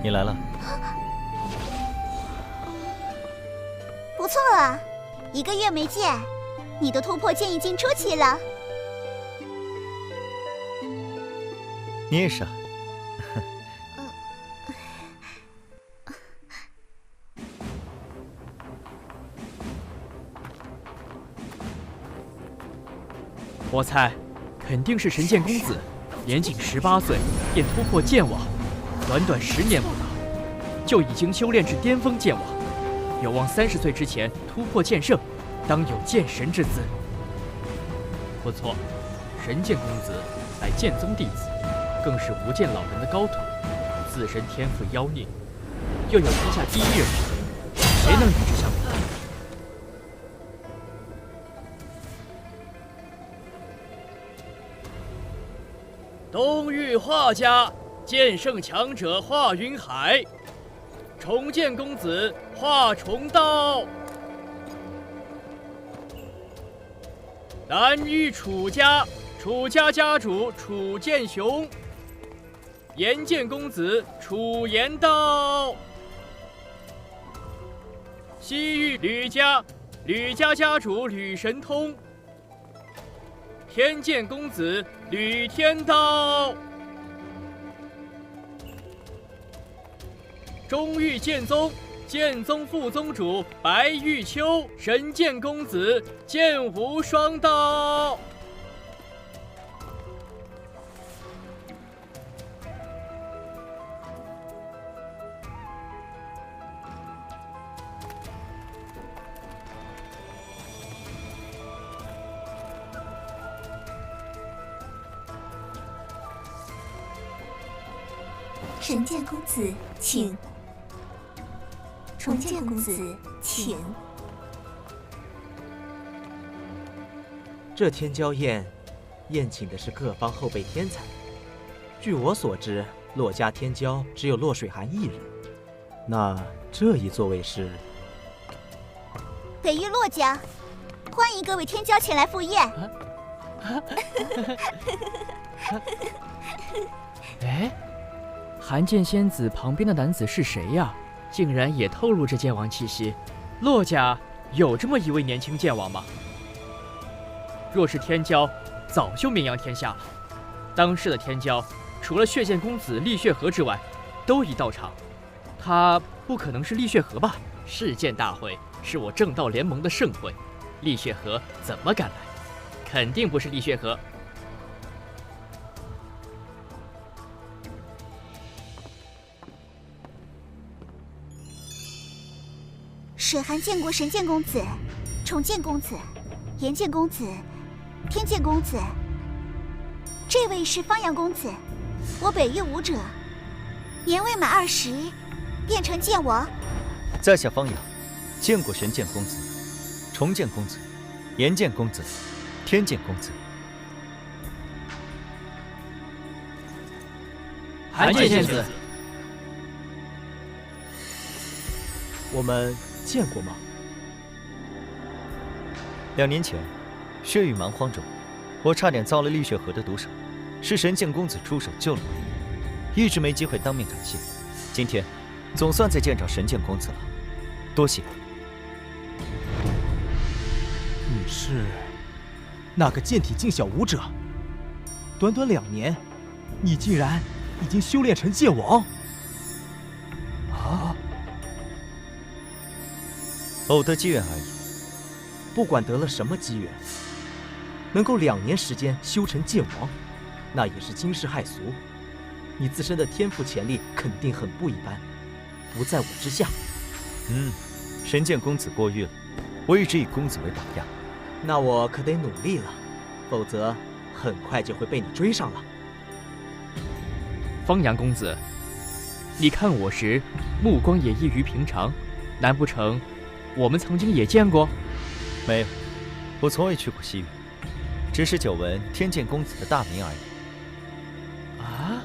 你来了。不错啊，1个月没见，你的突破剑已经出奇了。你也是啊。我猜，肯定是神剑公子，年仅18岁便突破剑王，短短10年不到，就已经修炼至巅峰剑王，有望30岁之前突破剑圣，当有剑神之姿。不错，神剑公子乃剑宗弟子，更是无剑老人的高徒，自身天赋妖孽，又有天下第1人，谁能与之相比？东域画家，剑圣强者华云海，重剑公子华重道。南域楚家，楚家家主楚剑雄，岩剑公子楚岩道。西域吕家，吕家家主吕神通，天剑公子吕天道。中域剑宗，剑宗副宗主白玉秋，神剑公子剑无双道。神剑公子，请。重剑公子，请。这天骄宴，宴请的是各方后辈天才。据我所知，洛家天骄只有洛水寒1人。那这一座位是北域洛家，欢迎各位天骄前来赴宴。哎，寒剑仙子旁边的男子是谁呀？竟然也透露着剑王气息。洛家有这么一位年轻剑王吗？若是天骄，早就名扬天下了。当世的天骄，除了血剑公子厉血河之外，都已到场。他不可能是厉血河吧？世剑大会是我正道联盟的盛会，厉血河怎么敢来？肯定不是厉血河。水寒见过神剑公子、重剑公子、炎剑公子、天剑公子。这位是方阳公子，我北域武者，年未满20，变成剑王。在下方阳，见过神剑公子、重剑公子、炎剑公子、天剑公子。寒剑仙子，我们见过吗？2年前，血域蛮荒中，我差点遭了厉血河的毒手，是神剑公子出手救了我，一直没机会当面感谢。今天，总算再见着神剑公子了，多谢。你是那个剑体境小武者？短短2年，你竟然已经修炼成剑王？啊！偶得机缘而已。不管得了什么机缘，能够2年时间修成剑王，那也是惊世骇俗。你自身的天赋潜力肯定很不一般，不在我之下。神剑公子过誉了，我一直以公子为榜样。那我可得努力了，否则很快就会被你追上了。方阳公子，你看我时目光也异于平常，难不成我们曾经也见过？没有，我从未去过西域，只是久闻天剑公子的大名而已。啊？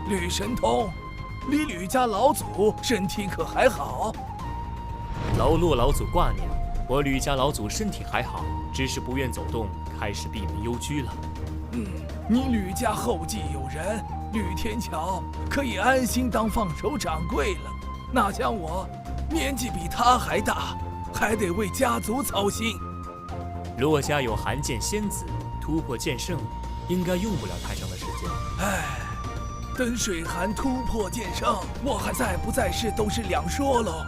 吕神通，你吕家老祖身体可还好？劳洛老祖挂念，我吕家老祖身体还好，只是不愿走动，开始闭门幽居了。你吕家后继有人，吕天桥可以安心当放手掌柜了。哪像我，年纪比他还大，还得为家族操心。洛家有寒剑仙子，突破剑圣，应该用不了太长的时间。等水寒突破剑圣，我还在不在世都是两说喽。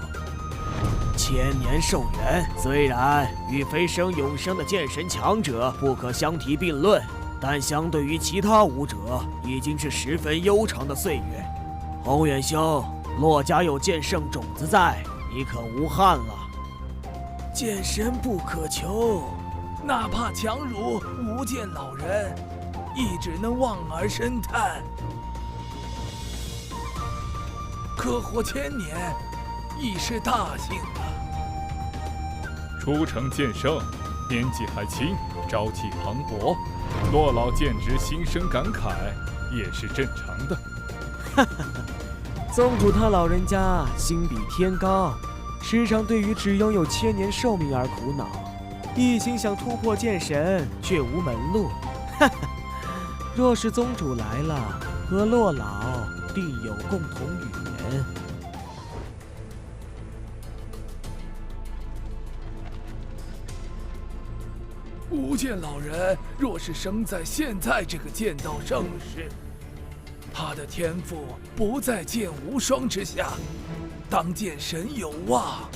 千年寿元虽然与飞升永生的剑神强者不可相提并论，但相对于其他武者，已经是十分悠长的岁月。宏远兄，洛家有剑圣种子在，你可无憾了。剑神不可求，哪怕强如无剑老人，亦只能望而生叹。可活1000年，亦是大幸啊。初成剑圣，年纪还轻，朝气蓬勃，洛老见之心生感慨，也是正常的。哈哈哈，宗主他老人家心比天高，时常对于只拥有1000年寿命而苦恼，一心想突破剑神，却无门路。哈哈，若是宗主来了，和洛老定有共同语言。无剑老人若是生在现在这个剑道盛世，他的天赋不在剑无双之下，当剑神有望。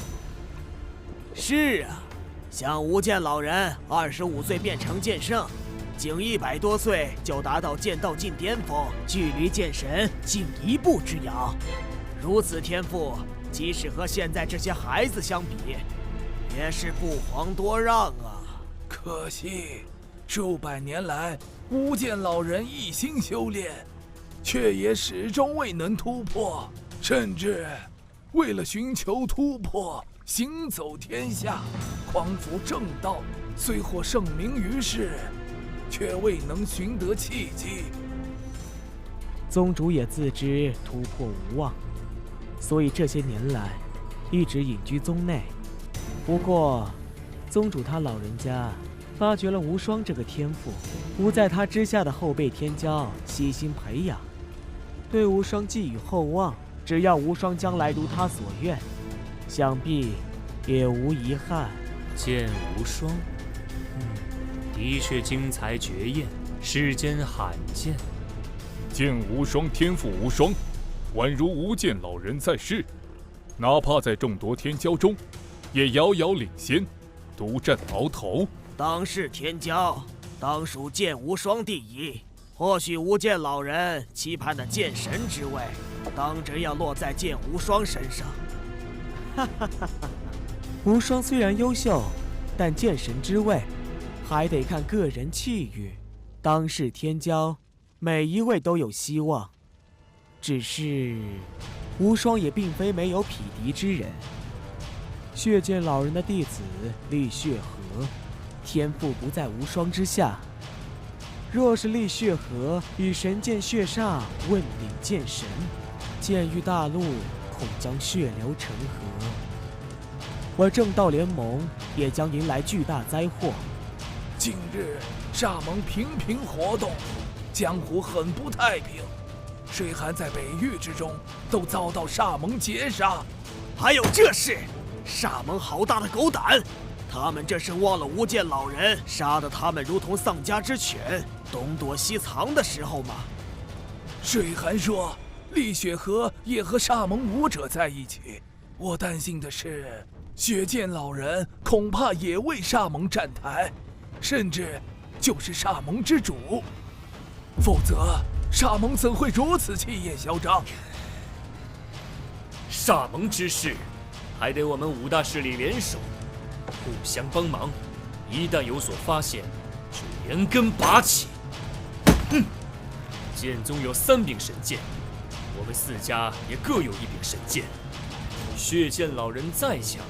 是啊，像无剑老人25岁变成剑圣，仅100多岁就达到剑道近巅峰，距离剑神仅1步之遥。如此天赋，即使和现在这些孩子相比，也是不遑多让啊。可惜，数百年来，无剑老人一心修炼，却也始终未能突破，甚至为了寻求突破，行走天下，匡扶正道，虽获盛名于世，却未能寻得契机。宗主也自知突破无望，所以这些年来一直隐居宗内。不过，宗主他老人家发掘了无双这个天赋，不在他之下的后辈天骄悉心培养，对无双寄予厚望。只要无双将来如他所愿，想必也无遗憾。剑无双，的确精彩绝艳，世间罕见。剑无双天赋无双，宛如无间老人在世，哪怕在众多天骄中，也遥遥领先，独占鳌头。当世天骄，当属剑无双第一。或许无间老人期盼的剑神之位，当真要落在剑无双身上。哈哈哈哈！无双虽然优秀，但剑神之位还得看个人气运。当世天骄，每一位都有希望，只是无双也并非没有匹敌之人。血剑老人的弟子厉血河，天赋不在无双之下。若是厉血河以神剑血煞问鼎剑神，剑域大陆恐将血流成河，而正道联盟也将迎来巨大灾祸。近日煞盟频频活动，江湖很不太平，水寒在北域之中都遭到煞盟劫杀。还有这事，煞盟好大的狗胆！他们这是忘了无间老人杀得他们如同丧家之犬，东躲西藏的时候吗？水寒说，厉血河也和煞盟武者在一起。我担心的是，血剑老人恐怕也为煞盟站台，甚至就是煞盟之主。否则，煞盟怎会如此气焰嚣张？煞盟之事，还得我们五大势力联手，互相帮忙。一旦有所发现，就连根拔起。哼！剑宗有3柄神剑，我们4家也各有1柄神剑。血剑老人再强，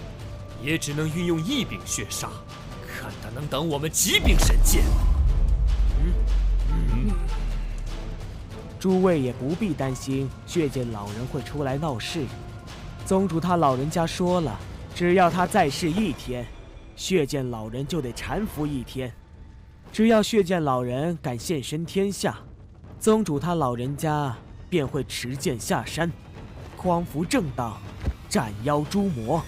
也只能运用1柄血煞，看他能挡我们几柄神剑。诸位也不必担心血剑老人会出来闹事。宗主他老人家说了，只要他在世1天，血剑老人就得搀扶1天。只要血剑老人敢现身天下，宗主他老人家便会持剑下山，匡扶正道，斩妖诛魔。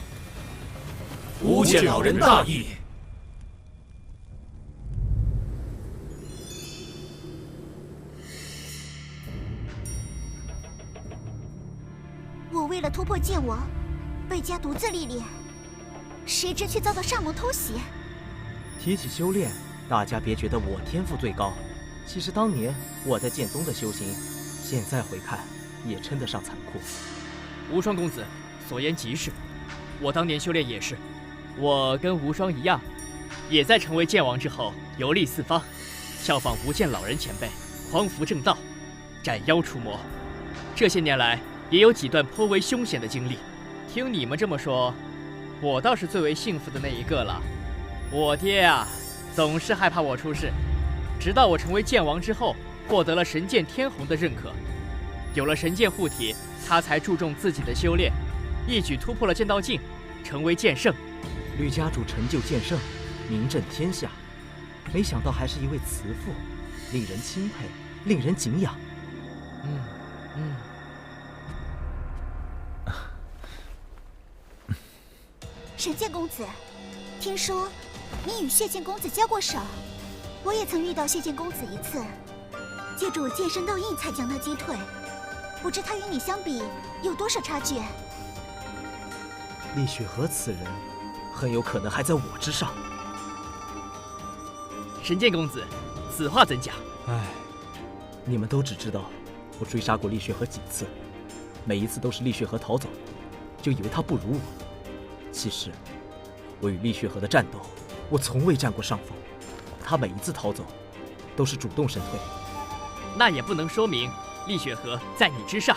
无间老人大义。我为了突破剑王，被家独自历练，谁知却遭到煞盟偷袭。提起修炼，大家别觉得我天赋最高，其实当年我在剑宗的修行，现在回看也称得上残酷。无双公子所言极是，我当年修炼也是，我跟无双一样，也在成为剑王之后游历四方，效仿无间老人前辈，匡扶正道，斩妖除魔。这些年来，也有几段颇为凶险的经历。听你们这么说，我倒是最为幸福的那一个了。我爹啊，总是害怕我出事，直到我成为剑王之后，获得了神剑天虹的认可，有了神剑护体，他才注重自己的修炼，一举突破了剑道境，成为剑圣。吕家主成就剑圣，名震天下，没想到还是一位慈父，令人钦佩，令人敬仰。神剑公子，听说你与血剑公子交过手，我也曾遇到血剑公子一次，借助剑圣烙印才将他击退，不知他与你相比有多少差距？厉雪河此人，很有可能还在我之上。神剑公子，此话怎讲？唉，你们都只知道我追杀过厉雪河几次，每一次都是厉雪河逃走，就以为他不如我。其实，我与厉雪河的战斗，我从未占过上风。他每一次逃走，都是主动身退。那也不能说明厉雪河在你之上，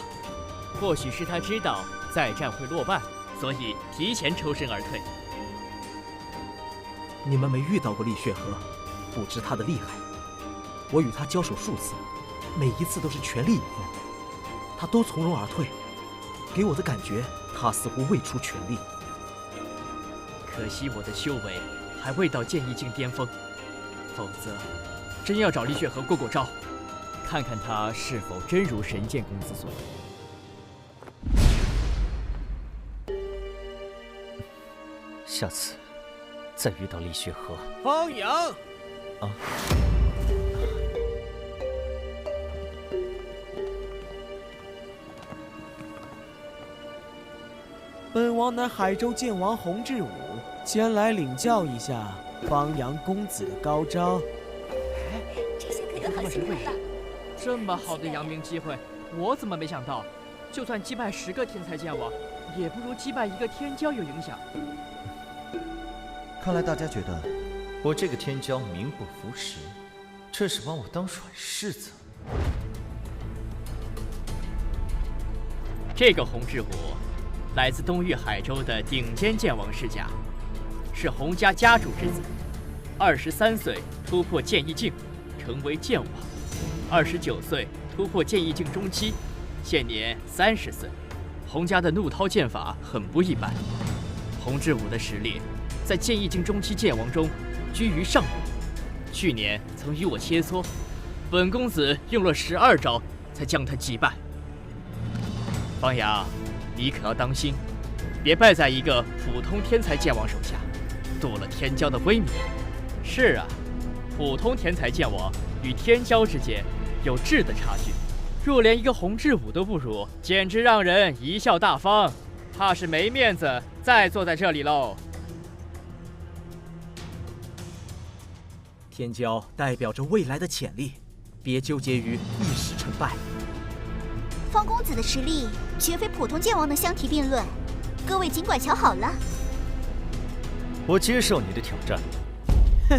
或许是他知道再战会落败，所以提前抽身而退。你们没遇到过厉雪河，不知他的厉害。我与他交手数次，每一次都是全力以赴，他都从容而退，给我的感觉，他似乎未出全力。可惜我的修为还未到剑意境巅峰，否则真要找厉雪河过过招，看看他是否真如神剑公子所言。下次再遇到厉雪河，方颖啊！本王乃海州剑王洪志武，前来领教一下方阳公子的高招。这下可就好兴奋了。这么好的扬名机会，我怎么没想到？就算击败10个天才剑王，也不如击败一个天骄有影响。看来大家觉得我这个天骄名不符实，这是把我当软柿子。这个洪志武，来自东域海州的顶尖剑王世家，是洪家家主之子。23岁突破剑意境，成为剑王；29岁突破剑意境中期，现年30岁。洪家的怒涛剑法很不一般，洪志武的实力在剑意境中期剑王中居于上位。去年曾与我切磋，本公子用了12招才将他击败。方阳，你可要当心，别败在一个普通天才剑王手下，夺了天骄的威名。是啊，普通天才剑王与天骄之间有质的差距，若连一个洪志武都不如，简直让人贻笑大方，怕是没面子再坐在这里喽。天骄代表着未来的潜力，别纠结于一时成败。方公子的实力绝非普通剑王能相提并论，各位尽管瞧好了。我接受你的挑战。哼！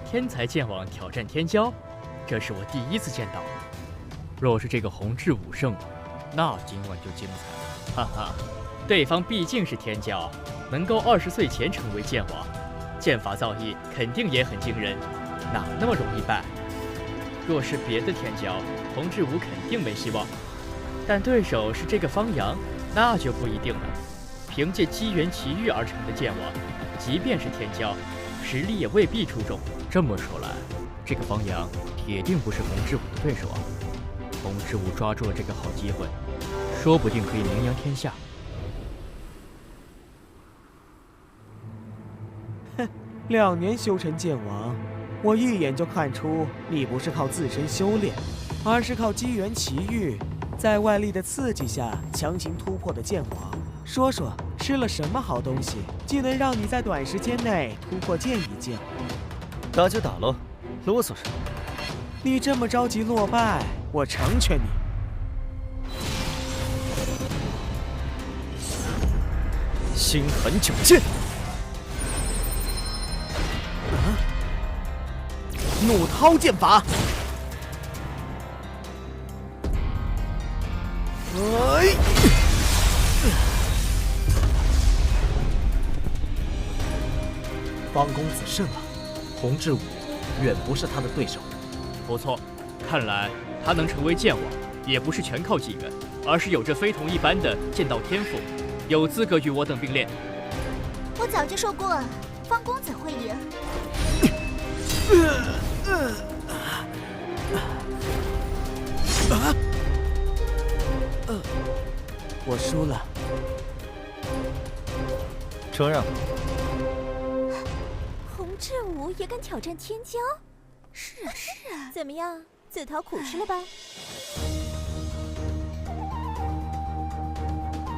天才剑王挑战天骄，这是我第一次见到。若是这个洪志武胜了，那今晚就精彩了。哈哈，对方毕竟是天骄，能够20岁前成为剑王，剑法造诣肯定也很惊人，哪那么容易败？若是别的天骄，洪志武肯定没希望。但对手是这个方阳，那就不一定了。凭借机缘奇遇而成的剑王，即便是天骄，实力也未必出众。这么说来，这个方阳铁定不是洪志武的对手啊！洪志武抓住了这个好机会，说不定可以名扬天下。哼，2年修成剑王，我一眼就看出你不是靠自身修炼，而是靠机缘奇遇，在外力的刺激下强行突破的剑王。说说吃了什么好东西，既能让你在短时间内突破剑意境？打就打喽，啰嗦什么？你这么着急落败，我成全你。心狠矫健。怒涛剑法。方公子胜了，洪志武远不是他的对手。不错，看来他能成为剑王，也不是全靠机缘，而是有着非同一般的剑道天赋，有资格与我等并列。我早就说过，方公子会赢。我输了。承让。洪志武也敢挑战天骄？是啊，怎么样，自讨苦吃了吧？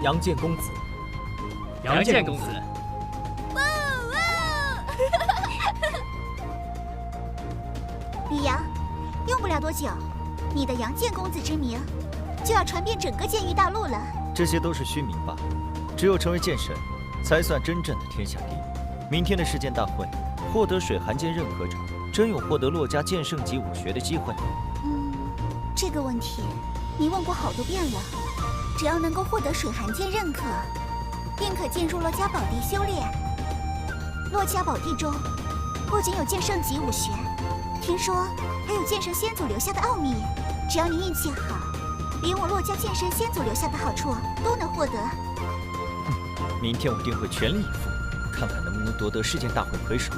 杨建公子，杨建公子，哇哇！李阳，用不了多久，你的杨建公子之名就要传遍整个剑域大陆了。这些都是虚名罢了，只有成为剑神，才算真正的天下第一。明天的世剑大会，获得水寒剑认可者，真有获得洛家剑圣级武学的机会。这个问题你问过好多遍了。只要能够获得水寒剑认可，便可进入洛家宝地修炼。洛家宝地中不仅有剑圣级武学，听说还有剑神先祖留下的奥秘。只要你运气好，连我洛家剑神先祖留下的好处都能获得。明天我定会全力以赴，看看能不能夺得世剑大会魁首。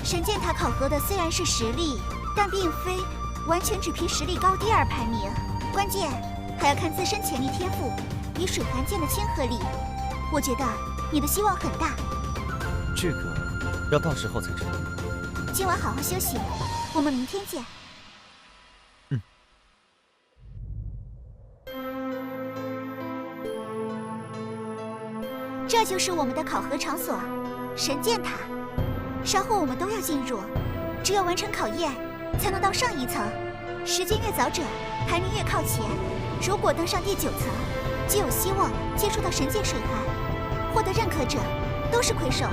神剑塔考核的虽然是实力，但并非完全只凭实力高低而排名，关键还要看自身潜力天赋与水寒剑的亲和力。我觉得你的希望很大。这个要到时候才知道。今晚好好休息，我们明天见。这就是我们的考核场所——神剑塔。稍后我们都要进入，只有完成考验，才能到上一层。时间越早者，排名越靠前。如果登上第9层，就有希望接触到神剑水寒，获得认可者都是魁首。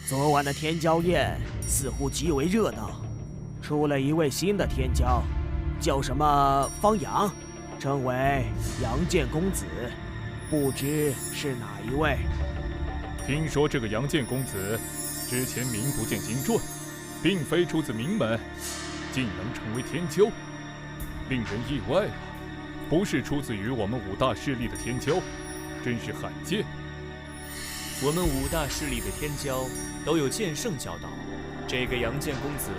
昨晚的天骄宴似乎极为热闹，出了一位新的天骄，叫什么方阳，称为阳剑公子，不知是哪一位？听说这个阳剑公子之前名不见经传，并非出自名门，竟能成为天骄，令人意外啊！不是出自于我们5大势力的天骄，真是罕见。我们5大势力的天骄都有剑圣教导，这个阳剑公子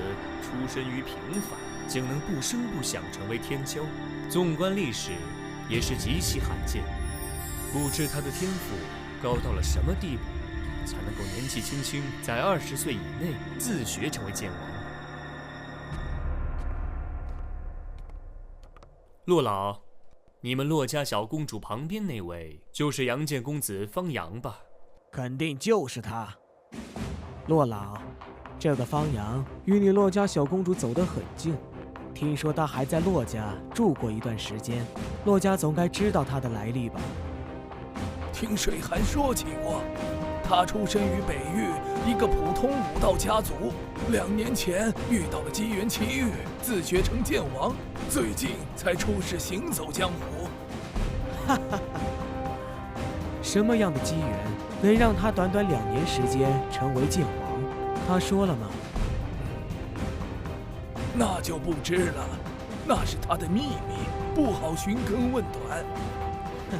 出身于平凡，竟能不声不响成为天骄，纵观历史也是极其罕见。不知他的天赋高到了什么地步，才能够年纪轻轻在20岁以内自学成为剑王。骆老，你们骆家小公主旁边那位就是阳剑公子方阳吧？肯定就是他。骆老，这个方阳与你骆家小公主走得很近，听说他还在骆家住过一段时间，骆家总该知道他的来历吧？听水寒说起过，他出身于北域一个普通武道家族，2年前遇到了机缘奇遇，自学成剑王，最近才出世行走江湖。哈哈哈！什么样的机缘能让他短短2年时间成为剑王？他说了吗？那就不知了，那是他的秘密，不好寻根问短。哼，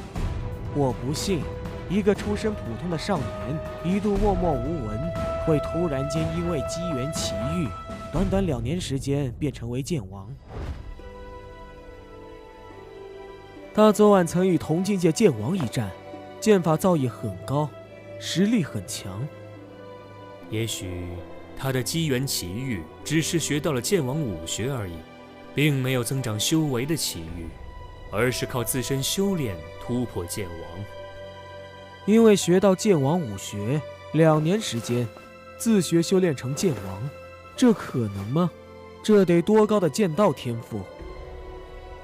我不信，一个出身普通的少年，一度默默无闻，会突然间因为机缘奇遇，短短2年时间便成为剑王。他昨晚曾与同境界剑王一战，剑法造诣很高，实力很强。也许他的机缘奇遇只是学到了剑王武学而已，并没有增长修为的奇遇，而是靠自身修炼突破剑王。因为学到剑王武学，2年时间自学修炼成剑王，这可能吗？这得多高的剑道天赋？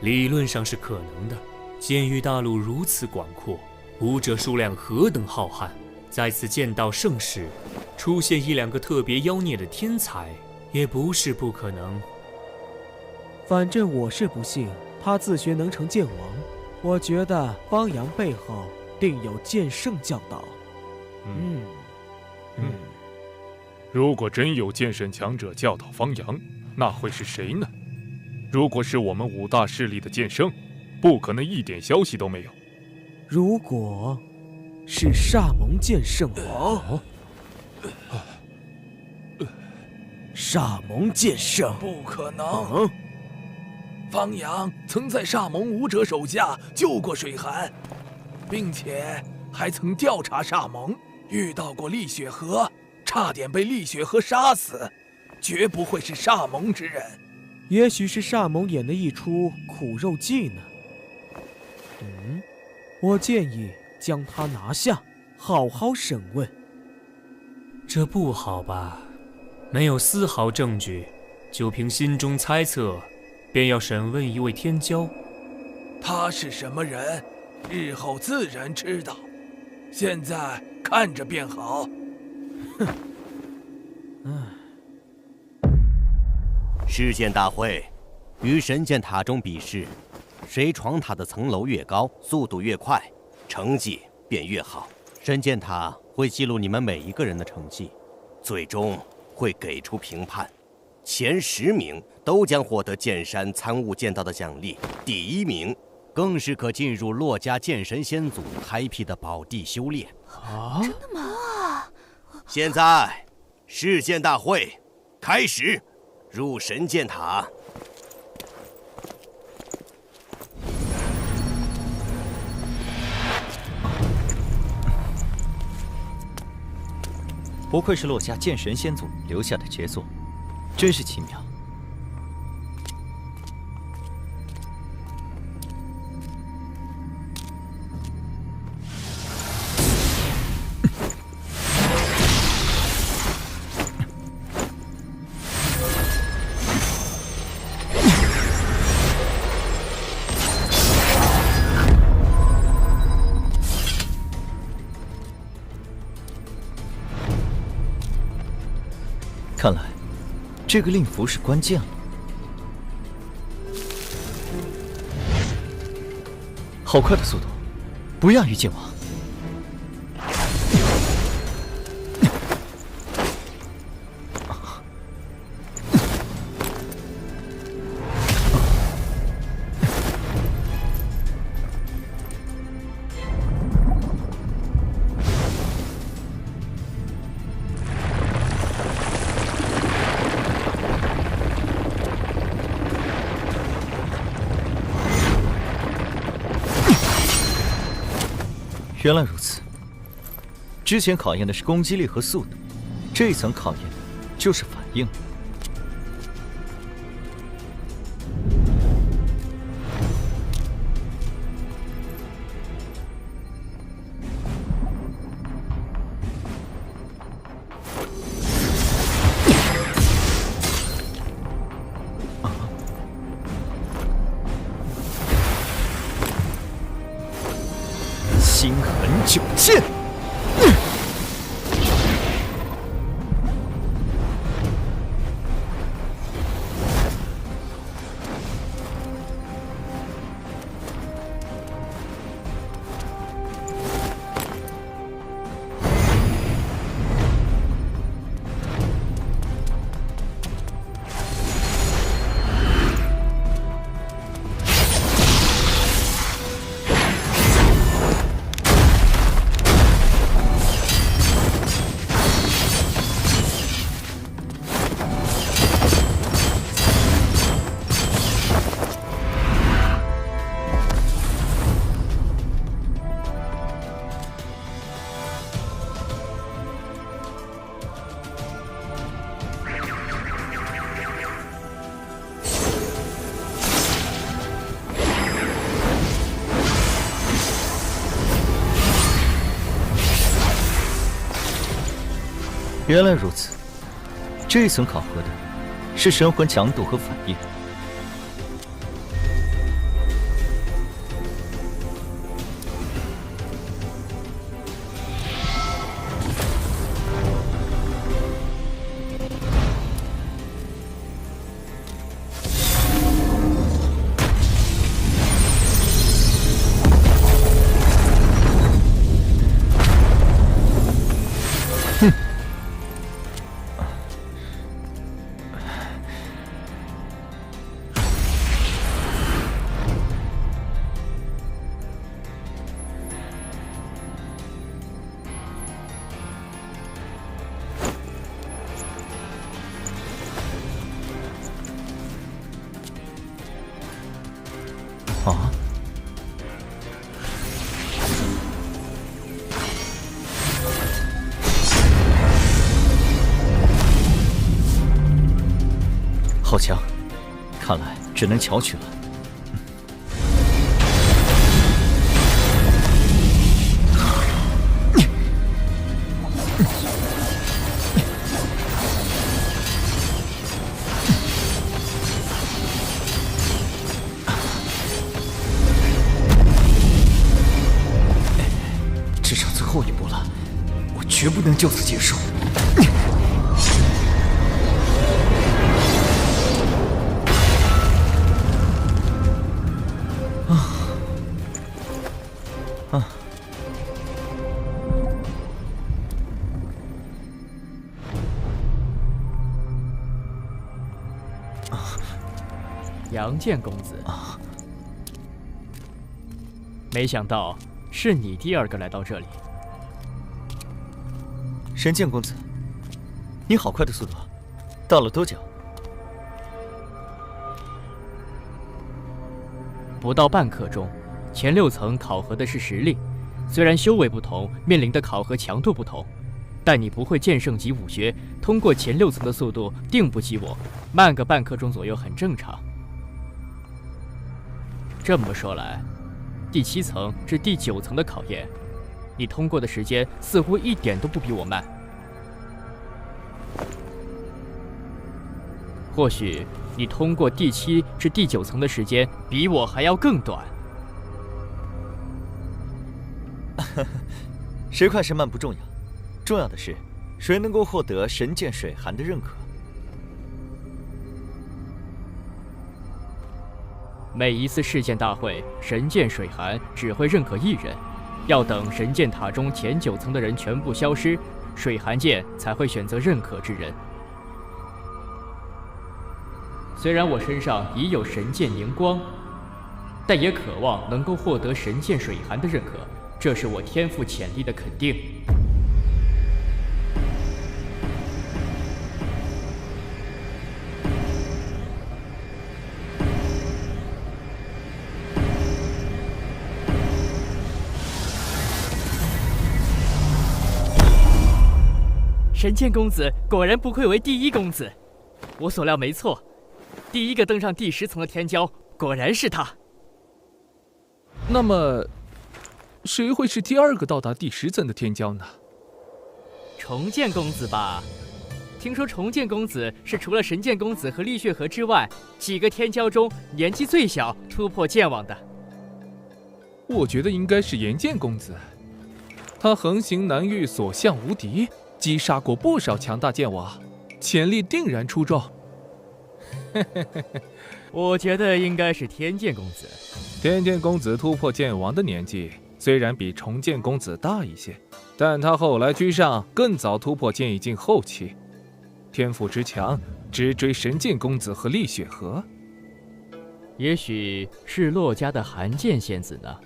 理论上是可能的。剑域大陆如此广阔，武者数量何等浩瀚，在此剑道盛世，出现1-2个特别妖孽的天才，也不是不可能。反正我是不信他自学能成剑王，我觉得方阳背后定有剑圣教导。如果真有剑圣强者教导方阳，那会是谁呢？如果是我们5大势力的剑圣，不可能一点消息都没有。如果是煞蒙剑圣煞蒙剑圣，不可能。方阳曾在煞蒙武者手下救过水寒，并且还曾调查煞蒙，遇到过厉雪河，差点被厉雪河杀死，绝不会是煞蒙之人。也许是煞蒙演的一出苦肉计呢。我建议将他拿下，好好审问。这不好吧？没有丝毫证据，就凭心中猜测，便要审问一位天骄。他是什么人，日后自然知道。现在看着便好。试剑大会，于神剑塔中比试，谁闯塔的层楼越高，速度越快，成绩便越好。神剑塔会记录你们每一个人的成绩，最终会给出评判。前10名都将获得剑山参悟剑道的奖励，第1名更是可进入骆家剑神仙祖开辟的宝地修炼。真的吗？现在试剑大会开始，入神剑塔。不愧是洛家剑神先祖留下的杰作，真是奇妙。看来，这个令符是关键了。好快的速度，不亚于剑王。原来如此，之前考验的是攻击力和速度，这一层考验的就是反应。心痕九剑，原来如此，这一层考核的是神魂强度和反应。啊！好强，看来只能巧取了。至少最后一步了，我绝不能就此结束。杨剑公子，没想到是你第二个来到这里。神剑公子，你好快的速度，到了多久？不到半刻钟。前6层考核的是实力，虽然修为不同，面临的考核强度不同，但你不会剑圣级武学，通过前6层的速度定不及我，慢个半刻钟左右很正常。这么说来，第7层至第9层的考验，你通过的时间似乎一点都不比我慢。或许你通过第7至第9层的时间比我还要更短。谁快谁慢不重要，重要的是谁能够获得神剑水寒的认可。每一次试剑大会，神剑水寒只会认可1人，要等神剑塔中前9层的人全部消失，水寒剑才会选择认可之人。虽然我身上已有神剑凝光，但也渴望能够获得神剑水寒的认可，这是我天赋潜力的肯定。神剑公子果然不愧为第1公子，我所料没错，第1个登上第10层的天骄果然是他。那么，谁会是第2个到达第10层的天骄呢？重剑公子吧？听说重剑公子是除了神剑公子和厉血河之外，几个天骄中年纪最小突破剑网的。我觉得应该是炎剑公子，他横行南域，所向无敌，击杀过不少强大剑王，潜力定然出众。我觉得应该是天剑公子。天剑公子突破剑王的年纪虽然比重剑公子大一些，但他后来居上，更早突破剑意境后期，天赋之强，直追神剑公子和厉雪河。也许是洛家的寒剑仙子呢？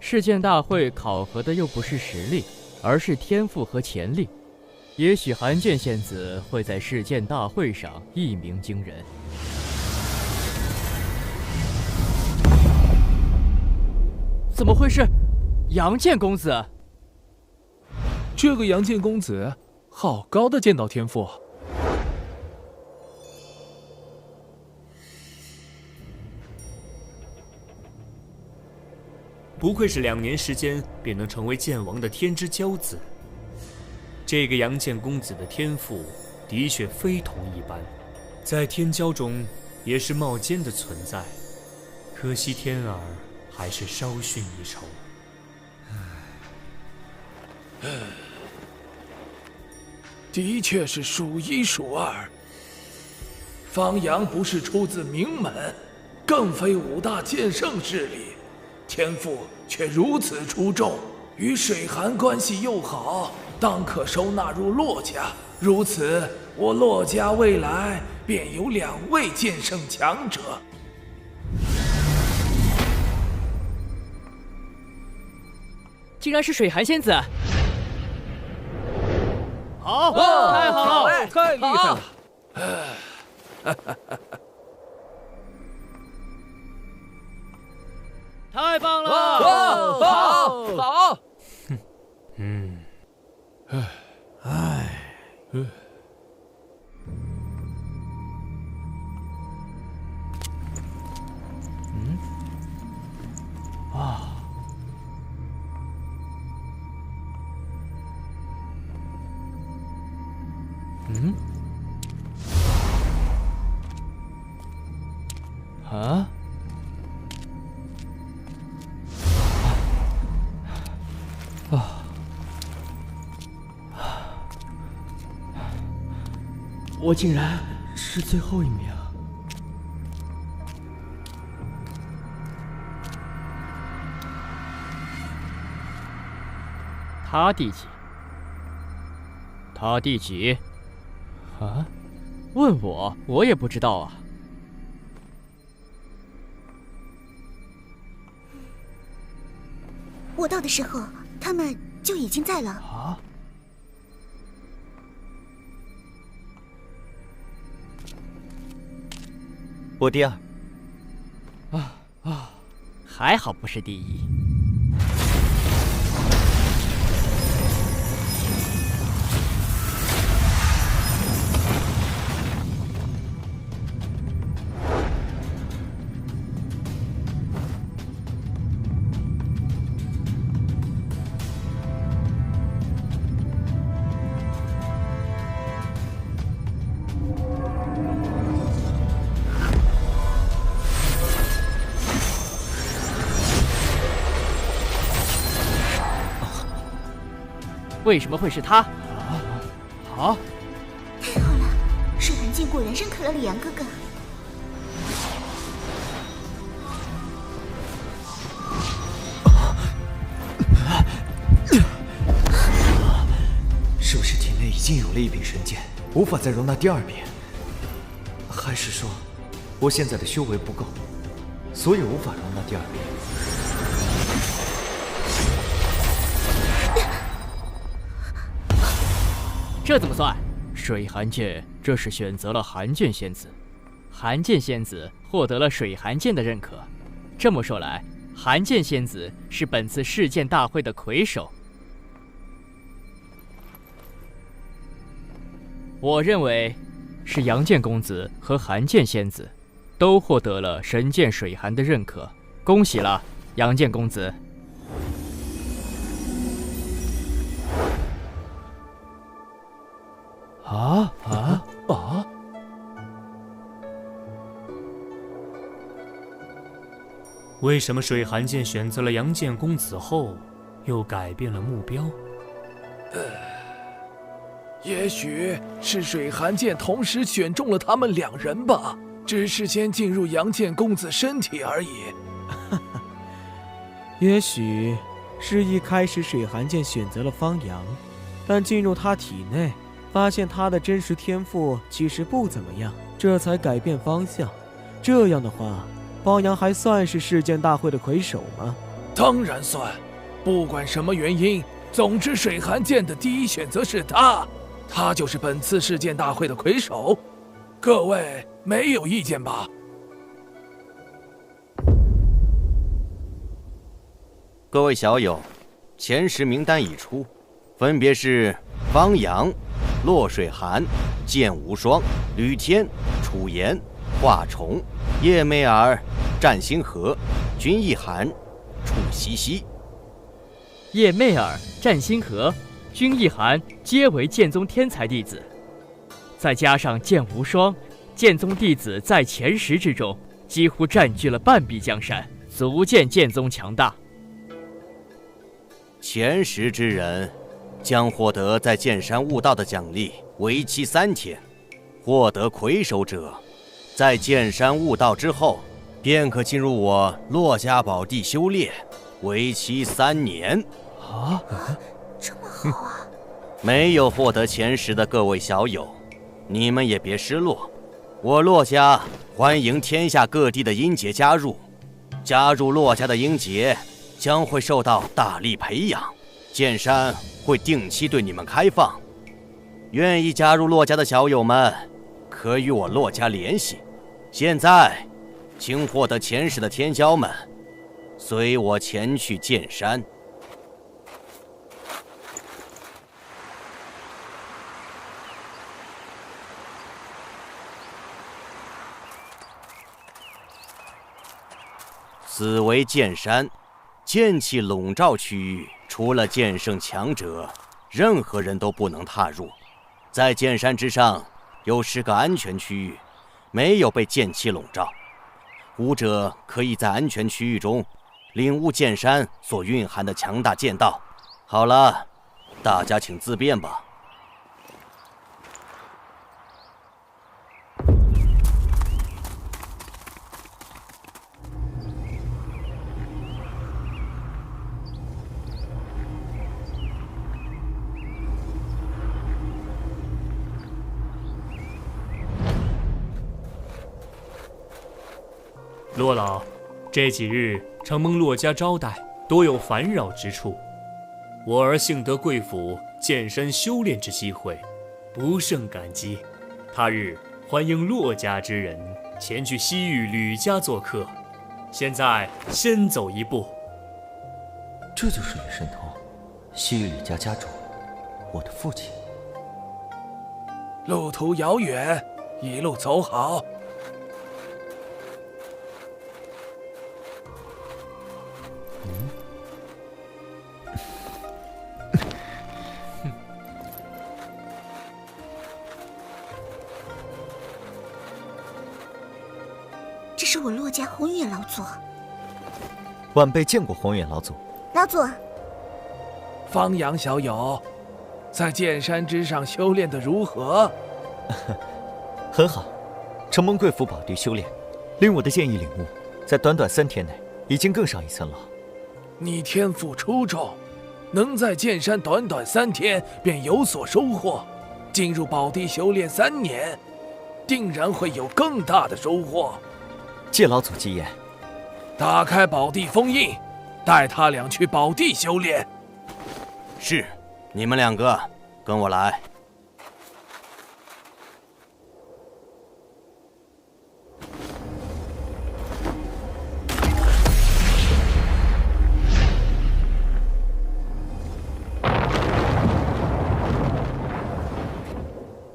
试剑大会考核的又不是实力，而是天赋和潜力。也许寒剑仙子会在试剑大会上一鸣惊人。怎么会是杨剑公子？这个杨剑公子，好高的剑道天赋！不愧是2年时间便能成为剑王的天之骄子。这个杨剑公子的天赋的确非同一般，在天骄中也是冒尖的存在。可惜天儿还是稍逊一筹。的确是数1数2。方阳不是出自名门，更非5大剑圣势力，天赋却如此出众，与水寒关系又好，当可收纳入洛家。如此，我洛家未来便有2位剑圣强者。竟然是水寒仙子！好，太好了，太厉害了！太棒了！好！我竟然是最后一名。他第几？他第几？啊？问我，我也不知道啊。我到的时候，他们就已经在了。啊？我第2。还好不是第1。为什么会是他？啊！太好了，水寒剑果然认可了李阳哥哥。是不是体内已经有了一柄神剑，无法再容纳第二柄？还是说，我现在的修为不够，所以无法容纳第二柄？这怎么算？水寒剑这是选择了寒剑仙子，寒剑仙子获得了水寒剑的认可。这么说来，寒剑仙子是本次世剑大会的魁首。我认为是杨剑公子和寒剑仙子都获得了神剑水寒的认可，恭喜了，杨剑公子。为什么水寒剑选择了杨剑公子后，又改变了目标？也许是水寒剑同时选中了他们两人吧，只是先进入杨剑公子身体而已。也许是一开始水寒剑选择了方阳，但进入他体内，发现他的真实天赋其实不怎么样，这才改变方向。这样的话，方阳还算是世剑大会的魁首吗？当然算，不管什么原因，总之水寒剑的第一选择是他。他就是本次世剑大会的魁首，各位没有意见吧？各位小友，前10名单已出，分别是方阳、洛水寒、剑无双、吕天、楚言、华虫、叶媚儿、战星河、君一寒、楚西西。叶媚儿、战星河、君一寒皆为剑宗天才弟子，再加上剑无双，剑宗弟子在前10之中几乎占据了半壁江山，足见剑宗强大。前10之人将获得在剑山悟道的奖励，为期3天。获得魁首者，在剑山悟道之后，便可进入我洛家宝地修炼，为期3年。这么好啊！没有获得前10的各位小友，你们也别失落。我洛家欢迎天下各地的阴杰加入，加入洛家的阴杰将会受到大力培养，剑山会定期对你们开放。愿意加入洛家的小友们，可与我洛家联系。现在，请获得前10的天骄们，随我前去剑山。此为剑山，剑气笼罩区域，除了剑圣强者，任何人都不能踏入。在剑山之上，有10个安全区域，没有被剑气笼罩。武者可以在安全区域中领悟剑山所蕴含的强大剑道。好了，大家请自便吧。洛老，这几日承蒙洛家招待，多有烦扰之处。我儿幸得贵府剑山修炼之机会，不胜感激。他日欢迎洛家之人前去西域吕家做客。现在先走一步。这就是吕神通，西域吕家家主，我的父亲。路途遥远，一路走好。这是我洛家宏远老祖。晚辈见过宏远老祖。老祖，方阳小友，在剑山之上修炼的如何？很好，承蒙贵府宝地修炼，令我的剑意领悟，在短短3天内已经更上一层楼。你天赋出众，能在剑山短短3天便有所收获，进入宝地修炼3年，定然会有更大的收获。借老祖吉言。打开宝地封印，带他俩去宝地修炼。是，你们2个跟我来。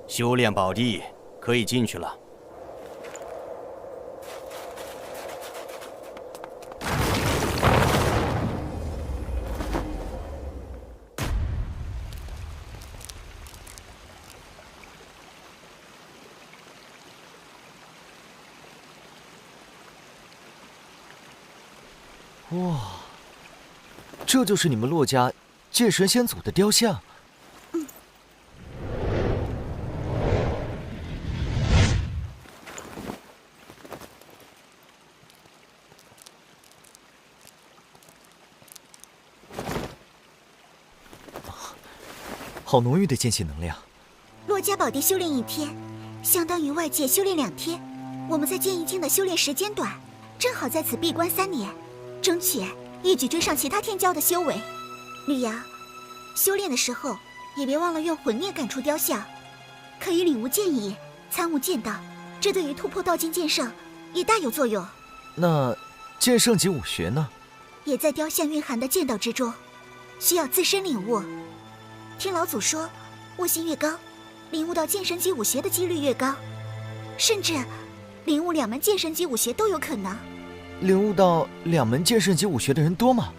修炼宝地可以进去了。哇，这就是你们洛家剑神先祖的雕像。好浓郁的剑气能量。洛家宝地修炼1天，相当于外界修炼2天。我们在剑意境的修炼时间短，正好在此闭关3年，争取一举追上其他天骄的修为。吕阳，修炼的时候也别忘了用魂念感出雕像，可以领悟剑意，参悟剑道，这对于突破道境剑圣也大有作用。那剑圣级武学呢？也在雕像蕴含的剑道之中，需要自身领悟。听老祖说，悟性越高，领悟到剑神级武学的几率越高，甚至领悟2门剑神级武学都有可能。领悟到2门剑圣级武学的人多吗？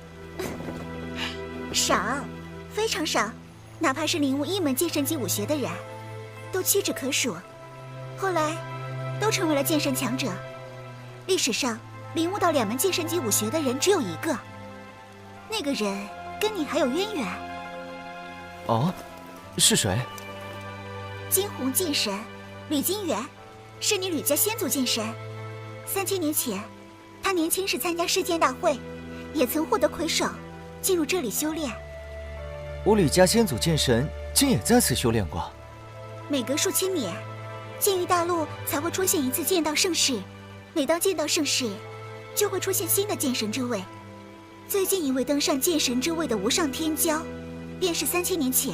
少，非常少。哪怕是领悟1门剑神级武学的人，都屈指可数。后来，都成为了剑圣强者。历史上领悟到2门剑神级武学的人只有1个，那个人跟你还有渊源。哦，是谁？金鸿剑神吕金元，是你吕家先祖剑神。3000年前，他年轻时参加世剑大会，也曾获得魁首，进入这里修炼。我吕家先祖剑神竟也在此修炼过。每隔数千年，剑域大陆才会出现一次剑道盛世。每当剑道盛世，就会出现新的剑神之位。最近一位登上剑神之位的无上天骄，便是3000年前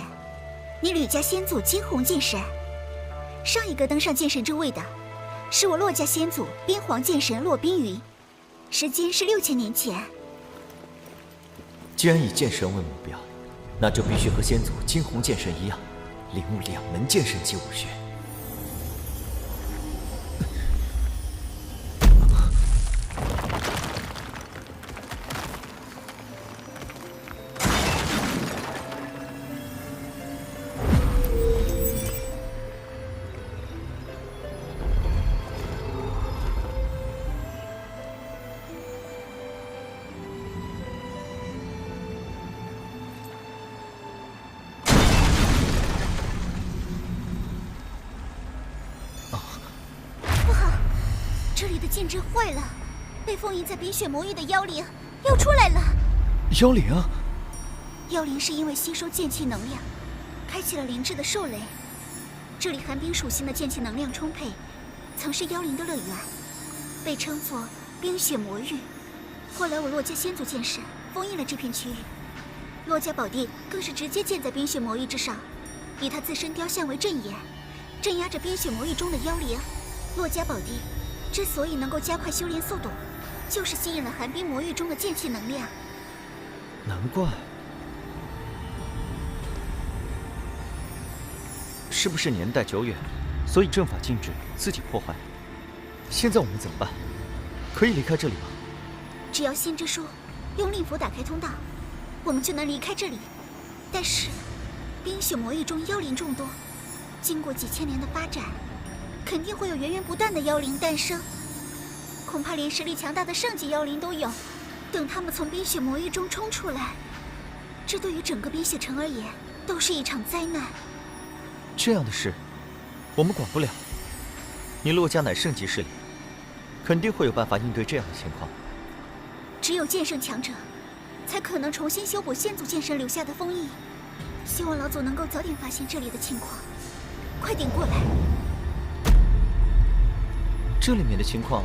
你吕家先祖金鸿剑神。上一个登上剑神之位的，是我洛家先祖边黄剑神骆冰云，时间是6000年前。既然以剑神为目标，那就必须和先祖金鸿剑神一样，领悟2门剑神级武学。这里的剑阵坏了，被封印在冰雪魔域的妖灵又出来了。妖灵？妖灵是因为吸收剑气能量，开启了灵智的兽雷。这里寒冰属性的剑气能量充沛，曾是妖灵的乐园，被称作冰雪魔域。后来我洛家先祖剑神封印了这片区域，洛家宝地更是直接建在冰雪魔域之上，以他自身雕像为阵眼，镇压着冰雪魔域中的妖灵。洛家宝地之所以能够加快修炼速度，就是吸引了寒冰魔域中的剑气能量。难怪。是不是年代久远，所以阵法禁止自己破坏？现在我们怎么办？可以离开这里吗？只要先知书用令符打开通道，我们就能离开这里。但是，冰雪魔域中妖灵众多，经过几千年的发展，肯定会有源源不断的妖灵诞生，恐怕连实力强大的圣级妖灵都有。等他们从冰雪魔域中冲出来，这对于整个冰雪城而言都是一场灾难。这样的事，我们管不了。你洛家乃圣级势力，肯定会有办法应对这样的情况。只有剑圣强者，才可能重新修补先祖剑神留下的封印。希望老祖能够早点发现这里的情况，快点过来。这里面的情况，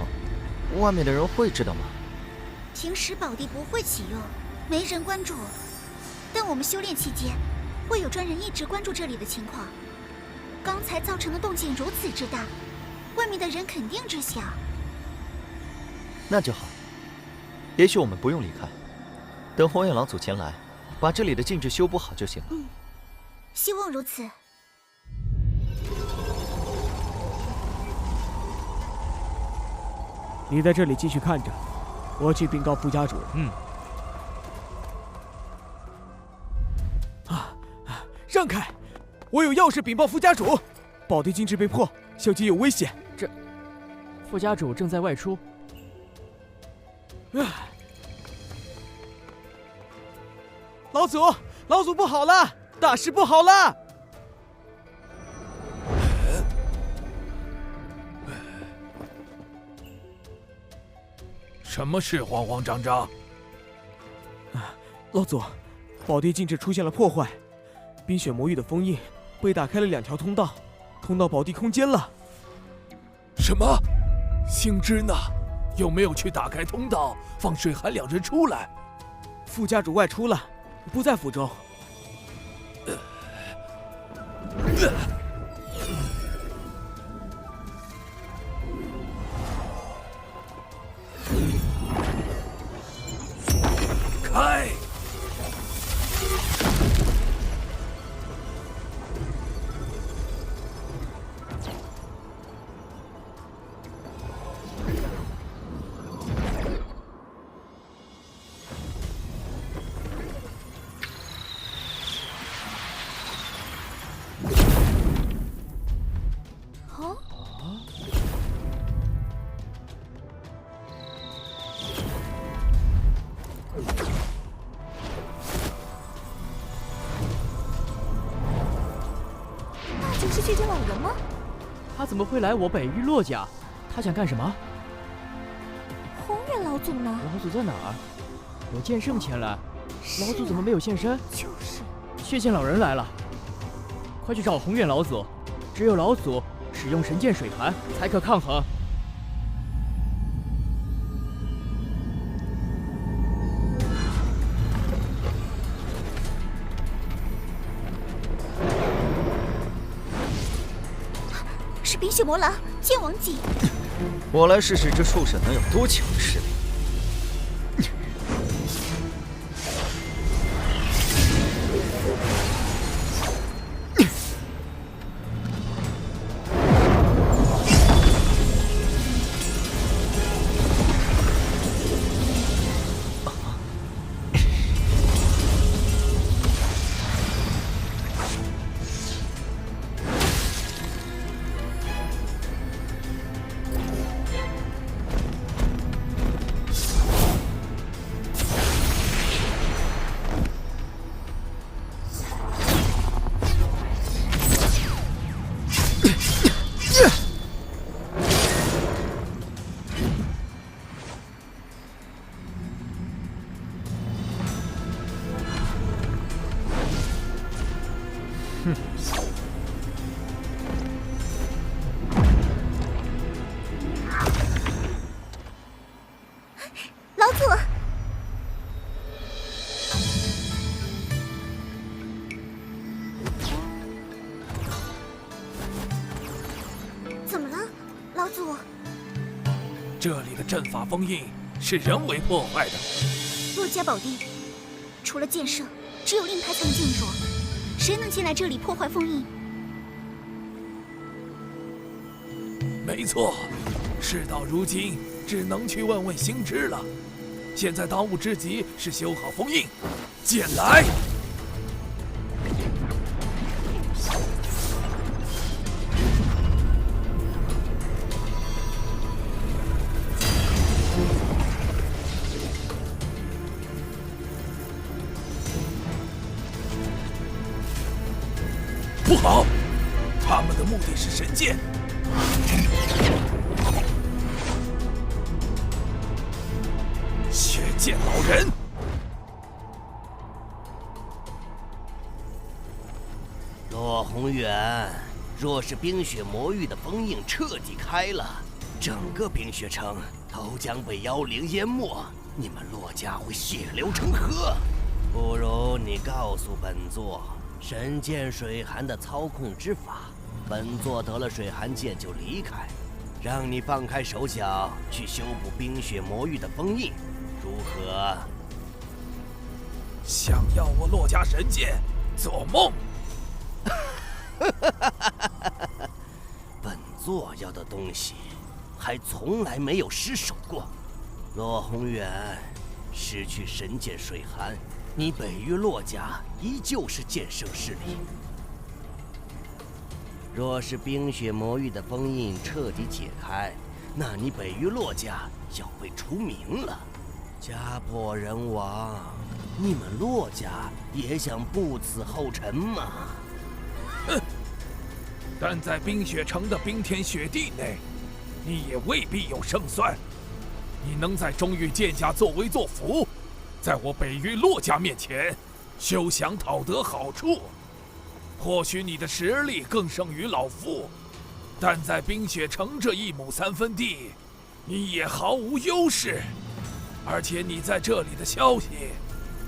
外面的人会知道吗？平时宝地不会启用，没人关注。但我们修炼期间，会有专人一直关注这里的情况。刚才造成的动静如此之大，外面的人肯定知晓。那就好，也许我们不用离开，等红眼老祖前来，把这里的禁制修补好就行了。希望如此。你在这里继续看着，我去禀告副家主。让开！我有要事禀报副家主。宝地禁制被破，小姐有危险。这，副家主正在外出。老祖，老祖不好了，大事不好了！什么事慌慌张张？老祖，宝地禁制出现了破坏，冰雪魔域的封印被打开了2条通道，通到宝地空间了。什么？星之呢？有没有去打开通道，放水寒2人出来？副家主外出了，不在府中。开！是血间老人吗？他怎么会来我北域洛家？他想干什么？红远老祖呢？老祖在哪儿？有剑圣前来，老祖怎么没有现身？就是。血剑老人来了，快去找红远老祖。只有老祖使用神剑水寒，才可抗衡。是冰雪魔狼剑王级。我来试试这畜生能有多强的实力。老祖，怎么了，老祖？这里的阵法封印是人为破坏的。洛家宝地，除了剑圣，只有令牌才能进入，谁能进来这里破坏封印？没错，事到如今，只能去问问星之了。现在当务之急是修好封印，剑来！好，他们的目的是神剑。血剑老人。骆宏远，若是冰雪魔域的封印彻底开了，整个冰雪城都将被妖灵淹没，你们骆家会血流成河。不如你告诉本座，神剑水寒的操控之法，本座得了水寒剑就离开，让你放开手脚去修补冰雪魔域的封印，如何？想要我骆家神剑，做梦！本座要的东西，还从来没有失手过。骆宏远，失去神剑水寒，你北域骆家依旧是剑圣势力。若是冰雪魔域的封印彻底解开，那你北域骆家要被除名了。家破人亡，你们骆家也想不死后尘吗？哼！但在冰雪城的冰天雪地内，你也未必有胜算。你能在中域剑家作威作福，在我北域骆家面前休想讨得好处。或许你的实力更胜于老夫，但在冰雪城这1亩3分地，你也毫无优势。而且你在这里的消息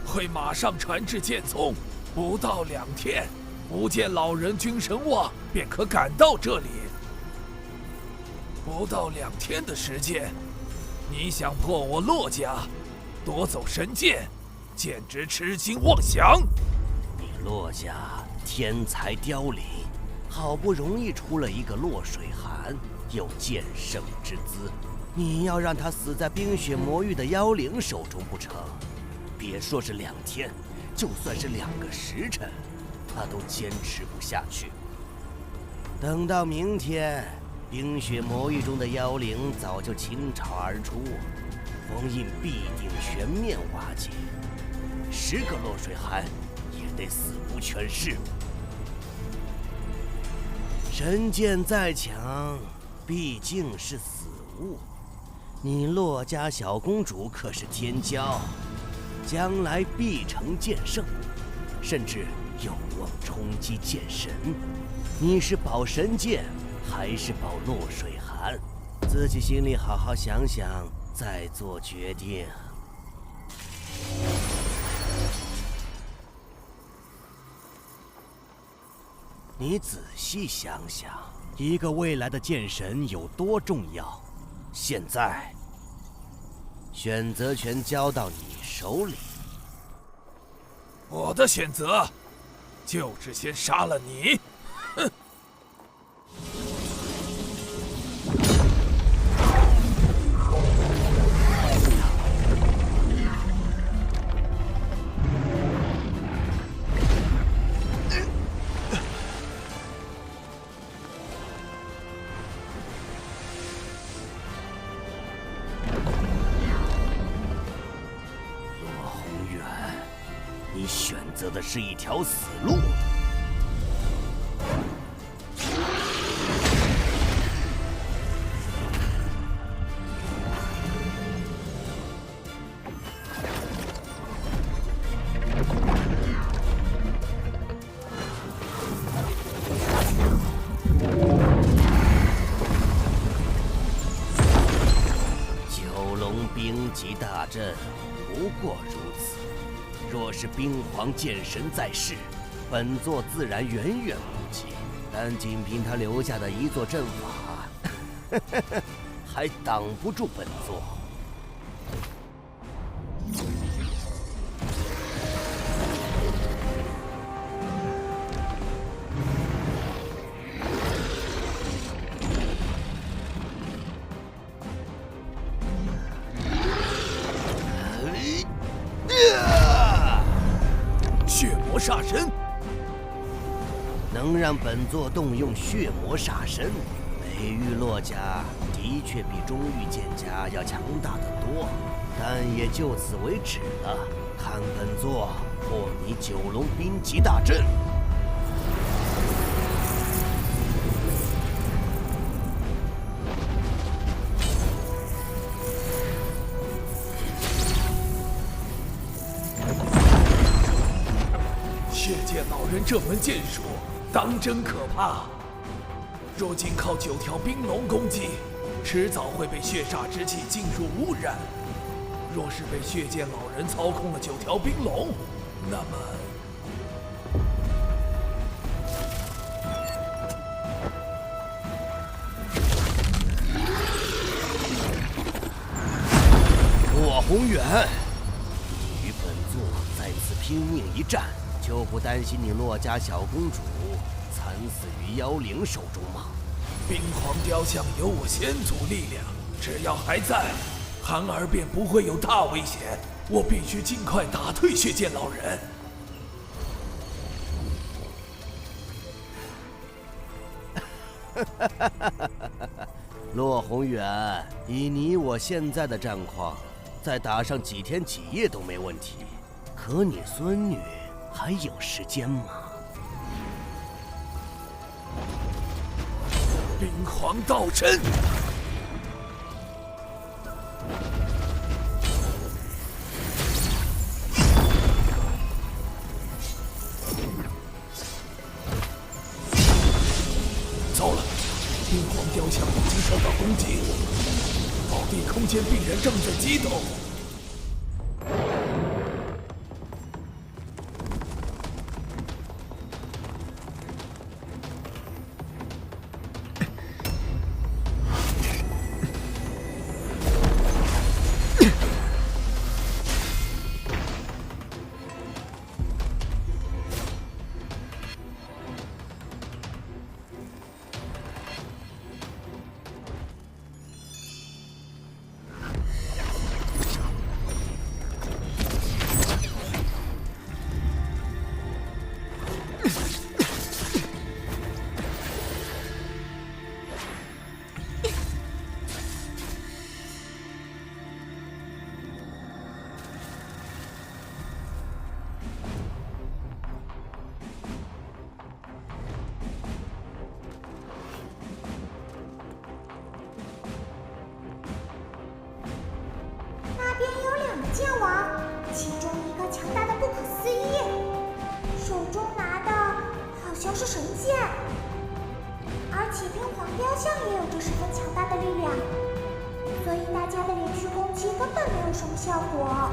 会马上传至剑宗，不到2天。不见老人君神望，便可赶到这里。不到2天的时间，你想破我骆家，夺走神剑，简直痴心妄想！你骆家天才凋零，好不容易出了一个骆水寒，有剑圣之姿，你要让他死在冰雪魔域的妖灵手中不成？别说是2天，就算是2个时辰。他都坚持不下去。等到明天，冰雪魔域中的妖灵早就倾巢而出，封印必定全面瓦解，10个落水寒也得死无全尸。神剑再强，毕竟是死物。你骆家小公主可是天骄，将来必成剑圣，甚至有望冲击剑神。你是保神剑，还是保落水寒？自己心里好好想想，再做决定。你仔细想想，一个未来的剑神有多重要？现在，选择权交到你手里。我的选择就是先杀了你。哼！你选择的是一条死路。九龙冰级大阵，不过如此。若是冰皇剑神在世，本座自然远远不及。但仅凭他留下的一座阵法，还挡不住本座。血魔煞神，能让本座动用血魔煞神，北域骆家的确比中域剑家要强大得多，但也就此为止了。看本座破你九龙冰级大阵！剑老人这门剑术当真可怕。若仅靠9条冰龙攻击，迟早会被血煞之气进入污染。若是被血剑老人操控了9条冰龙，那么……洛宏远，与本座在此拼命一战，就不担心你洛家小公主惨死于妖灵手中吗？冰皇雕像有我先祖力量，只要还在，寒儿便不会有大危险。我必须尽快打退血剑老人。洛宏远，以你我现在的战况，再打上几天几夜都没问题。可你孙女还有时间吗？冰皇道真，糟了！冰皇雕像已经受到攻击，宝地空间病人正在激动。剑王，其中一个强大的不可思议，手中拿的好像是神剑，而且冰皇雕像也有着十分强大的力量，所以大家的连续攻击根本没有什么效果。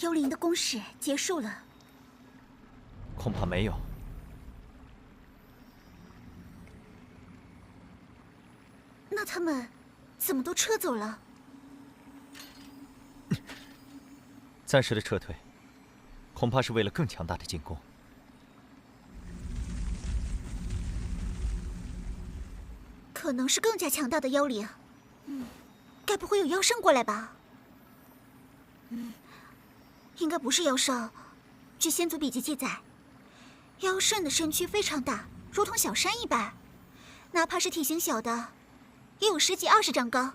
幽灵的攻势结束了，恐怕没有。那他们怎么都撤走了？暂时的撤退，恐怕是为了更强大的进攻。可能是更加强大的妖灵。该不会有妖圣过来吧？应该不是妖圣。据先祖笔记记载，妖圣的身躯非常大，如同小山一般，哪怕是体型小的，也有10几20丈高；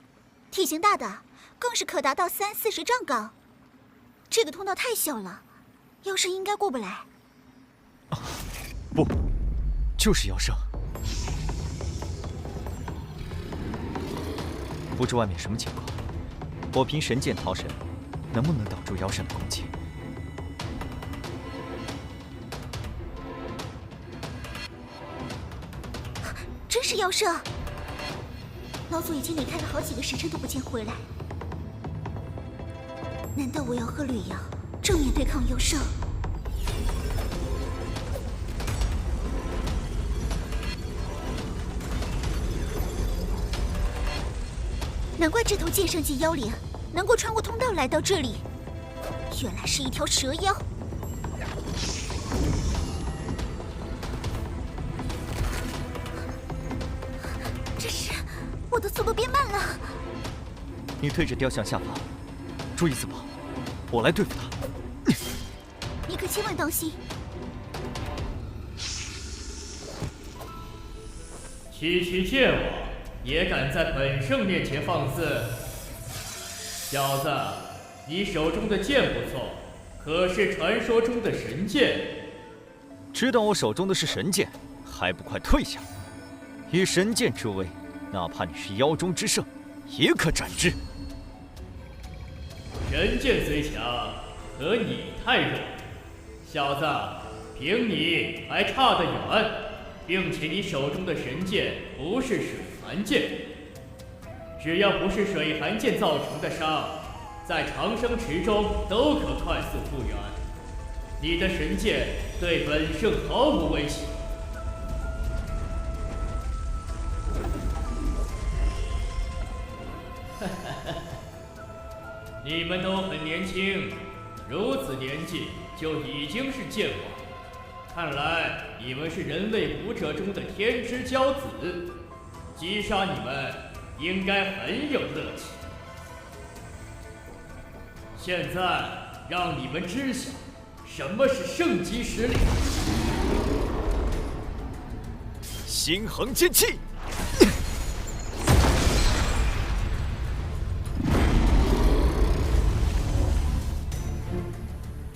体型大的更是可达到30、40丈高。这个通道太小了，妖圣应该过不来。不，就是妖圣。不知外面什么情况，我凭神剑逃神，能不能挡住妖圣的攻击？真是妖圣！老祖已经离开了好几个时辰都不见回来，难道我要和吕阳正面对抗妖圣？难怪这头剑圣级妖灵能够穿过通道来到这里，原来是一条蛇妖。这是我的速度变慢了。你对着雕像下法，注意自保，我来对付他。你可千万当心！区区剑王也敢在本圣面前放肆！小子，你手中的剑不错，可是传说中的神剑。知道我手中的是神剑，还不快退下！以神剑之威，哪怕你是妖中之圣，也可斩之。神剑虽强，可你太弱，小子，凭你还差得远，并且你手中的神剑不是水寒剑，只要不是水寒剑造成的伤，在长生池中都可快速复原。你的神剑对本圣毫无威胁。你们都很年轻，如此年纪就已经是剑王，看来你们是人类武者中的天之骄子，击杀你们应该很有乐趣。现在让你们知晓什么是圣级实力。星恒剑气！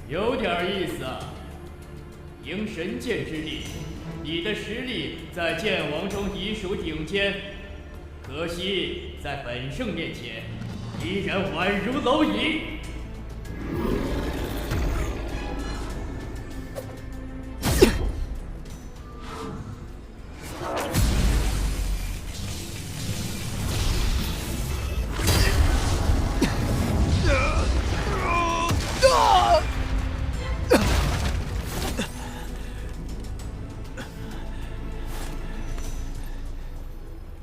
有点意思啊！凭神剑之力，你的实力在剑王中已属顶尖，可惜在本圣面前，依然宛如蝼蚁。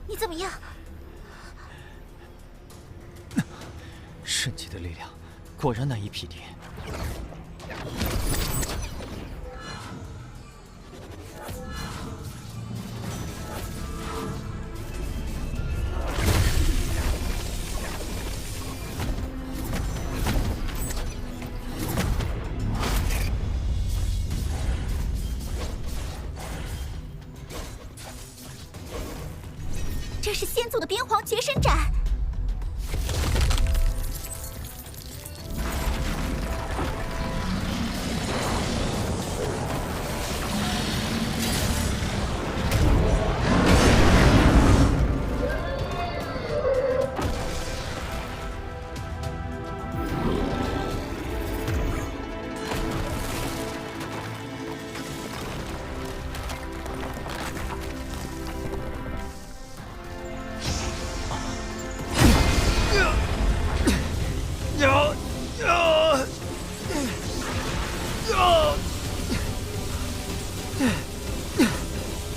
你怎么样？圣级的力量果然难以匹敌。这是先祖的边皇绝身斩。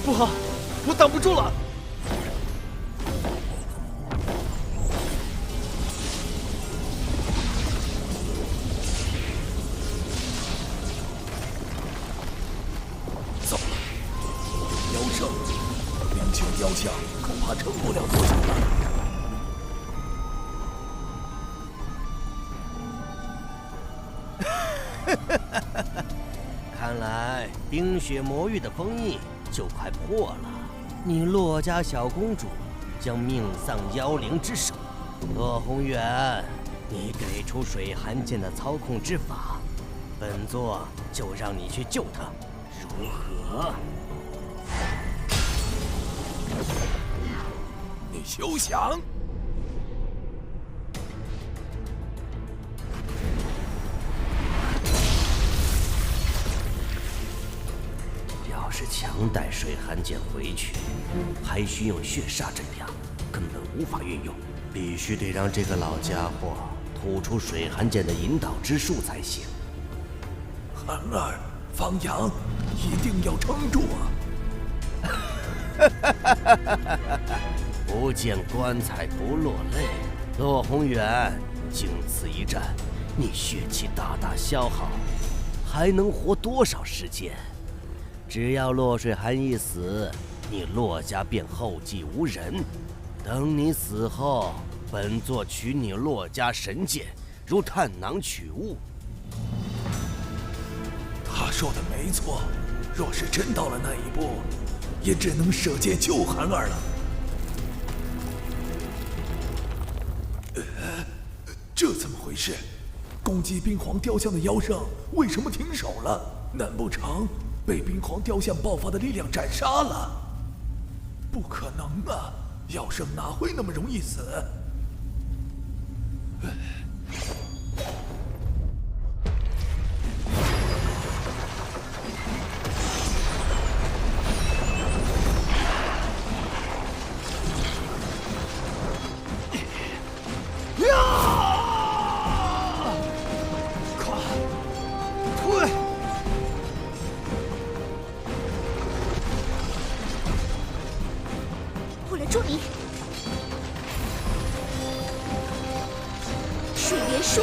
不好，我挡不住了！糟了，妖圣，灵丘雕像恐怕撑不了多久了。看来冰雪魔域的封印就快破了，你洛家小公主将命丧妖灵之手。洛宏远，你给出水寒剑的操控之法，本座就让你去救她，如何？你休想！要是强带水寒剑回去，还需用血煞阵量，根本无法运用。必须得让这个老家伙吐出水寒剑的引导之术才行。寒儿，方阳，一定要撑住啊！不见棺材不落泪，洛宏远，经此一战，你血气大大消耗，还能活多少时间？只要洛水寒一死，你洛家便后继无人。等你死后，本座取你洛家神剑，如探囊取物。他说的没错，若是真到了那一步，也只能舍剑救寒儿了。这怎么回事？攻击冰皇雕像的妖圣为什么停手了？难不成被冰皇雕像爆发的力量斩杀了。不可能啊！药圣哪会那么容易死？助你！水元术，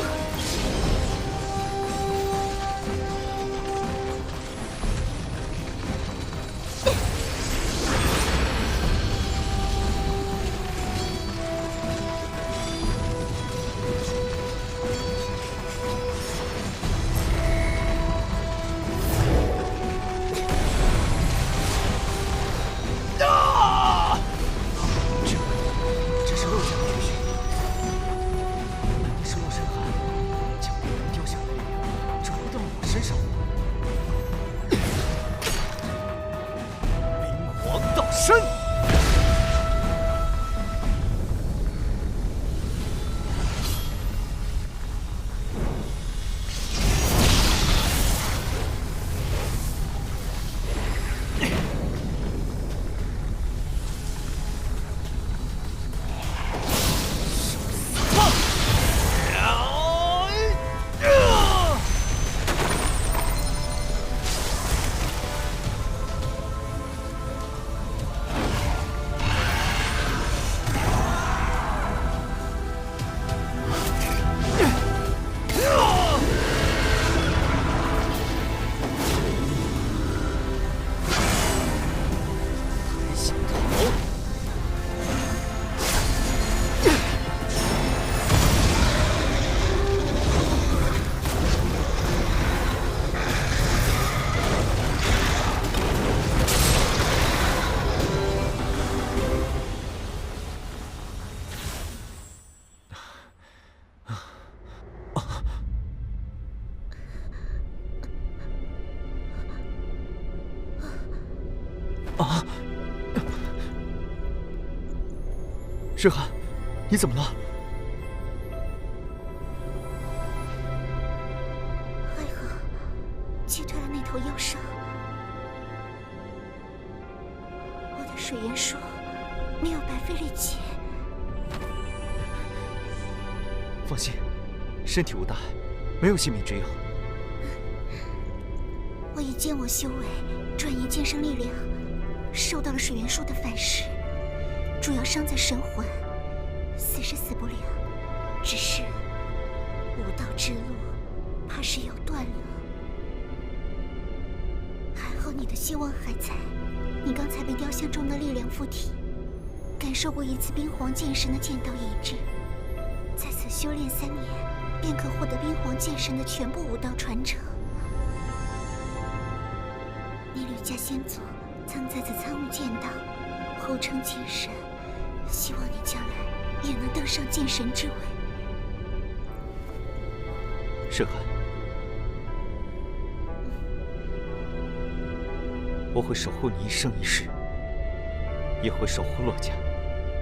诗涵，你怎么了？还好，击退了那头妖兽。我的水元术没有白费力气。放心，身体无大碍，没有性命之忧。我以剑网修为转移剑圣力量，受到了水元术的反噬。主要伤在神魂，死是死不了，只是武道之路怕是要断了。还好你的希望还在，你刚才被雕像中的力量附体，感受过一次冰皇剑神的剑道意志，在此修炼3年，便可获得冰皇剑神的全部武道传承。你吕家先祖曾在此参悟剑道，后称剑神。希望你将来也能登上剑神之位。诗涵，我会守护你一生一世，也会守护洛家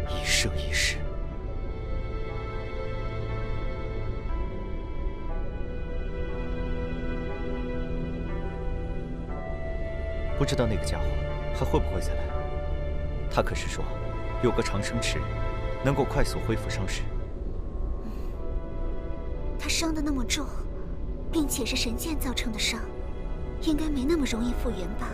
一生一世。不知道那个家伙还会不会再来？他可是说有个长生池，能够快速恢复伤势。他伤得那么重，并且是神剑造成的伤，应该没那么容易复原吧？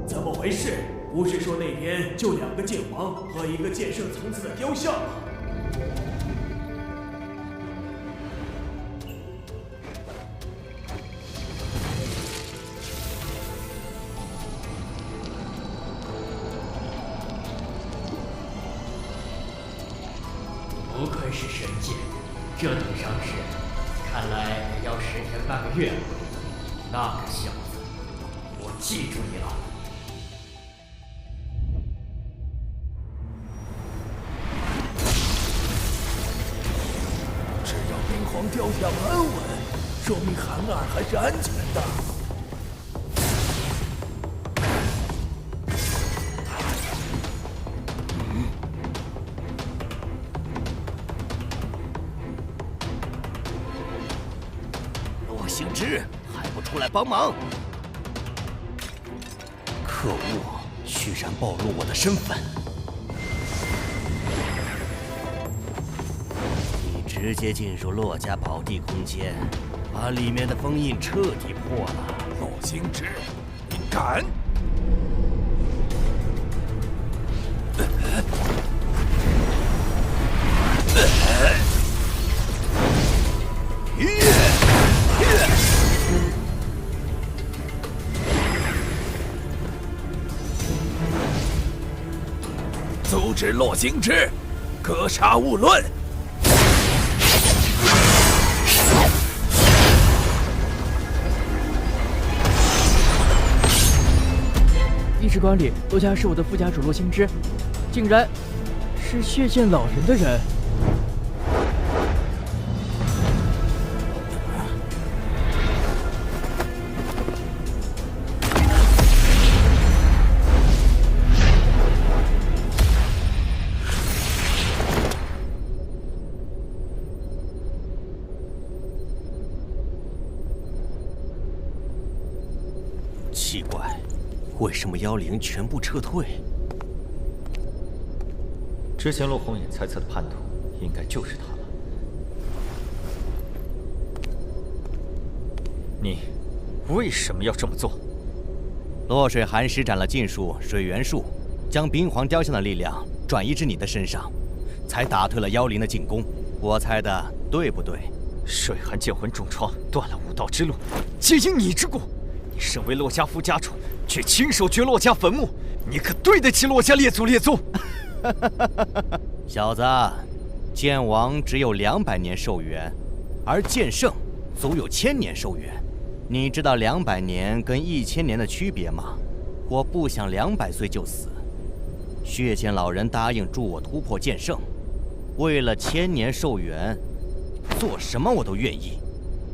怎么回事？不是说那边就2个剑王和1个剑圣层次的雕像吗？不愧是神剑，这等伤势，看来得要10天半个月了。那个小子，我记住你了。只要冰皇雕像安稳，说明韩二还是安全的。洛星之还不出来帮忙！可恶，居然暴露我的身份！你直接进入洛家宝地空间，把里面的封印彻底破了。洛星之，你敢！阻止洛星之，格杀勿论。一直管理洛家是我的副家主洛星之，竟然是血剑老人的人。奇怪，为什么妖灵全部撤退？之前洛红眼猜测的叛徒，应该就是他了。你为什么要这么做？洛水寒施展了禁术水元术，将冰皇雕像的力量转移至你的身上，才打退了妖灵的进攻。我猜的对不对？水寒剑魂重创，断了武道之路，皆因你之故。你身为洛家副家主，却亲手掘洛家坟墓，你可对得起洛家列祖列宗？小子，剑王只有200年寿元，而剑圣足有1000年寿元。你知道200年跟1000年的区别吗？我不想200岁就死。血剑老人答应助我突破剑圣，为了1000年寿元，做什么我都愿意。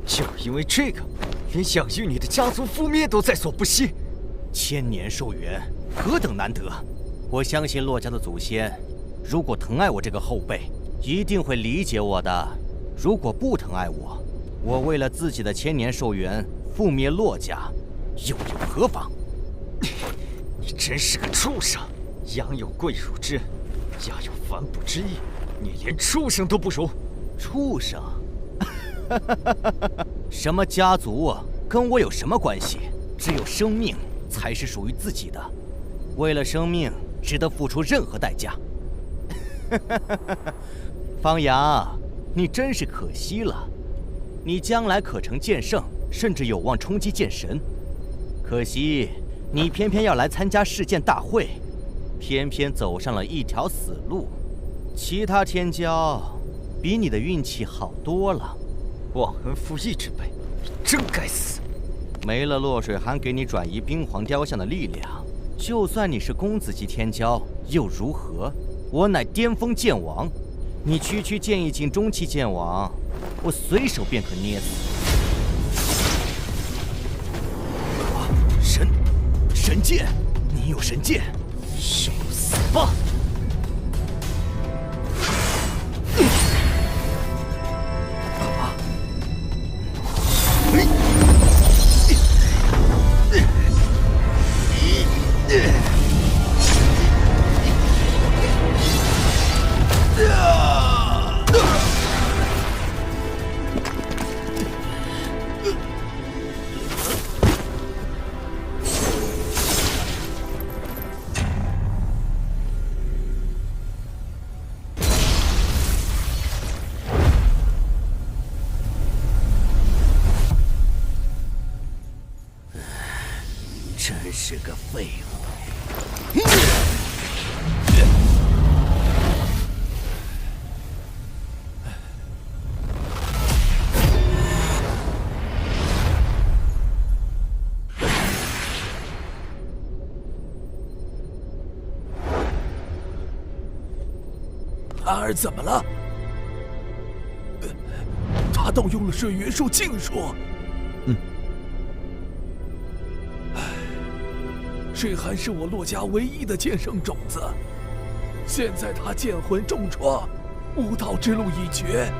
就因为这个，连养育你的家族覆灭都在所不惜。1000年寿元何等难得！我相信洛家的祖先，如果疼爱我这个后辈，一定会理解我的。如果不疼爱我，我为了自己的1000年寿元覆灭洛家，又有何妨？你真是个畜生！阳有贵辱之恩，家有反哺之义，你连畜生都不如。畜生？什么家族跟我有什么关系？只有生命才是属于自己的，为了生命值得付出任何代价。方阳，你真是可惜了，你将来可成剑圣，甚至有望冲击剑神。可惜你偏偏要来参加世剑大会，偏偏走上了一条死路。其他天骄比你的运气好多了。忘恩负义之辈，你真该死！没了洛水寒给你转移冰皇雕像的力量，就算你是公子级天骄又如何？我乃巅峰剑王，你区区剑意境中期剑王，我随手便可捏死。神剑，你有神剑，受死吧！真是个废物！兰儿怎么了？他动用了水元术禁术。水寒是我洛家唯一的剑圣种子，现在他剑魂重创，武道之路已绝，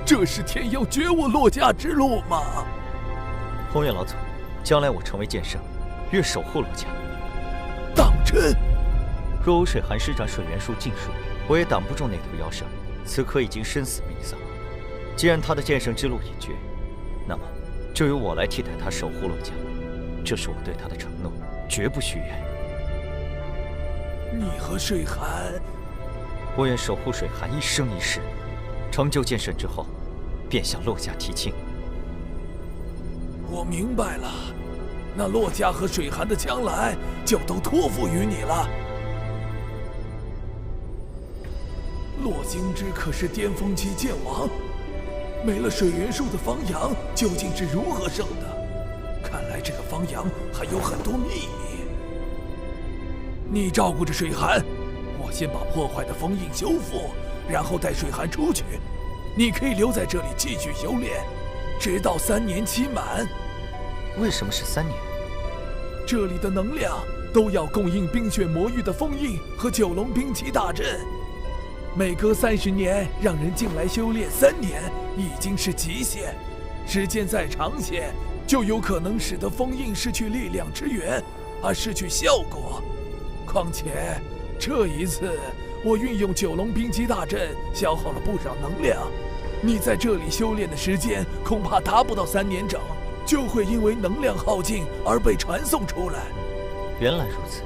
这是天要绝我洛家之路吗？宏远老祖，将来我成为剑圣，愿守护洛家。当真？若无水寒施展水元术禁术，我也挡不住那头妖圣，此刻已经身死命丧。既然他的剑圣之路已绝，那么就由我来替代他守护洛家，这是我对他的承诺，绝不许愿。你和水寒，我愿守护水寒一生一世，成就剑圣之后，便向洛家提亲。我明白了，那洛家和水寒的将来就都托付于你了。洛京之可是巅峰期剑王，没了水元术的方阳究竟是如何生的？看来这个方阳还有很多秘密。你照顾着水寒，我先把破坏的封印修复，然后带水寒出去。你可以留在这里继续修炼，直到3年期满。为什么是3年？这里的能量都要供应冰雪魔域的封印和九龙冰旗大阵。每隔30年让人进来修炼3年已经是极限，时间再长些，就有可能使得封印失去力量之源，而失去效果。况且这一次我运用九龙冰击大阵，消耗了不少能量。你在这里修炼的时间恐怕达不到3年整，就会因为能量耗尽而被传送出来。原来如此。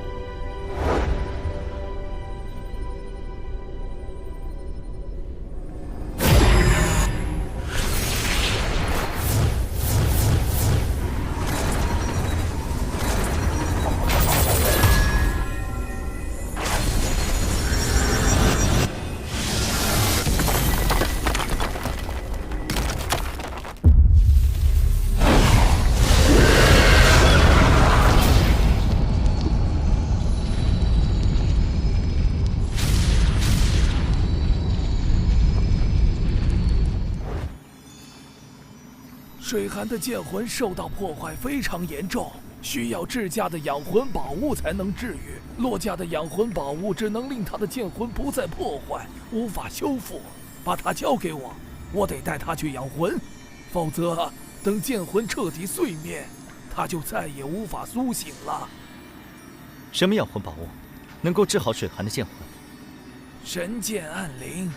水寒的剑魂受到破坏非常严重，需要至价的养魂宝物才能治愈。洛家的养魂宝物只能令他的剑魂不再破坏，无法修复。把它交给我，我得带他去养魂，否则等剑魂彻底碎灭，他就再也无法苏醒了。什么养魂宝物能够治好水寒的剑魂？神剑暗灵，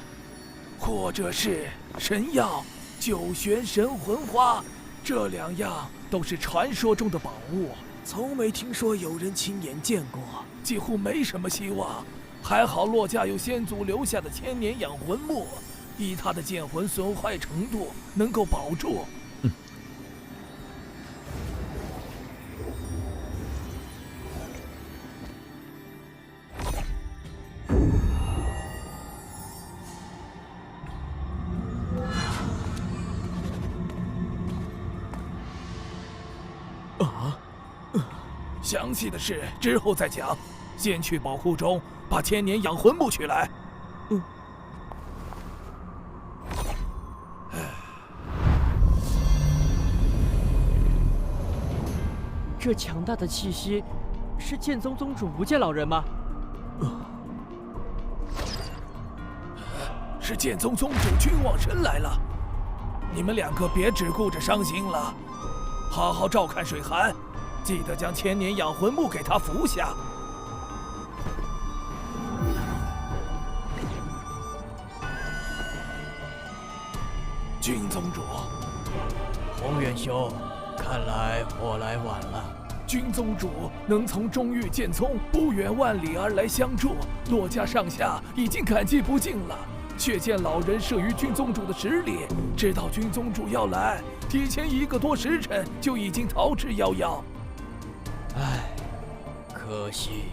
或者是神药九玄神魂花，这2样都是传说中的宝物，从没听说有人亲眼见过，几乎没什么希望。还好洛家有先祖留下的千年养魂木，以他的剑魂损坏程度能够保住。详细的事之后再讲，先去宝库中把千年养魂木取来。这强大的气息，是剑宗宗主无剑老人吗？是剑宗宗主君望神来了。你们2个别只顾着伤心了，好好照看水寒。记得将千年养魂木给他服下。君宗主，宏远兄，看来我来晚了。君宗主能从中域剑宗不远万里而来相助，洛家上下已经感激不尽了。却见老人慑于君宗主的实力，知道君宗主要来，提前1个多时辰就已经逃之夭夭。唉，可惜，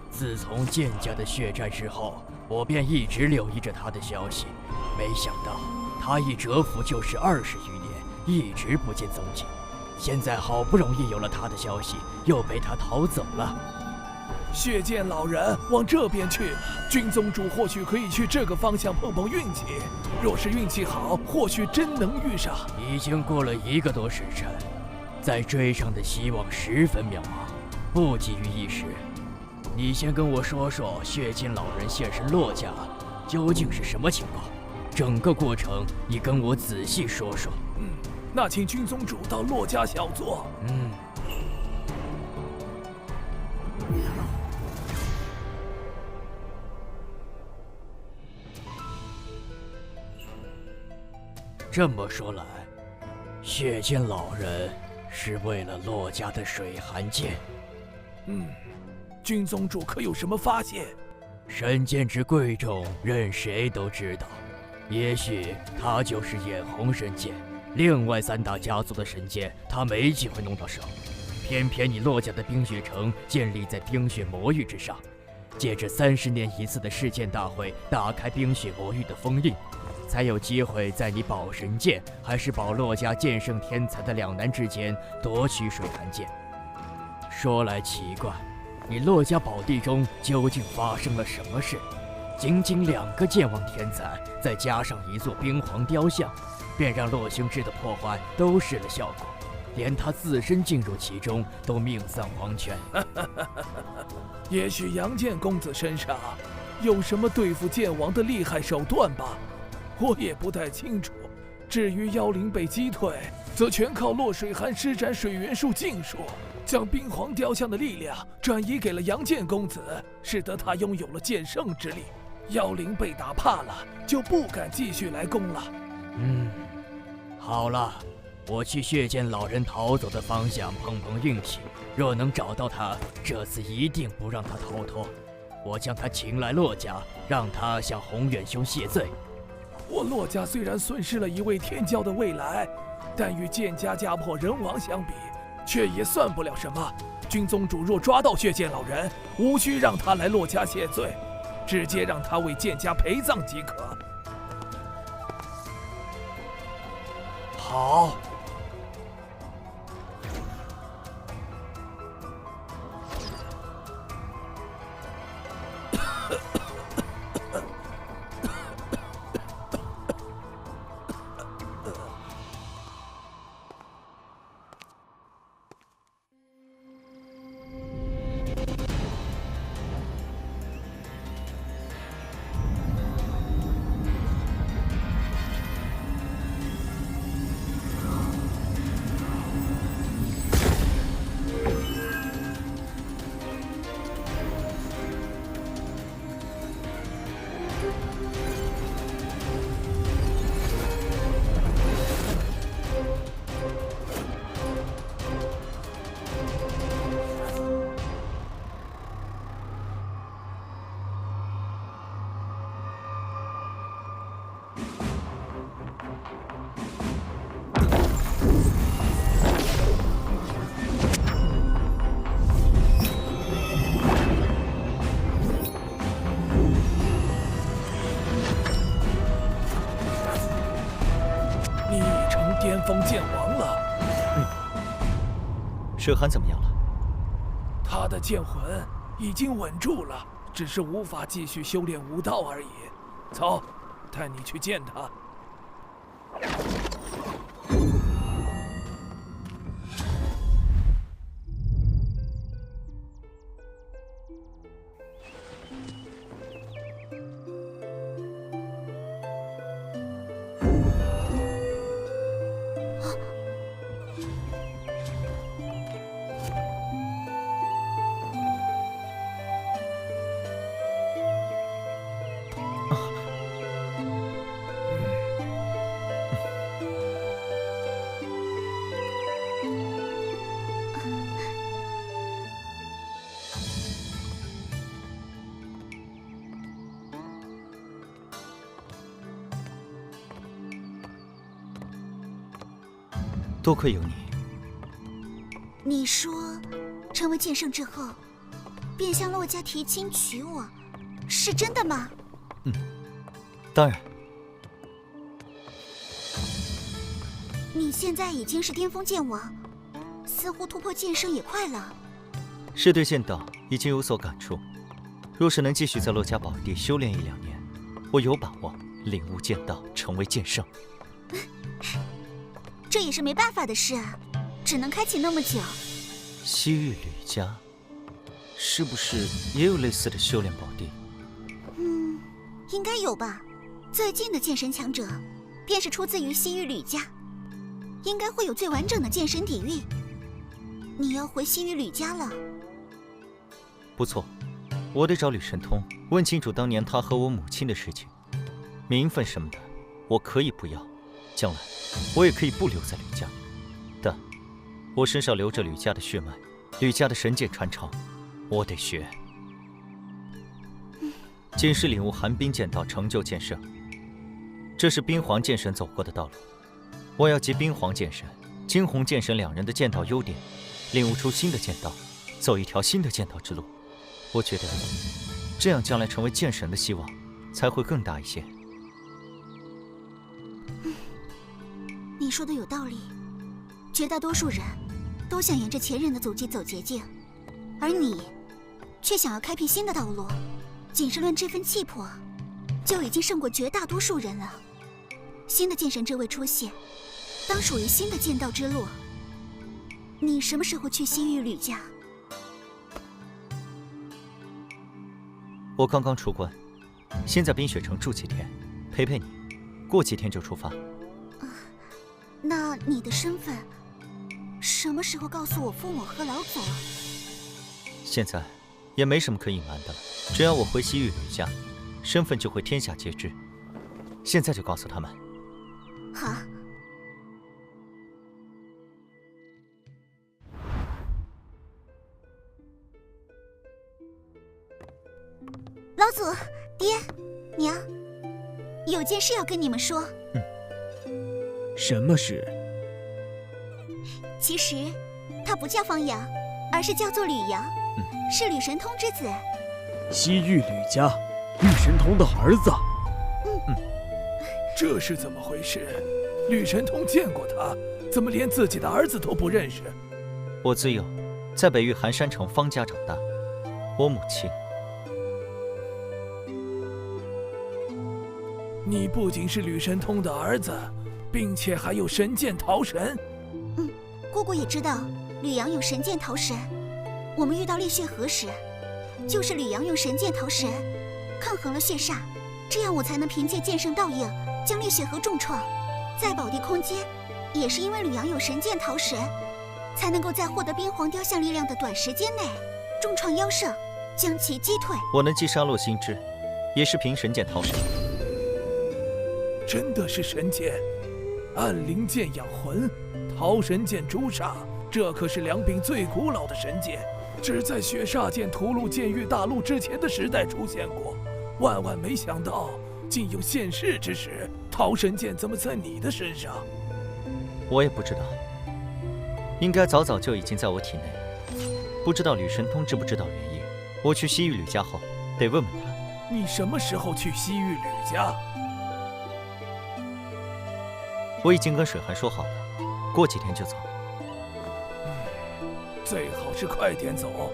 自从剑家的血债之后，我便一直留意着他的消息，没想到他一蛰伏就是20余年，一直不见踪迹。现在好不容易有了他的消息，又被他逃走了。血剑老人往这边去，君宗主或许可以去这个方向碰碰运气。若是运气好，或许真能遇上。已经过了1个多时辰，再追上的希望十分渺茫，不急于一时。你先跟我说说血剑老人现身洛家究竟是什么情况，整个过程你跟我仔细说说。那请君宗主到洛家小坐。这么说来，血剑老人是为了洛家的水寒剑。君宗主可有什么发现？神剑之贵重，任谁都知道。也许他就是眼红神剑，另外3大家族的神剑，他没机会弄到手。偏偏你洛家的冰雪城建立在冰雪魔域之上，借着30年一次的世剑大会，打开冰雪魔域的封印，才有机会在你保神剑还是保洛家剑圣天才的两难之间夺取水寒剑。说来奇怪，你洛家宝地中究竟发生了什么事？仅仅2个剑王天才，再加上1座冰皇雕像，便让洛兄之的破坏都失了效果，连他自身进入其中都命丧黄泉。也许杨剑公子身上有什么对付剑王的厉害手段吧，我也不太清楚。至于妖灵被击退，则全靠洛水寒施展水元术禁术，将冰皇雕像的力量转移给了杨剑公子，使得他拥有了剑圣之力。妖灵被打怕了，就不敢继续来攻了。好了，我去血剑老人逃走的方向碰碰运气，若能找到他，这次一定不让他逃脱。我将他请来洛家，让他向宏远兄谢罪。我洛家虽然损失了1位天骄的未来，但与剑家家破人亡相比，却也算不了什么。君宗主若抓到血剑老人，无需让他来洛家谢罪，直接让他为剑家陪葬即可。好。巅峰剑王了。水寒怎么样了？他的剑魂已经稳住了，只是无法继续修炼武道而已。走，带你去见他。多亏有你。你说，成为剑圣之后，便向洛家提亲娶我，是真的吗？当然。你现在已经是巅峰剑王，似乎突破剑圣也快了。是对剑道已经有所感触。若是能继续在洛家宝地修炼1-2年，我有把握领悟剑道，成为剑圣。这也是没办法的事啊，只能开启那么久。西域吕家，是不是也有类似的修炼宝地？应该有吧。最近的剑神强者，便是出自于西域吕家，应该会有最完整的剑神底蕴。你要回西域吕家了？不错，我得找吕神通问清楚当年他和我母亲的事情。名分什么的，我可以不要，将来我也可以不留在吕家，但我身上流着吕家的血脉，吕家的神剑传承，我得学。剑师领悟寒冰剑道，成就剑圣，这是冰皇剑神走过的道路。我要集冰皇剑神、惊鸿剑神2人的剑道优点，领悟出新的剑道，走一条新的剑道之路。我觉得这样将来成为剑神的希望才会更大一些。你说的有道理，绝大多数人都想沿着前人的足迹走捷径，而你却想要开辟新的道路。仅是论这份气魄，就已经胜过绝大多数人了。新的剑神之位出现，当属于新的剑道之路。你什么时候去西域吕家？我刚刚出关，先在冰雪城住几天，陪陪你，过几天就出发。那你的身份什么时候告诉我父母和老祖？现在也没什么可隐瞒的了，只要我回西域吕家，身份就会天下皆知。现在就告诉他们。好。老祖，爹，娘，有件事要跟你们说。什么事？其实他不叫方阳，而是叫做吕阳，是吕神通之子。西域吕家，吕神通的儿子。这是怎么回事？吕神通见过他，怎么连自己的儿子都不认识？我自幼在北域寒山城方家长大，我母亲。你不仅是吕神通的儿子，并且还有神剑桃神。姑姑也知道吕阳有神剑桃神。我们遇到烈血河时，就是吕阳用神剑桃神抗衡了血煞，这样我才能凭借剑圣倒影将烈血河重创。在宝地空间，也是因为吕阳有神剑桃神，才能够在获得冰皇雕像力量的短时间内重创妖圣，将其击退。我能击杀洛心之，也是凭神剑桃神。真的是神剑，暗灵剑养魂，桃神剑诛煞，这可是2柄最古老的神剑，只在雪煞剑屠戮剑域大陆之前的时代出现过。万万没想到，竟有现世之时，桃神剑怎么在你的身上？我也不知道，应该早早就已经在我体内。不知道吕神通知不知道原因？我去西域吕家后，得问问他。你什么时候去西域吕家？我已经跟水寒说好了，过几天就走。最好是快点走。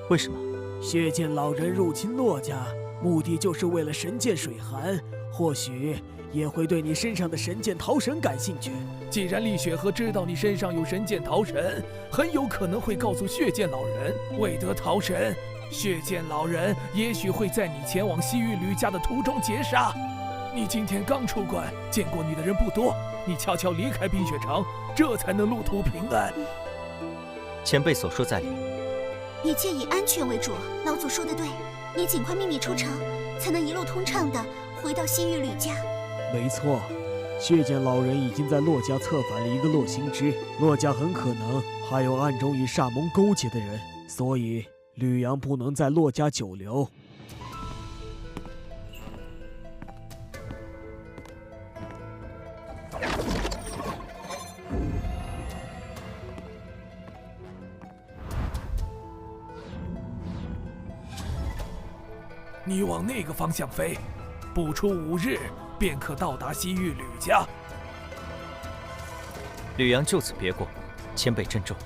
为什么？血剑老人入侵洛家，目的就是为了神剑水寒，或许也会对你身上的神剑桃神感兴趣。既然厉雪河知道你身上有神剑桃神，很有可能会告诉血剑老人，为得桃神，血剑老人也许会在你前往西域吕家的途中截杀。你今天刚出关，见过你的人不多，你悄悄离开冰雪城，这才能路途平安。前辈所说在理，一切以安全为主。老祖说的对，你尽快秘密出城，才能一路通畅地回到西域吕家。没错，血剑老人已经在洛家策反了一个洛心之，洛家很可能还有暗中与煞盟勾结的人，所以吕阳不能在洛家久留。你往那个方向飞，不出5日，便可到达西域吕家。吕阳就此别过，前辈珍重。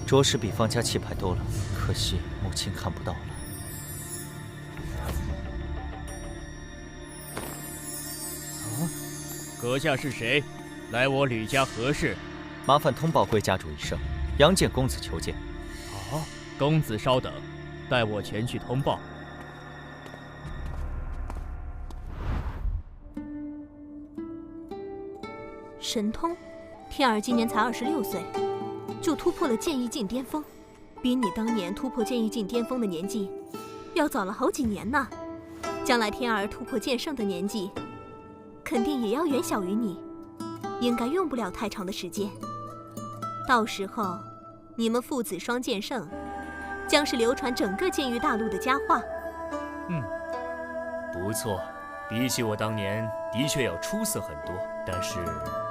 着实比方家气派多了，可惜母亲看不到了。阁下是谁？来我吕家何事？麻烦通报贵家主一声，杨建公子求见。好，公子稍等，带我前去通报。神通，天儿今年才26岁，就突破了剑意境巅峰，比你当年突破剑意境巅峰的年纪要早了好几年呢。将来天儿突破剑圣的年纪，肯定也要远小于你，应该用不了太长的时间。到时候，你们父子双剑圣，将是流传整个剑域大陆的佳话。不错，比起我当年，的确要出色很多。但是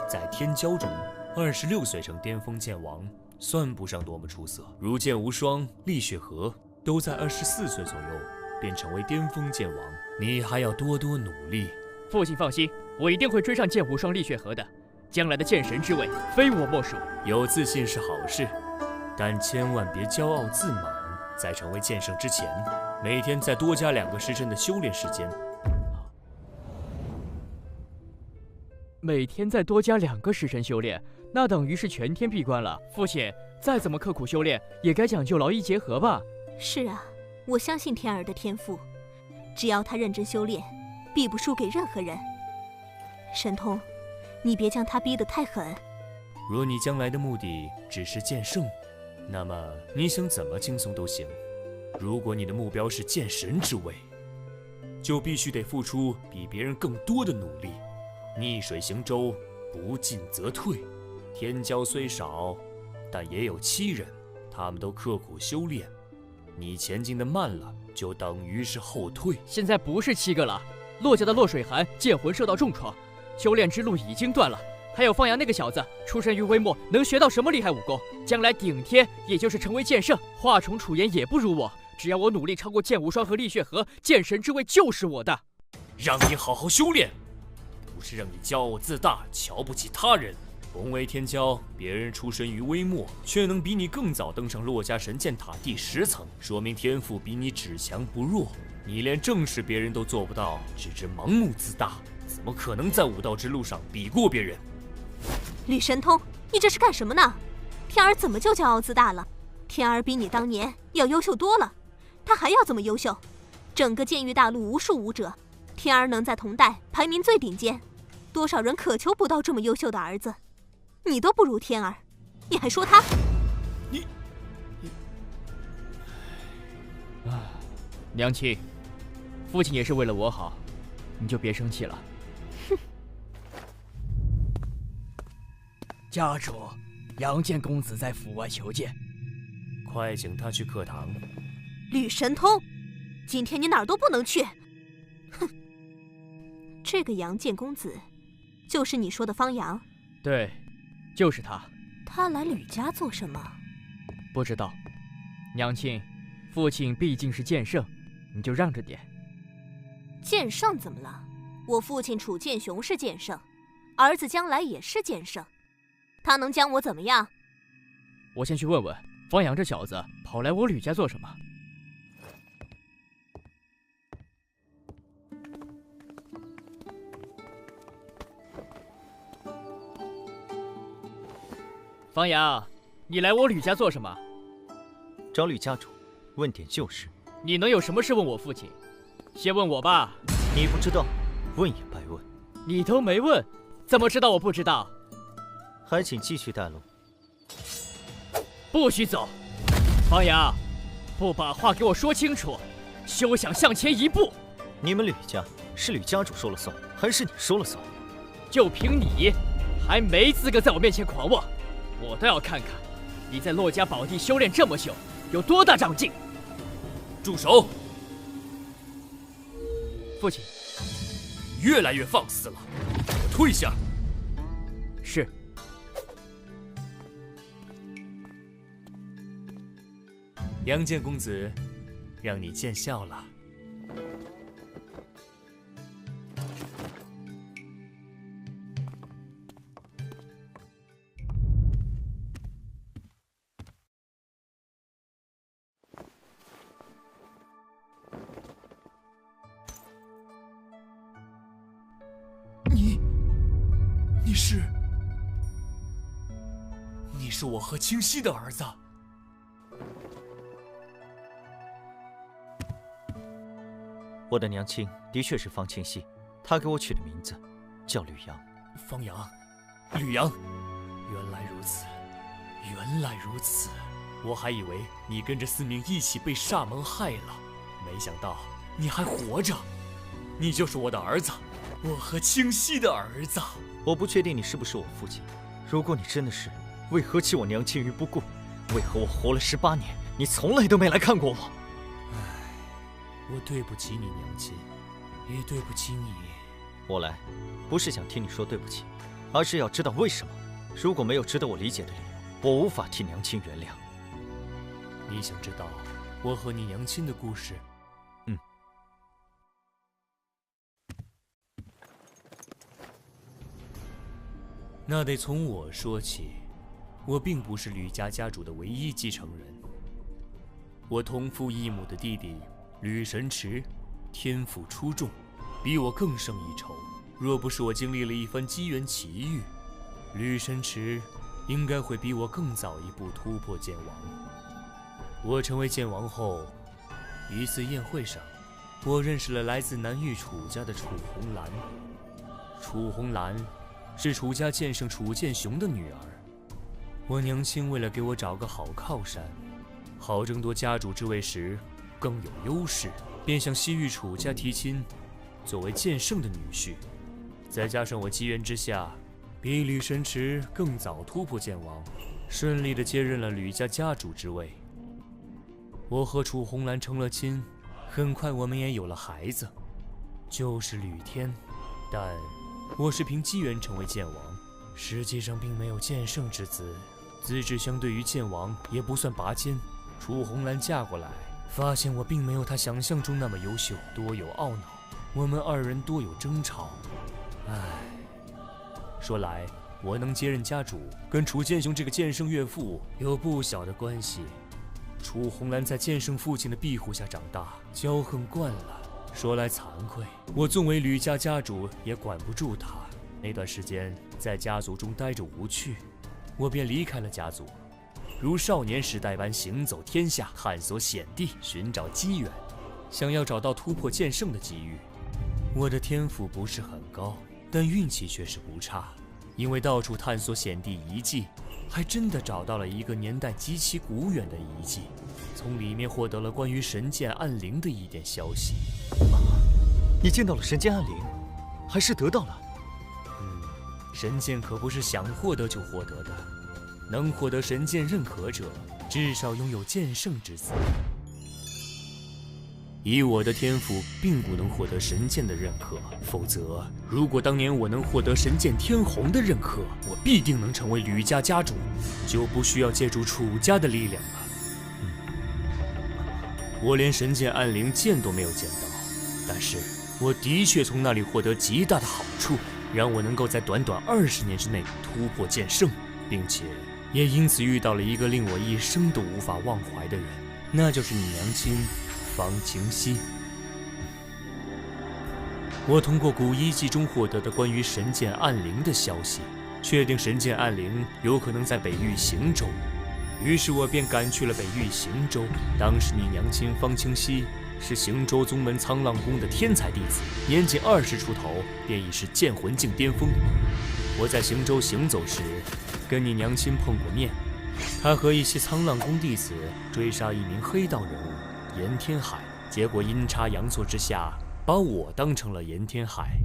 在天骄中，26岁成巅峰剑王，算不上多么出色。如剑无双、厉雪河都在24岁左右便成为巅峰剑王，你还要多多努力。父亲放心，我一定会追上剑无双、厉雪河的。将来的剑神之位，非我莫属。有自信是好事，但千万别骄傲自满。在成为剑圣之前，每天再多加2个时辰的修炼时间。每天再多加2个时辰修炼，那等于是全天闭关了。父亲，再怎么刻苦修炼，也该讲究劳逸结合吧？是啊，我相信天儿的天赋，只要他认真修炼，必不输给任何人。神通，你别将他逼得太狠。若你将来的目的只是剑圣，那么你想怎么轻松都行。如果你的目标是剑神之位，就必须得付出比别人更多的努力。逆水行舟，不进则退。天骄虽少，但也有7人，他们都刻苦修炼。你前进的慢了，就等于是后退。现在不是7个了，洛家的洛水寒剑魂受到重创，修炼之路已经断了。还有方阳那个小子，出身于微末，能学到什么厉害武功？将来顶天也就是成为剑圣，华重楚言也不如我。只要我努力超过剑无双和厉血河，剑神之位就是我的。让你好好修炼，不是让你骄傲自大，瞧不起他人。同为天骄，别人出身于微末，却能比你更早登上洛家神剑塔第10层，说明天赋比你只强不弱。你连正视别人都做不到，只知盲目自大，怎么可能在武道之路上比过别人？吕神通，你这是干什么呢？天儿怎么就骄傲自大了？天儿比你当年要优秀多了，他还要这么优秀？整个剑域大陆无数武者，天儿能在同代排名最顶尖，多少人渴求不到这么优秀的儿子。你都不如天儿，你还说他？娘亲，父亲也是为了我好，你就别生气了。家主，杨建公子在府外求见，快请他去课堂。吕神通，今天你哪儿都不能去。哼，这个杨建公子，就是你说的方阳？对，就是他。他来吕家做什么？不知道。娘亲，父亲毕竟是剑圣，你就让着点。剑圣怎么了？我父亲楚剑雄是剑圣，儿子将来也是剑圣。他能将我怎么样？我先去问问方阳这小子跑来我吕家做什么。方阳，你来我吕家做什么？找吕家主，问点旧事。你能有什么事问我父亲？先问我吧。你不知道，问也白问。你都没问，怎么知道我不知道？还请继续带路。不许走！方阳，不把话给我说清楚，休想向前一步！你们吕家是吕家主说了算，还是你说了算？就凭你，还没资格在我面前狂妄！我倒要看看你在洛家宝地修炼这么久，有多大长进！住手！父亲，越来越放肆了，给我退下！是。杨建公子，让你见笑了。是我和清溪的儿子。我的娘亲的确是方清溪，她给我取的名字叫吕阳。方阳，吕阳，原来如此，原来如此。我还以为你跟着司明一起被煞门害了，没想到你还活着。你就是我的儿子，我和清溪的儿子。我不确定你是不是我父亲，如果你真的是，为何弃我娘亲于不顾？为何我活了18年，你从来都没来看过我？我对不起你娘亲，也对不起你。我来，不是想听你说对不起，而是要知道为什么。如果没有值得我理解的理由，我无法替娘亲原谅。你想知道我和你娘亲的故事？那得从我说起。我并不是吕家家主的唯一继承人。我同父异母的弟弟吕神池，天赋出众，比我更胜一筹。若不是我经历了一番机缘奇遇，吕神池应该会比我更早一步突破剑王。我成为剑王后，一次宴会上，我认识了来自南域楚家的楚红兰。楚红兰是楚家剑圣楚剑雄的女儿。我娘亲为了给我找个好靠山，好争夺家主之位时更有优势，便向西域楚家提亲，作为剑圣的女婿。再加上我机缘之下，比吕神池更早突破剑王，顺利地接任了吕家家主之位。我和楚红兰成了亲，很快我们也有了孩子，就是吕天。但我是凭机缘成为剑王，实际上并没有剑圣之资，资质相对于剑王也不算拔尖。楚红兰嫁过来，发现我并没有她想象中那么优秀，多有懊恼。我们二人多有争吵。说来，我能接任家主，跟楚剑雄这个剑圣岳父有不小的关系。楚红兰在剑圣父亲的庇护下长大，骄横惯了。说来惭愧，我纵为吕家家主，也管不住她。那段时间在家族中待着无趣，我便离开了家族，如少年时代般行走天下，探索险地，寻找机缘，想要找到突破剑圣的机遇。我的天赋不是很高，但运气却是不差，因为到处探索险地遗迹，还真的找到了一个年代极其古远的遗迹，从里面获得了关于神剑暗灵的一点消息。你见到了神剑暗灵，还是得到了？神剑可不是想获得就获得的，能获得神剑认可者，至少拥有剑圣之资。以我的天赋，并不能获得神剑的认可，否则，如果当年我能获得神剑天虹的认可，我必定能成为吕家家主，就不需要借助楚家的力量了。我连神剑暗灵见都没有见到，但是我的确从那里获得极大的好处，让我能够在短短20年之内突破剑圣，并且也因此遇到了一个令我一生都无法忘怀的人，那就是你娘亲方晴溪。我通过古遗迹中获得的关于神剑暗灵的消息，确定神剑暗灵有可能在北域行舟，于是我便赶去了北域行舟。当时你娘亲方清溪是行舟宗门沧浪宫的天才弟子，年仅20出头便已是剑魂境巅峰。我在行舟行走时，跟你娘亲碰过面，她和一些沧浪宫弟子追杀一名黑道人物严天海，结果阴差阳错之下，把我当成了严天海。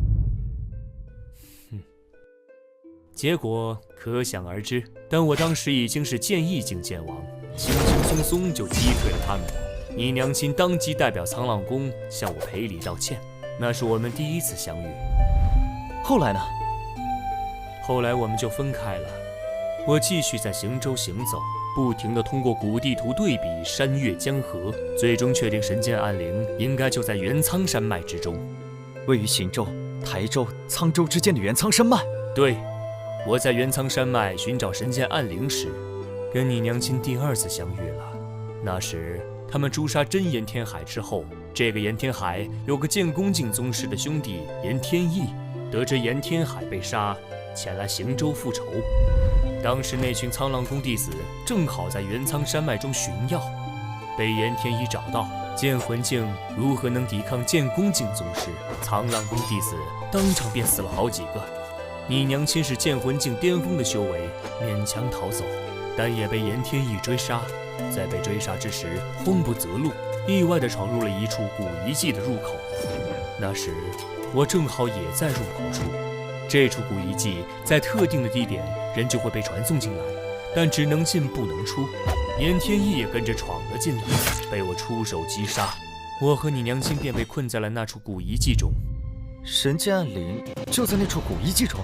结果可想而知，但我当时已经是剑意境剑王，轻轻松松就击退了他们。你娘亲当即代表沧浪宫向我赔礼道歉，那是我们第一次相遇。后来呢？后来我们就分开了。我继续在行舟行走，不停地通过古地图对比山岳江河，最终确定神剑暗灵应该就在元苍山脉之中，位于行舟、台州、沧州之间的元苍山脉。对，我在元苍山脉寻找神剑暗灵时，跟你娘亲第2次相遇了。那时他们诛杀真严天海之后，这个严天海有个剑宫境宗师的兄弟严天意，得知严天海被杀，前来行舟复仇。当时那群苍浪宫弟子正好在元苍山脉中寻药，被严天一找到。剑魂镜如何能抵抗剑宫镜宗师？苍浪宫弟子当场便死了好几个。你娘亲是剑魂镜巅峰的修为，勉强逃走，但也被严天意追杀。在被追杀之时，慌不择路，意外地闯入了一处古遗迹的入口。那时我正好也在入口处。这处古遗迹在特定的地点，人就会被传送进来，但只能进不能出。严天意也跟着闯了进来，被我出手击杀。我和你娘亲便被困在了那处古遗迹中。神剑暗灵就在那处古遗迹中。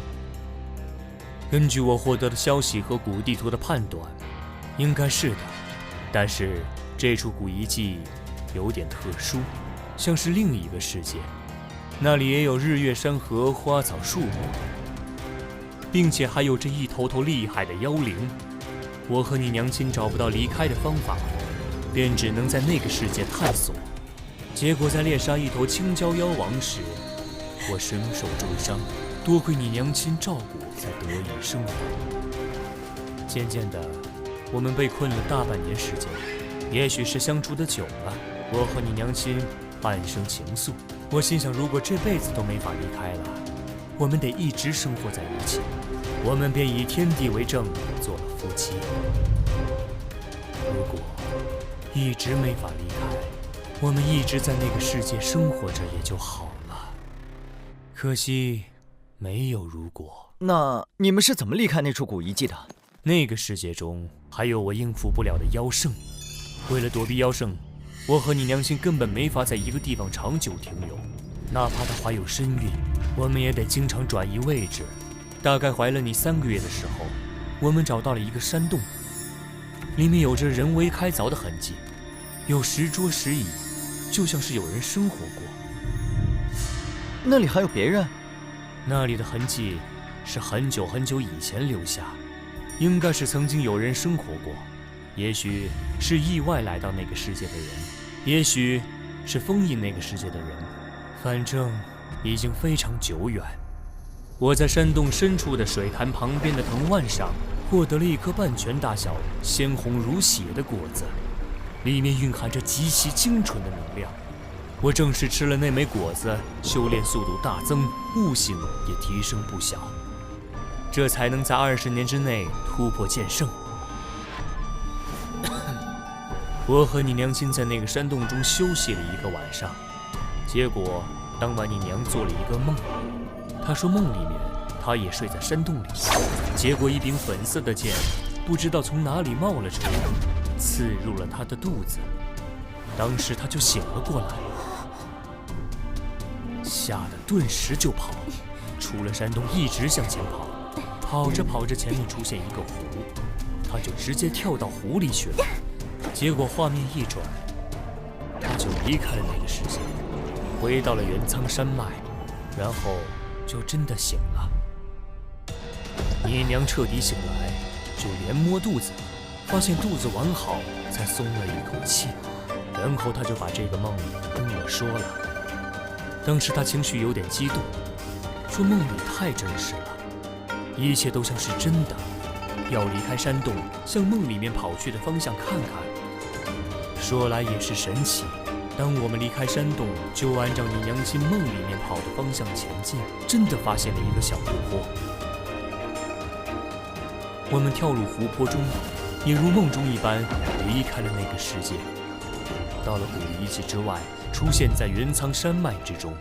根据我获得的消息和古地图的判断，应该是的。但是这处古遗迹有点特殊，像是另一个世界。那里也有日月山河、花草树木，并且还有着一头头厉害的妖灵。我和你娘亲找不到离开的方法，便只能在那个世界探索。结果在猎杀一头青蛟妖王时，我身受重伤，多亏你娘亲照顾，才得以生还。渐渐的，我们被困了大半年时间，也许是相处的久了，我和你娘亲半生情愫。我心想，如果这辈子都没法离开了，我们得一直生活在一起。我们便以天地为证，做了夫妻。如果一直没法离开，我们一直在那个世界生活着也就好了。可惜没有如果。那你们是怎么离开那处古遗迹的？那个世界中还有我应付不了的妖圣，为了躲避妖圣，我和你娘亲根本没法在一个地方长久停留，哪怕她怀有身孕，我们也得经常转移位置。大概怀了你3个月的时候，我们找到了一个山洞，里面有着人为开凿的痕迹，有石桌石椅，就像是有人生活过。那里还有别人？那里的痕迹是很久很久以前留下，应该是曾经有人生活过，也许是意外来到那个世界的人，也许是封印那个世界的人，反正已经非常久远。我在山洞深处的水潭旁边的藤蔓上获得了一颗半拳大小、鲜红如血的果子，里面蕴含着极其精纯的能量。我正是吃了那枚果子，修炼速度大增，悟性也提升不小，这才能在20年之内突破剑圣。我和你娘亲在那个山洞中休息了1个晚上，结果当晚你娘做了一个梦。她说梦里面她也睡在山洞里，结果一柄粉色的剑不知道从哪里冒了出来，刺入了她的肚子。当时她就醒了过来，吓得顿时就跑，出了山洞一直向前跑，跑着跑着前面出现一个湖，她就直接跳到湖里去了。结果画面一转，她就离开了那个世界，回到了元苍山脉，然后就真的醒了。你娘彻底醒来，就连摸肚子，发现肚子完好，才松了一口气。然后她就把这个梦跟我说了。当时她情绪有点激动，说梦里太真实了，一切都像是真的。要离开山洞，向梦里面跑去的方向看看。说来也是神奇，当我们离开山洞，就按照你娘亲梦里面跑的方向前进，真的发现了一个小湖泊。我们跳入湖泊中，也如梦中一般离开了那个世界，到了古遗迹之外，出现在元苍山脉之中。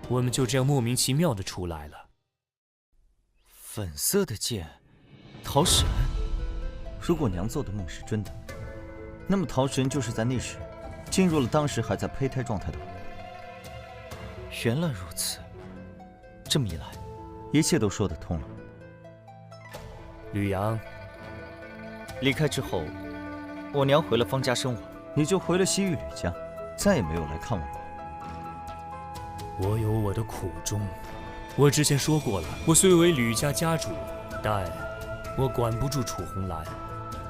我们就这样莫名其妙的出来了。粉色的剑，桃神。如果娘做的梦是真的，那么桃神就是在那时进入了当时还在胚胎状态的我。原来如此，这么一来，一切都说得通了。吕阳，离开之后，我娘回了方家生活，你就回了西域吕家，再也没有来看我过。我有我的苦衷，我之前说过了，我虽为吕家家主，但我管不住楚红兰。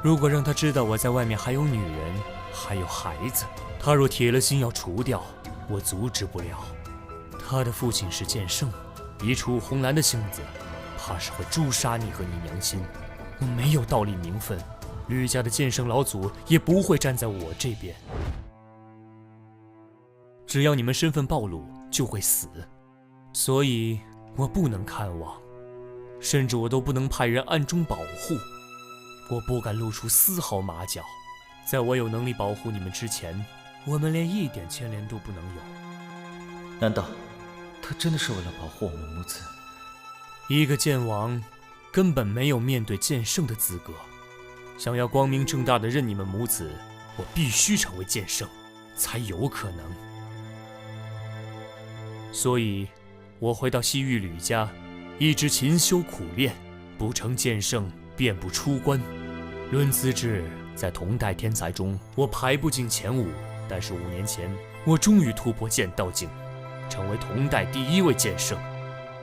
如果让她知道我在外面还有女人，还有孩子，她若铁了心要除掉，我阻止不了。她的父亲是剑圣，以楚红兰的性子，怕是会诛杀你和你娘亲。我没有道理名分，吕家的剑圣老祖也不会站在我这边。只要你们身份暴露，就会死，所以我不能看望，甚至我都不能派人暗中保护。我不敢露出丝毫马脚，在我有能力保护你们之前，我们连一点牵连都不能有。难道他真的是为了保护我们母子？一个剑王根本没有面对剑圣的资格。想要光明正大的认你们母子，我必须成为剑圣，才有可能。所以，我回到西域吕家，一直勤修苦练，不成剑圣便不出关。论资质，在同代天才中，我排不进前5，但是5年前，我终于突破剑道境，成为同代第1位剑圣。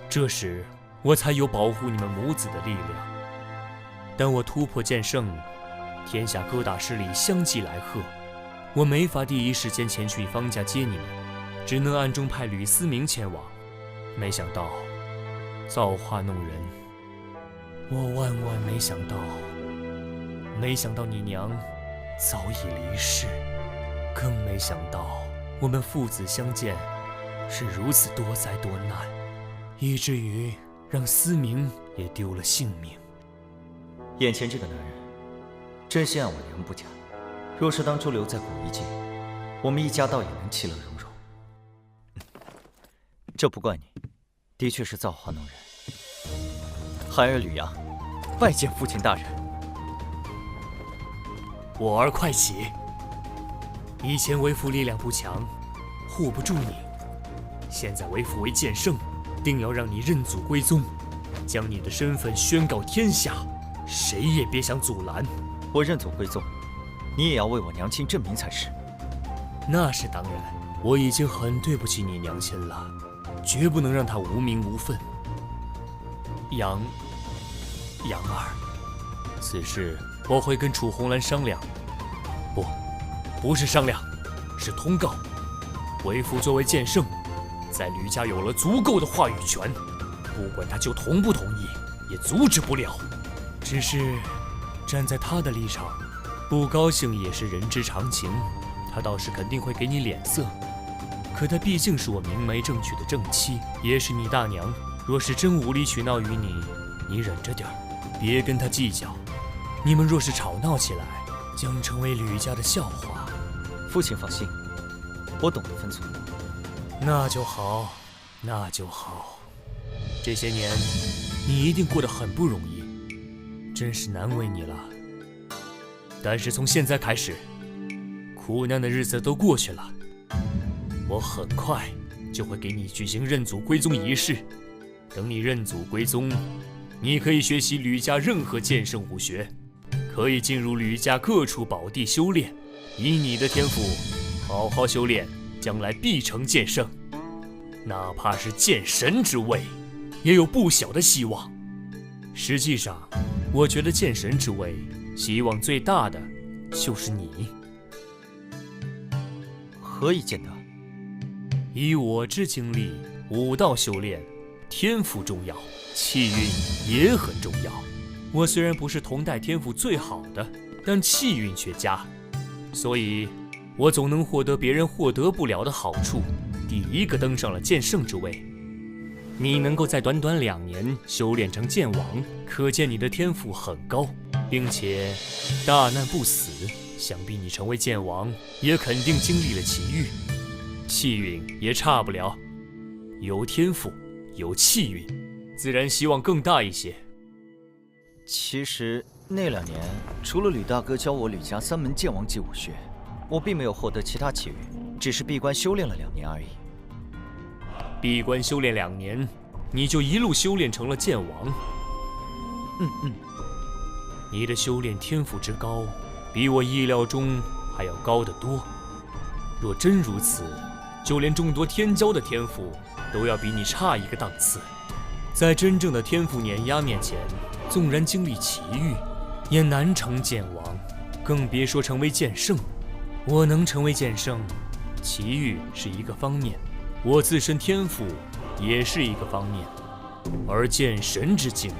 这时，我才有保护你们母子的力量。但我突破剑圣，天下各大势力相继来贺，我没法第一时间前去方家接你们，只能暗中派吕思明前往。没想到，造化弄人，我万万没想到你娘早已离世，更没想到我们父子相见是如此多灾多难，以至于让思明也丢了性命。眼前这个男人，真心爱我娘不假。若是当初留在古一界，我们一家倒也能其乐融融。这不怪你，的确是造化弄人。孩儿吕阳，拜见父亲大人。我儿快起！以前为父力量不强，护不住你，现在为父为剑圣，定要让你认祖归宗，将你的身份宣告天下，谁也别想阻拦。我认祖归宗，你也要为我娘亲证明才是。那是当然，我已经很对不起你娘亲了，绝不能让她无名无分。杨儿，此事我会跟楚红兰商量。不是商量，是通告。为父作为剑圣，在吕家有了足够的话语权，不管他就同不同意，也阻止不了。只是站在他的立场，不高兴也是人之常情，他倒是肯定会给你脸色。可他毕竟是我明媒正娶的正妻，也是你大娘。若是真无理取闹于你，你忍着点儿，别跟他计较。你们若是吵闹起来，将成为吕家的笑话。父亲放心，我懂得分寸。那就好，那就好。这些年，你一定过得很不容易，真是难为你了。但是从现在开始，苦难的日子都过去了，我很快就会给你举行认祖归宗仪式。等你认祖归宗，你可以学习吕家任何剑圣武学，可以进入吕家各处宝地修炼。以你的天赋，好好修炼，将来必成剑圣，哪怕是剑神之位，也有不小的希望。实际上，我觉得剑神之位，希望最大的就是你。何以见得？以我之经历，武道修炼，天赋重要，气运也很重要。我虽然不是同代天赋最好的，但气运却佳。所以，我总能获得别人获得不了的好处，第一个登上了剑圣之位。你能够在短短2年修炼成剑王，可见你的天赋很高，并且大难不死。想必你成为剑王，也肯定经历了奇遇，气运也差不了。有天赋，有气运，自然希望更大一些。其实那2年，除了吕大哥教我吕家3门剑王级武学，我并没有获得其他奇遇，只是闭关修炼了2年而已。闭关修炼2年，你就一路修炼成了剑王。你的修炼天赋之高，比我意料中还要高得多。若真如此，就连众多天骄的天赋都要比你差一个档次。在真正的天赋碾压面前，纵然经历奇遇，也难成剑王，更别说成为剑圣。我能成为剑圣，奇遇是一个方面，我自身天赋也是一个方面。而剑神之境，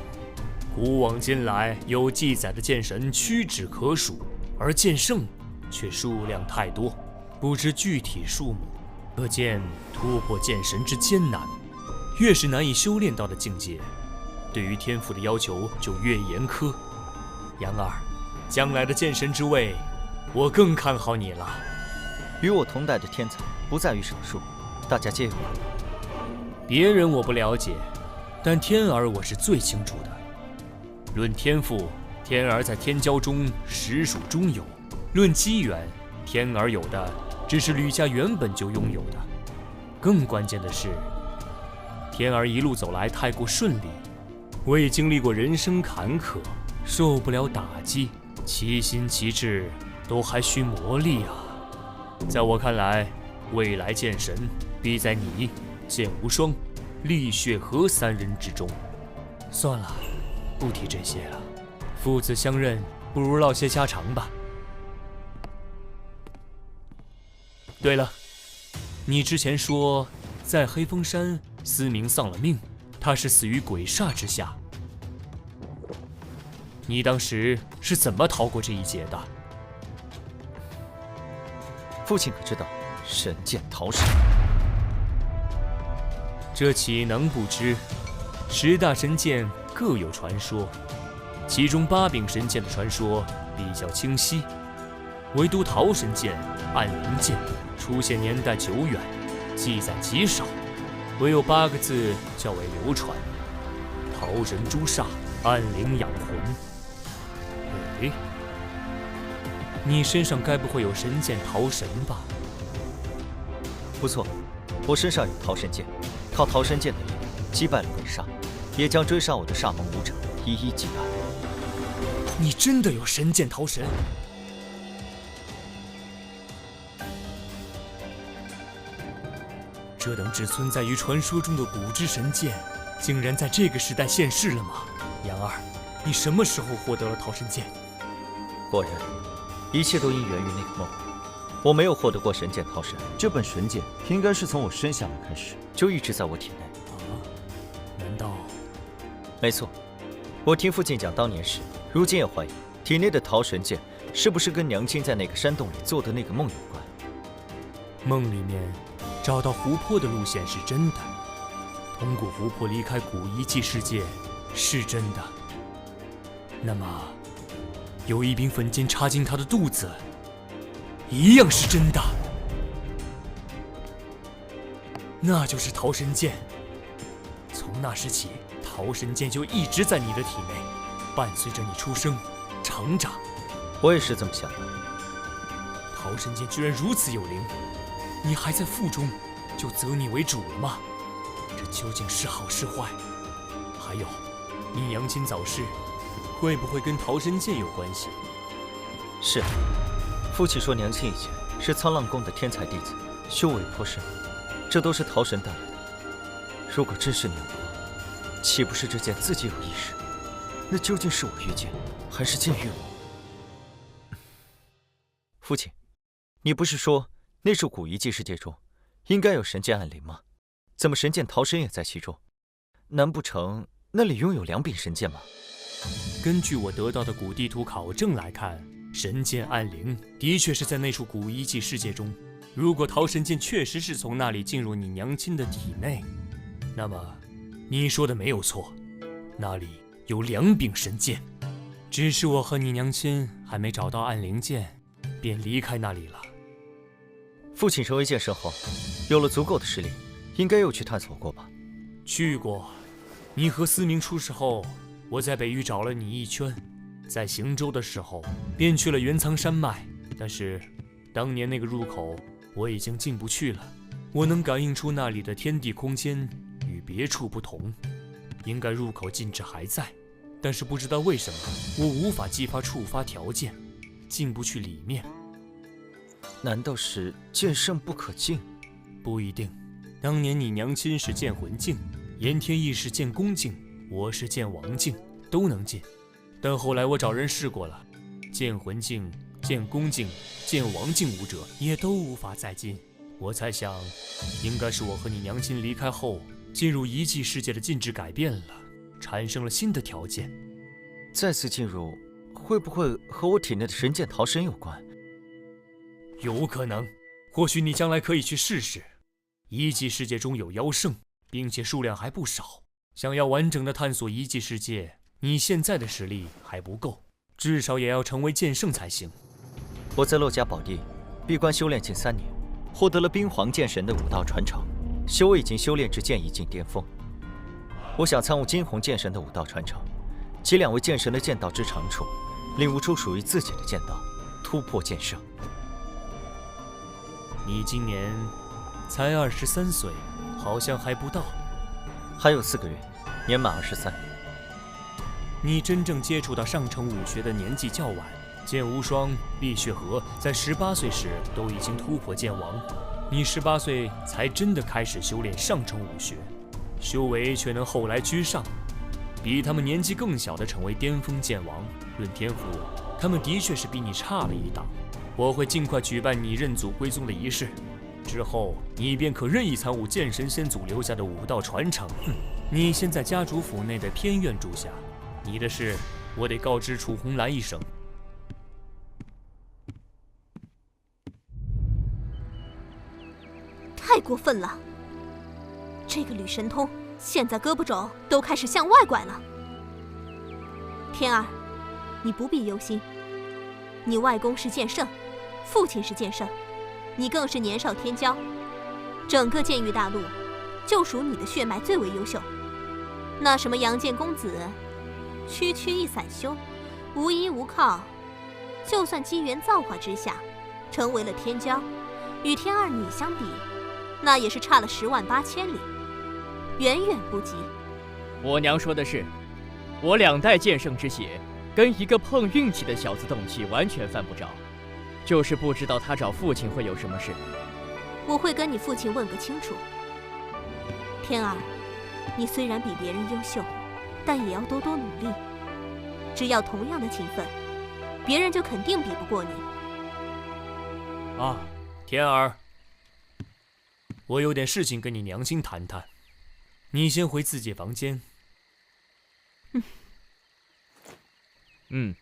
古往今来有记载的剑神屈指可数，而剑圣却数量太多，不知具体数目，可见突破剑神之艰难。越是难以修炼到的境界，对于天赋的要求就越严苛。杨儿，将来的剑神之位，我更看好你了。与我同代的天才不在于少数，大家皆有苦。别人我不了解，但天儿我是最清楚的。论天赋，天儿在天骄中实属中游；论机缘，天儿有的只是吕家原本就拥有的。更关键的是，天儿一路走来太过顺利，我也经历过人生坎坷，受不了打击，其心其志都还需磨砺啊。在我看来，未来剑神必在你、剑无双、厉血河三人之中。算了，不提这些了。父子相认，不如唠些家常吧。对了，你之前说在黑风山思明丧了命，他是死于鬼煞之下。你当时是怎么逃过这一劫的？父亲可知道神剑逃神？这岂能不知？10大神剑各有传说，其中8柄神剑的传说比较清晰，唯独桃神剑、暗灵剑出现年代久远，记载极少，唯有8个字较为流传：桃神诛煞，暗灵养魂。哎，你身上该不会有神剑桃神吧？不错，我身上有桃神剑，靠桃神剑的力量击败了鬼煞，也将追杀我的煞盟武者一一击败。你真的有神剑桃神？这等只存在于传说中的古之神剑，竟然在这个时代现世了吗？杨儿，你什么时候获得了桃神剑？果然，一切都因源于那个梦。我没有获得过神剑桃神，这本神剑应该是从我生下来开始就一直在我体内。难道？没错，我听父亲讲当年时，如今也怀疑体内的桃神剑是不是跟娘亲在那个山洞里做的那个梦有关。梦里面找到湖泊的路线是真的，通过湖泊离开古遗迹世界是真的。那么，有一柄粉剑插进他的肚子，一样是真的。那就是桃神剑。从那时起，桃神剑就一直在你的体内，伴随着你出生、成长。我也是这么想的。桃神剑居然如此有灵，你还在腹中就择你为主了吗？这究竟是好是坏？还有，你娘亲早逝，会不会跟桃神剑有关系？是，父亲说娘亲以前是沧浪宫的天才弟子，修为颇深，这都是桃神带来的。如果真是那样的话，岂不是这剑自己有意识？那究竟是我御剑，还是剑御我？父亲，你不是说那处古遗迹世界中应该有神剑暗灵吗？怎么神剑桃神也在其中？难不成那里拥有2柄神剑吗？根据我得到的古地图考证来看，神剑暗灵的确是在那处古遗迹世界中。如果桃神剑确实是从那里进入你娘亲的体内，那么你说的没有错，那里有2柄神剑。只是我和你娘亲还没找到暗灵剑，便离开那里了。父亲成为剑圣后，有了足够的实力，应该又去探索过吧？去过。你和思明出事后，我在北域找了你一圈，在行舟的时候便去了元苍山脉，但是当年那个入口我已经进不去了。我能感应出那里的天地空间与别处不同，应该入口禁制还在，但是不知道为什么我无法激发触发条件，进不去里面。难道是剑圣不可进？不一定。当年你娘亲是剑魂境，炎天意是剑宫境，我是剑王境，都能进。但后来我找人试过了，剑魂境、剑宫境、剑王境武者也都无法再进。我猜想，应该是我和你娘亲离开后，进入遗迹世界的禁制改变了，产生了新的条件。再次进入，会不会和我体内的神剑逃生有关？有可能，或许你将来可以去试试。遗迹世界中有妖圣，并且数量还不少。想要完整的探索遗迹世界，你现在的实力还不够，至少也要成为剑圣才行。我在洛家宝地闭关修炼近3年，获得了冰皇剑神的武道传承，修为已经修炼至剑意境巅峰。我想参悟金红剑神的武道传承，集2位剑神的剑道之长处，领悟出属于自己的剑道，突破剑圣。你今年才23岁，好像还不到。还有4个月，年满23。你真正接触到上乘武学的年纪较晚，剑无双、碧血河在18岁时都已经突破剑王，你18岁才真的开始修炼上乘武学，修为却能后来居上，比他们年纪更小的成为巅峰剑王。论天赋，他们的确是比你差了一档。我会尽快举办你认祖归宗的仪式，之后你便可任意参悟剑神先祖留下的武道传承。你先在家主府内的偏院住下，你的事我得告知楚红兰一声。太过分了！这个吕神通现在胳膊肘都开始向外拐了。天儿，你不必忧心，你外公是剑圣，父亲是剑圣，你更是年少天骄，整个剑域大陆就属你的血脉最为优秀。那什么杨剑公子，区区一散修，无依无靠，就算机缘造化之下成为了天骄，与天儿你相比，那也是差了10万8千里，远远不及。我娘说的是，我2代剑圣之血，跟一个碰运气的小子动气完全犯不着，就是不知道他找父亲会有什么事。我会跟你父亲问个清楚。天儿，你虽然比别人优秀，但也要多多努力。只要同样的勤奋，别人就肯定比不过你。啊，天儿，我有点事情跟你娘亲谈谈，你先回自己房间。嗯。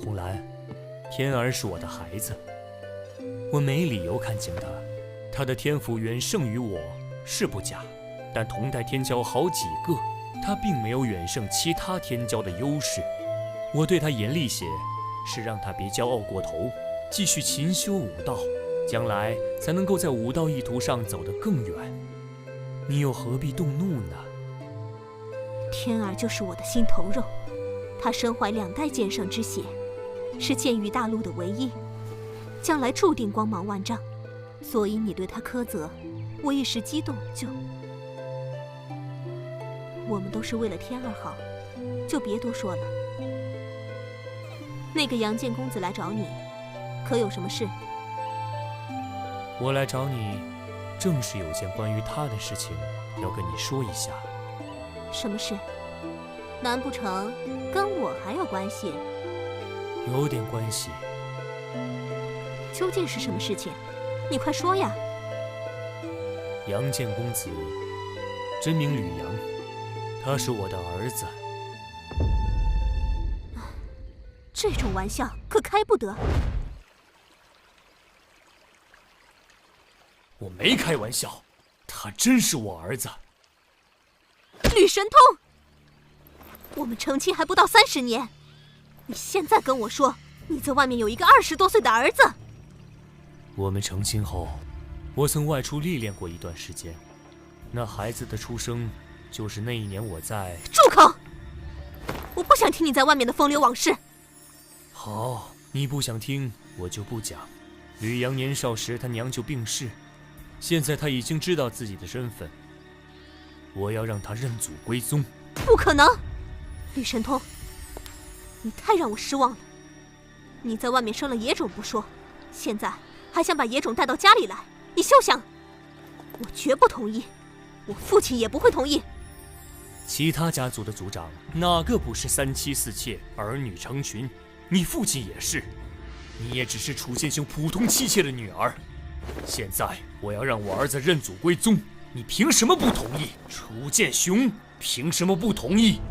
红兰，天儿是我的孩子，我没理由看轻他。他的天赋远胜于我是不假，但同代天骄好几个，他并没有远胜其他天骄的优势。我对他严厉些，是让他别骄傲过头，继续勤修武道，将来才能够在武道一途上走得更远。你又何必动怒呢？天儿就是我的心头肉，他身怀2代剑圣之血，是剑域大陆的唯一，将来注定光芒万丈。所以你对他苛责，我一时激动就……我们都是为了天儿好，就别多说了。那个杨剑公子来找你，可有什么事？我来找你，正是有件关于他的事情要跟你说一下。什么事？难不成跟我还有关系？有点关系。究竟是什么事情？你快说呀！杨剑公子，真名吕阳，他是我的儿子。这种玩笑可开不得。我没开玩笑，他真是我儿子。吕神通，我们成亲还不到30年，你现在跟我说你在外面有一个20多岁的儿子？我们成亲后，我曾外出历练过一段时间，那孩子的出生就是那一年我在……住口！我不想听你在外面的风流往事。好，你不想听，我就不讲。吕阳年少时，他娘就病逝，现在他已经知道自己的身份，我要让他认祖归宗。不可能！吕神通，你太让我失望了。你在外面生了野种不说，现在还想把野种带到家里来，你休想！我绝不同意，我父亲也不会同意。其他家族的族长哪个不是3妻4妾，儿女成群？你父亲也是，你也只是楚剑雄普通妻妾的女儿。现在我要让我儿子认祖归宗，你凭什么不同意？楚剑雄凭什么不同意？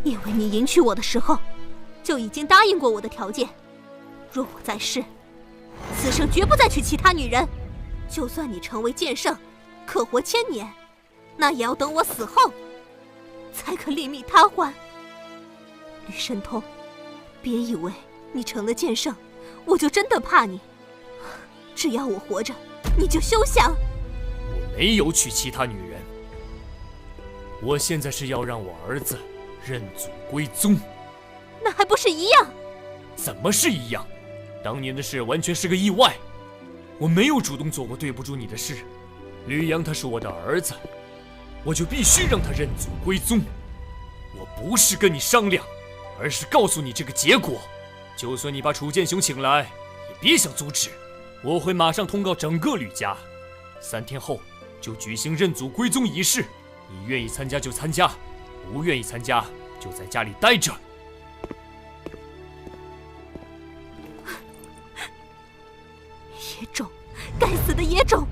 因为你迎娶我的时候，就已经答应过我的条件。若我在世，此生绝不再娶其他女人。就算你成为剑圣，可活1000年，那也要等我死后，才可另觅他欢。吕神通，别以为你成了剑圣，我就真的怕你。只要我活着，你就休想。我没有娶其他女人，我现在是要让我儿子认祖归宗。那还不是一样？怎么是一样？当年的事完全是个意外，我没有主动做过对不住你的事。吕阳他是我的儿子，我就必须让他认祖归宗。我不是跟你商量，而是告诉你这个结果。就算你把楚剑雄请来，也别想阻止。我会马上通告整个吕家，3天后就举行认祖归宗仪式。你愿意参加就参加，不愿意参加就在家里待着。野种，该死的野种！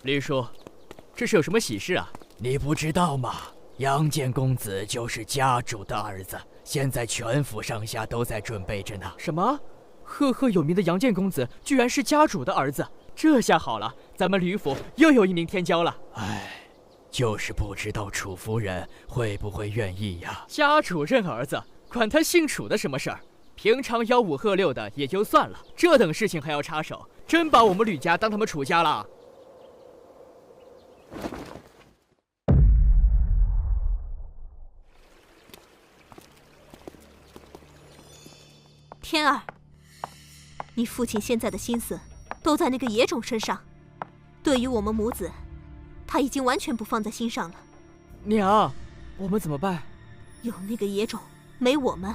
吕叔，这是有什么喜事啊？你不知道吗？杨建公子就是家主的儿子，现在全府上下都在准备着呢。什么？赫赫有名的杨建公子居然是家主的儿子？这下好了，咱们吕府又有一名天骄了。唉，就是不知道楚夫人会不会愿意呀？家主认儿子，管他姓楚的什么事儿？平常吆五喝六的也就算了，这等事情还要插手，真把我们吕家当他们楚家了？天儿，你父亲现在的心思都在那个野种身上，对于我们母子，他已经完全不放在心上了。娘，我们怎么办？有那个野种，没我们；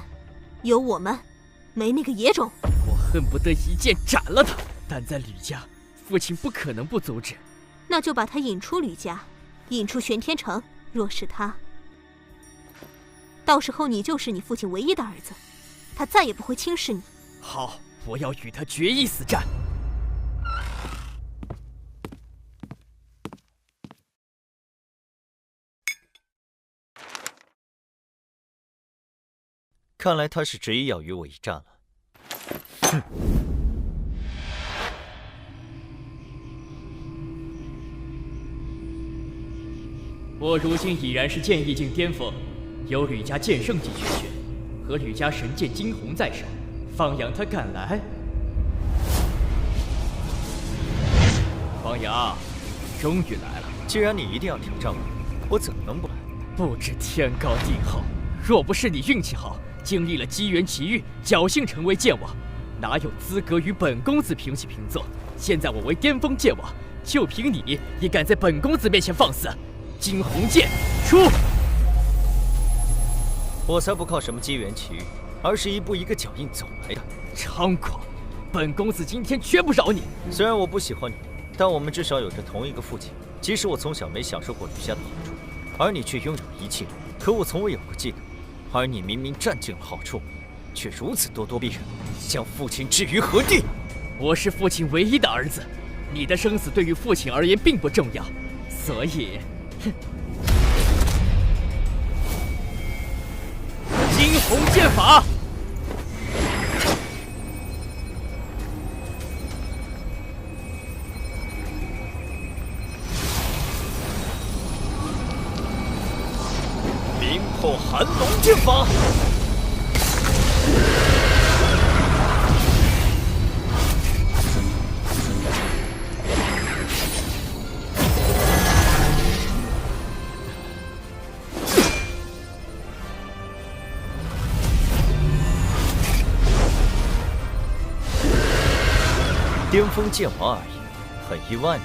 有我们，没那个野种。我恨不得一剑斩了他，但在吕家，父亲不可能不阻止。那就把他引出吕家，引出玄天城。若是他，到时候你就是你父亲唯一的儿子。他再也不会轻视你。好，我要与他决一死战。看来他是执意要与我一战了。哼！我如今已然是剑意境巅峰，有吕家剑圣级绝学和吕家神剑惊鸿在手，方阳他敢来？方阳，终于来了。既然你一定要挑战我，我怎么能不来？不知天高地厚，若不是你运气好，经历了机缘奇遇，侥幸成为剑王，哪有资格与本公子平起平坐？现在我为巅峰剑王，就凭你也敢在本公子面前放肆？惊鸿剑出！我才不靠什么机缘奇遇，而是一步一个脚印走来的。猖狂！本公子今天绝不饶你。虽然我不喜欢你，但我们至少有着同一个父亲。即使我从小没享受过吕家的好处，而你却拥有一切，可我从未有过技能，而你明明占尽了好处，却如此咄咄逼人，将父亲置于何地？我是父亲唯一的儿子，你的生死对于父亲而言并不重要，所以，哼。惊鸿剑法！明破寒龙剑法！巅峰剑王而已，很意外呢。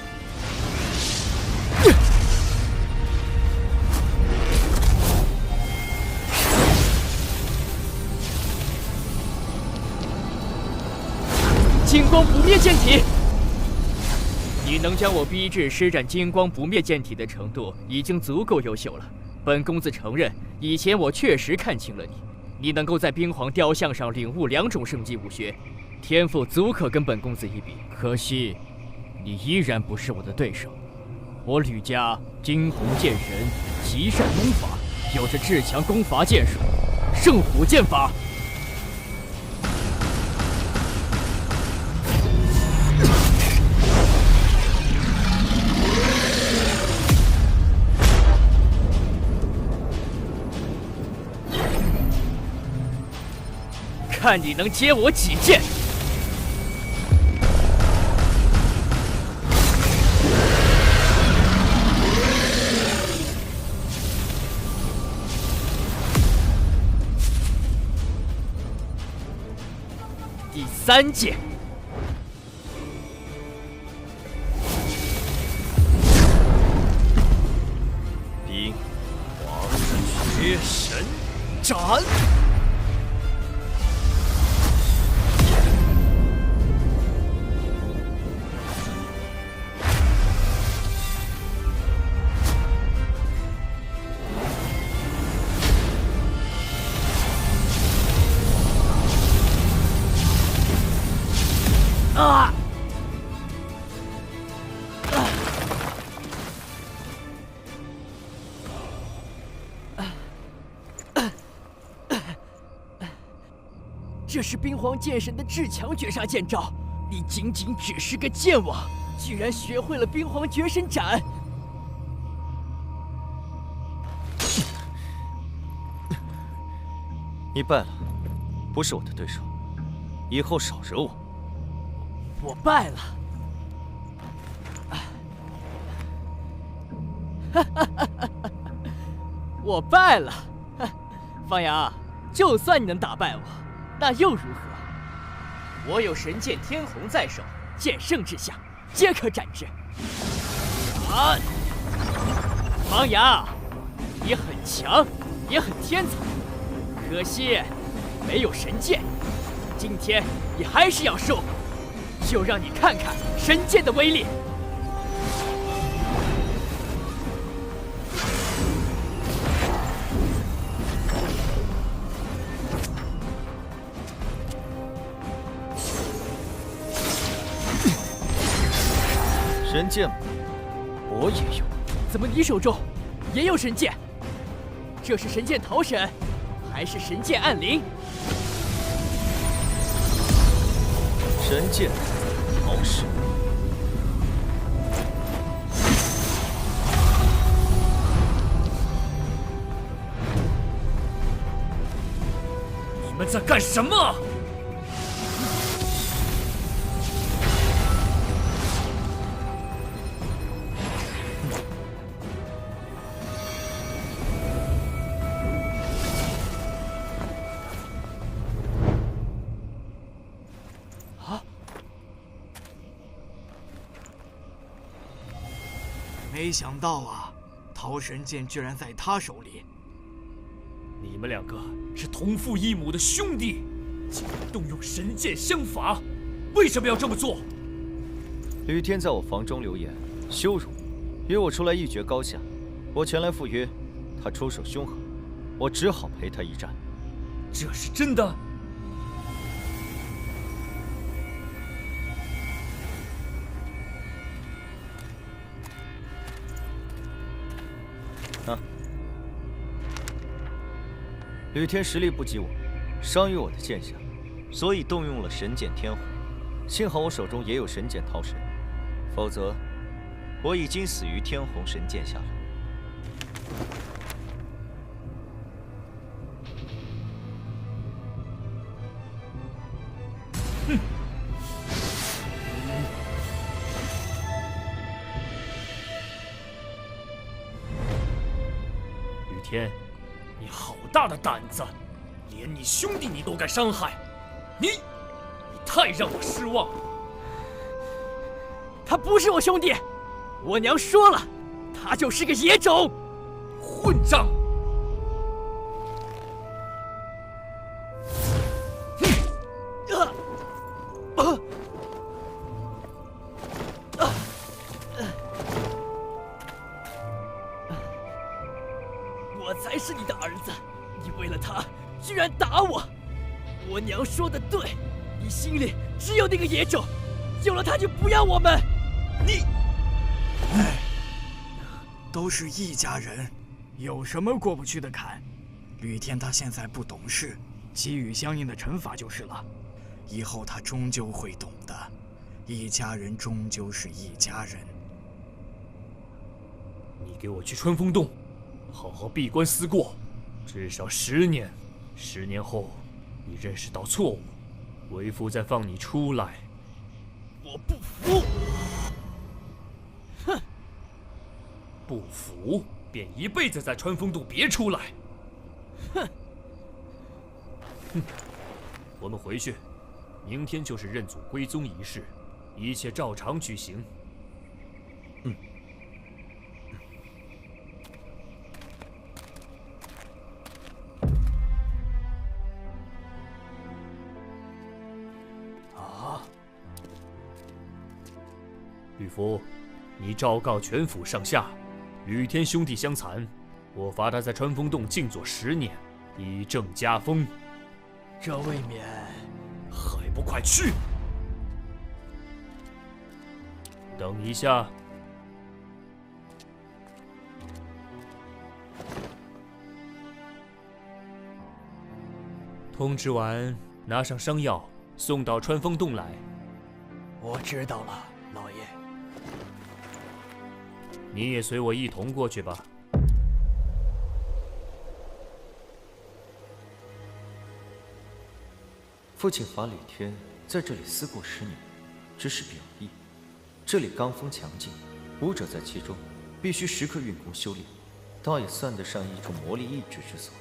金光不灭剑体！你能将我逼至施展金光不灭剑体的程度，已经足够优秀了。本公子承认，以前我确实看清了你。你能够在冰皇雕像上领悟2种圣级武学，天赋足可跟本公子一比。可惜，你依然不是我的对手。我吕家惊鸿剑神极善功法，有着至强攻伐剑术——圣虎剑法。看你能接我几剑！第3剑。冰皇绝神斩。啊！这是冰皇剑神的至强绝杀剑招，你仅仅只是个剑王，居然学会了冰皇绝神斩！你败了，不是我的对手，以后少惹我。我败了。我败了。方阳，就算你能打败我，那又如何？我有神剑天虹在手，剑圣之下，皆可斩之。啊！方阳，你很强，也很天才，可惜没有神剑。今天你还是要输。就让你看看神剑的威力！神剑，我也有。怎么你手中也有神剑？这是神剑桃神，还是神剑暗灵？神剑。桃神，你们在干什么？没想到啊，桃神剑居然在他手里。你们2个是同父异母的兄弟，竟然动用神剑相伐，为什么要这么做？吕天在我房中留言羞辱，约我出来一决高下。我前来赴约，他出手凶狠，我只好陪他一战。这是真的？吕天实力不及我，伤于我的剑下，所以动用了神剑天虹。幸好我手中也有神剑桃神，否则我已经死于天虹神剑下了。哼！吕天，你好大的胆子，连你兄弟你都敢伤害，你太让我失望了。他不是我兄弟，我娘说了，他就是个野种，混账！说的对，你心里只有那个野种，有了它就不要我们。你，哎，都是一家人，有什么过不去的坎？吕天他现在不懂事，给予相应的惩罚就是了。以后他终究会懂的，一家人终究是一家人。你给我去春风洞，好好闭关思过，至少10年。10年后，你认识到错误，为父再放你出来。我不服！哼！不服便一辈子在穿风洞别出来。哼！我们回去，明天就是认祖归宗仪式，一切照常举行。吕福，你昭告全府上下，吕天兄弟相残，我罚他在穿风洞静坐10年，以正家风。这未免……还不快去！等一下。通知完，拿上伤药，送到穿风洞来。我知道了，老爷。你也随我一同过去吧。父亲罚李天在这里思过10年，只是表意。这里罡风强劲，武者在其中，必须时刻运功修炼，倒也算得上一种魔力抑制之所。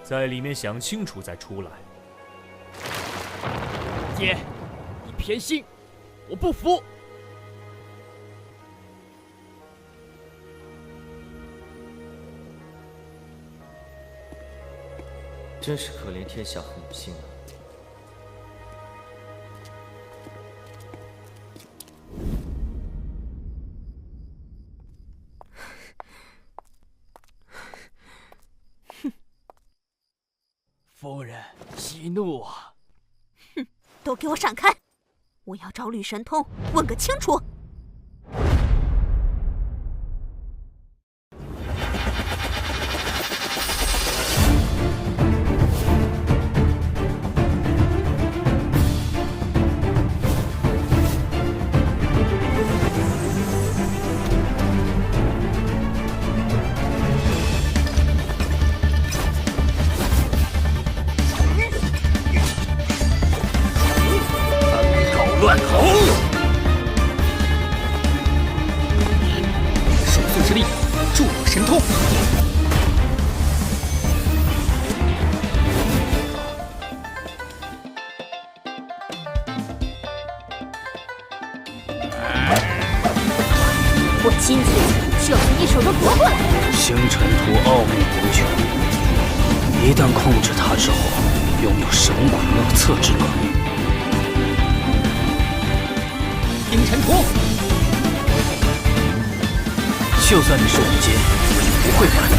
在里面想清楚再出来。爹，你偏心，我不服。真是可怜天下父母心啊！夫人，息怒啊！哼，都给我闪开！我要找吕神通问个清楚。乱投！手速之力，助我神通。我今天就要把一手都夺过来！星辰图奥秘无穷，一旦控制它之后，拥有神武莫测之能力。星辰图，就算你是武阶，我也不会怕你。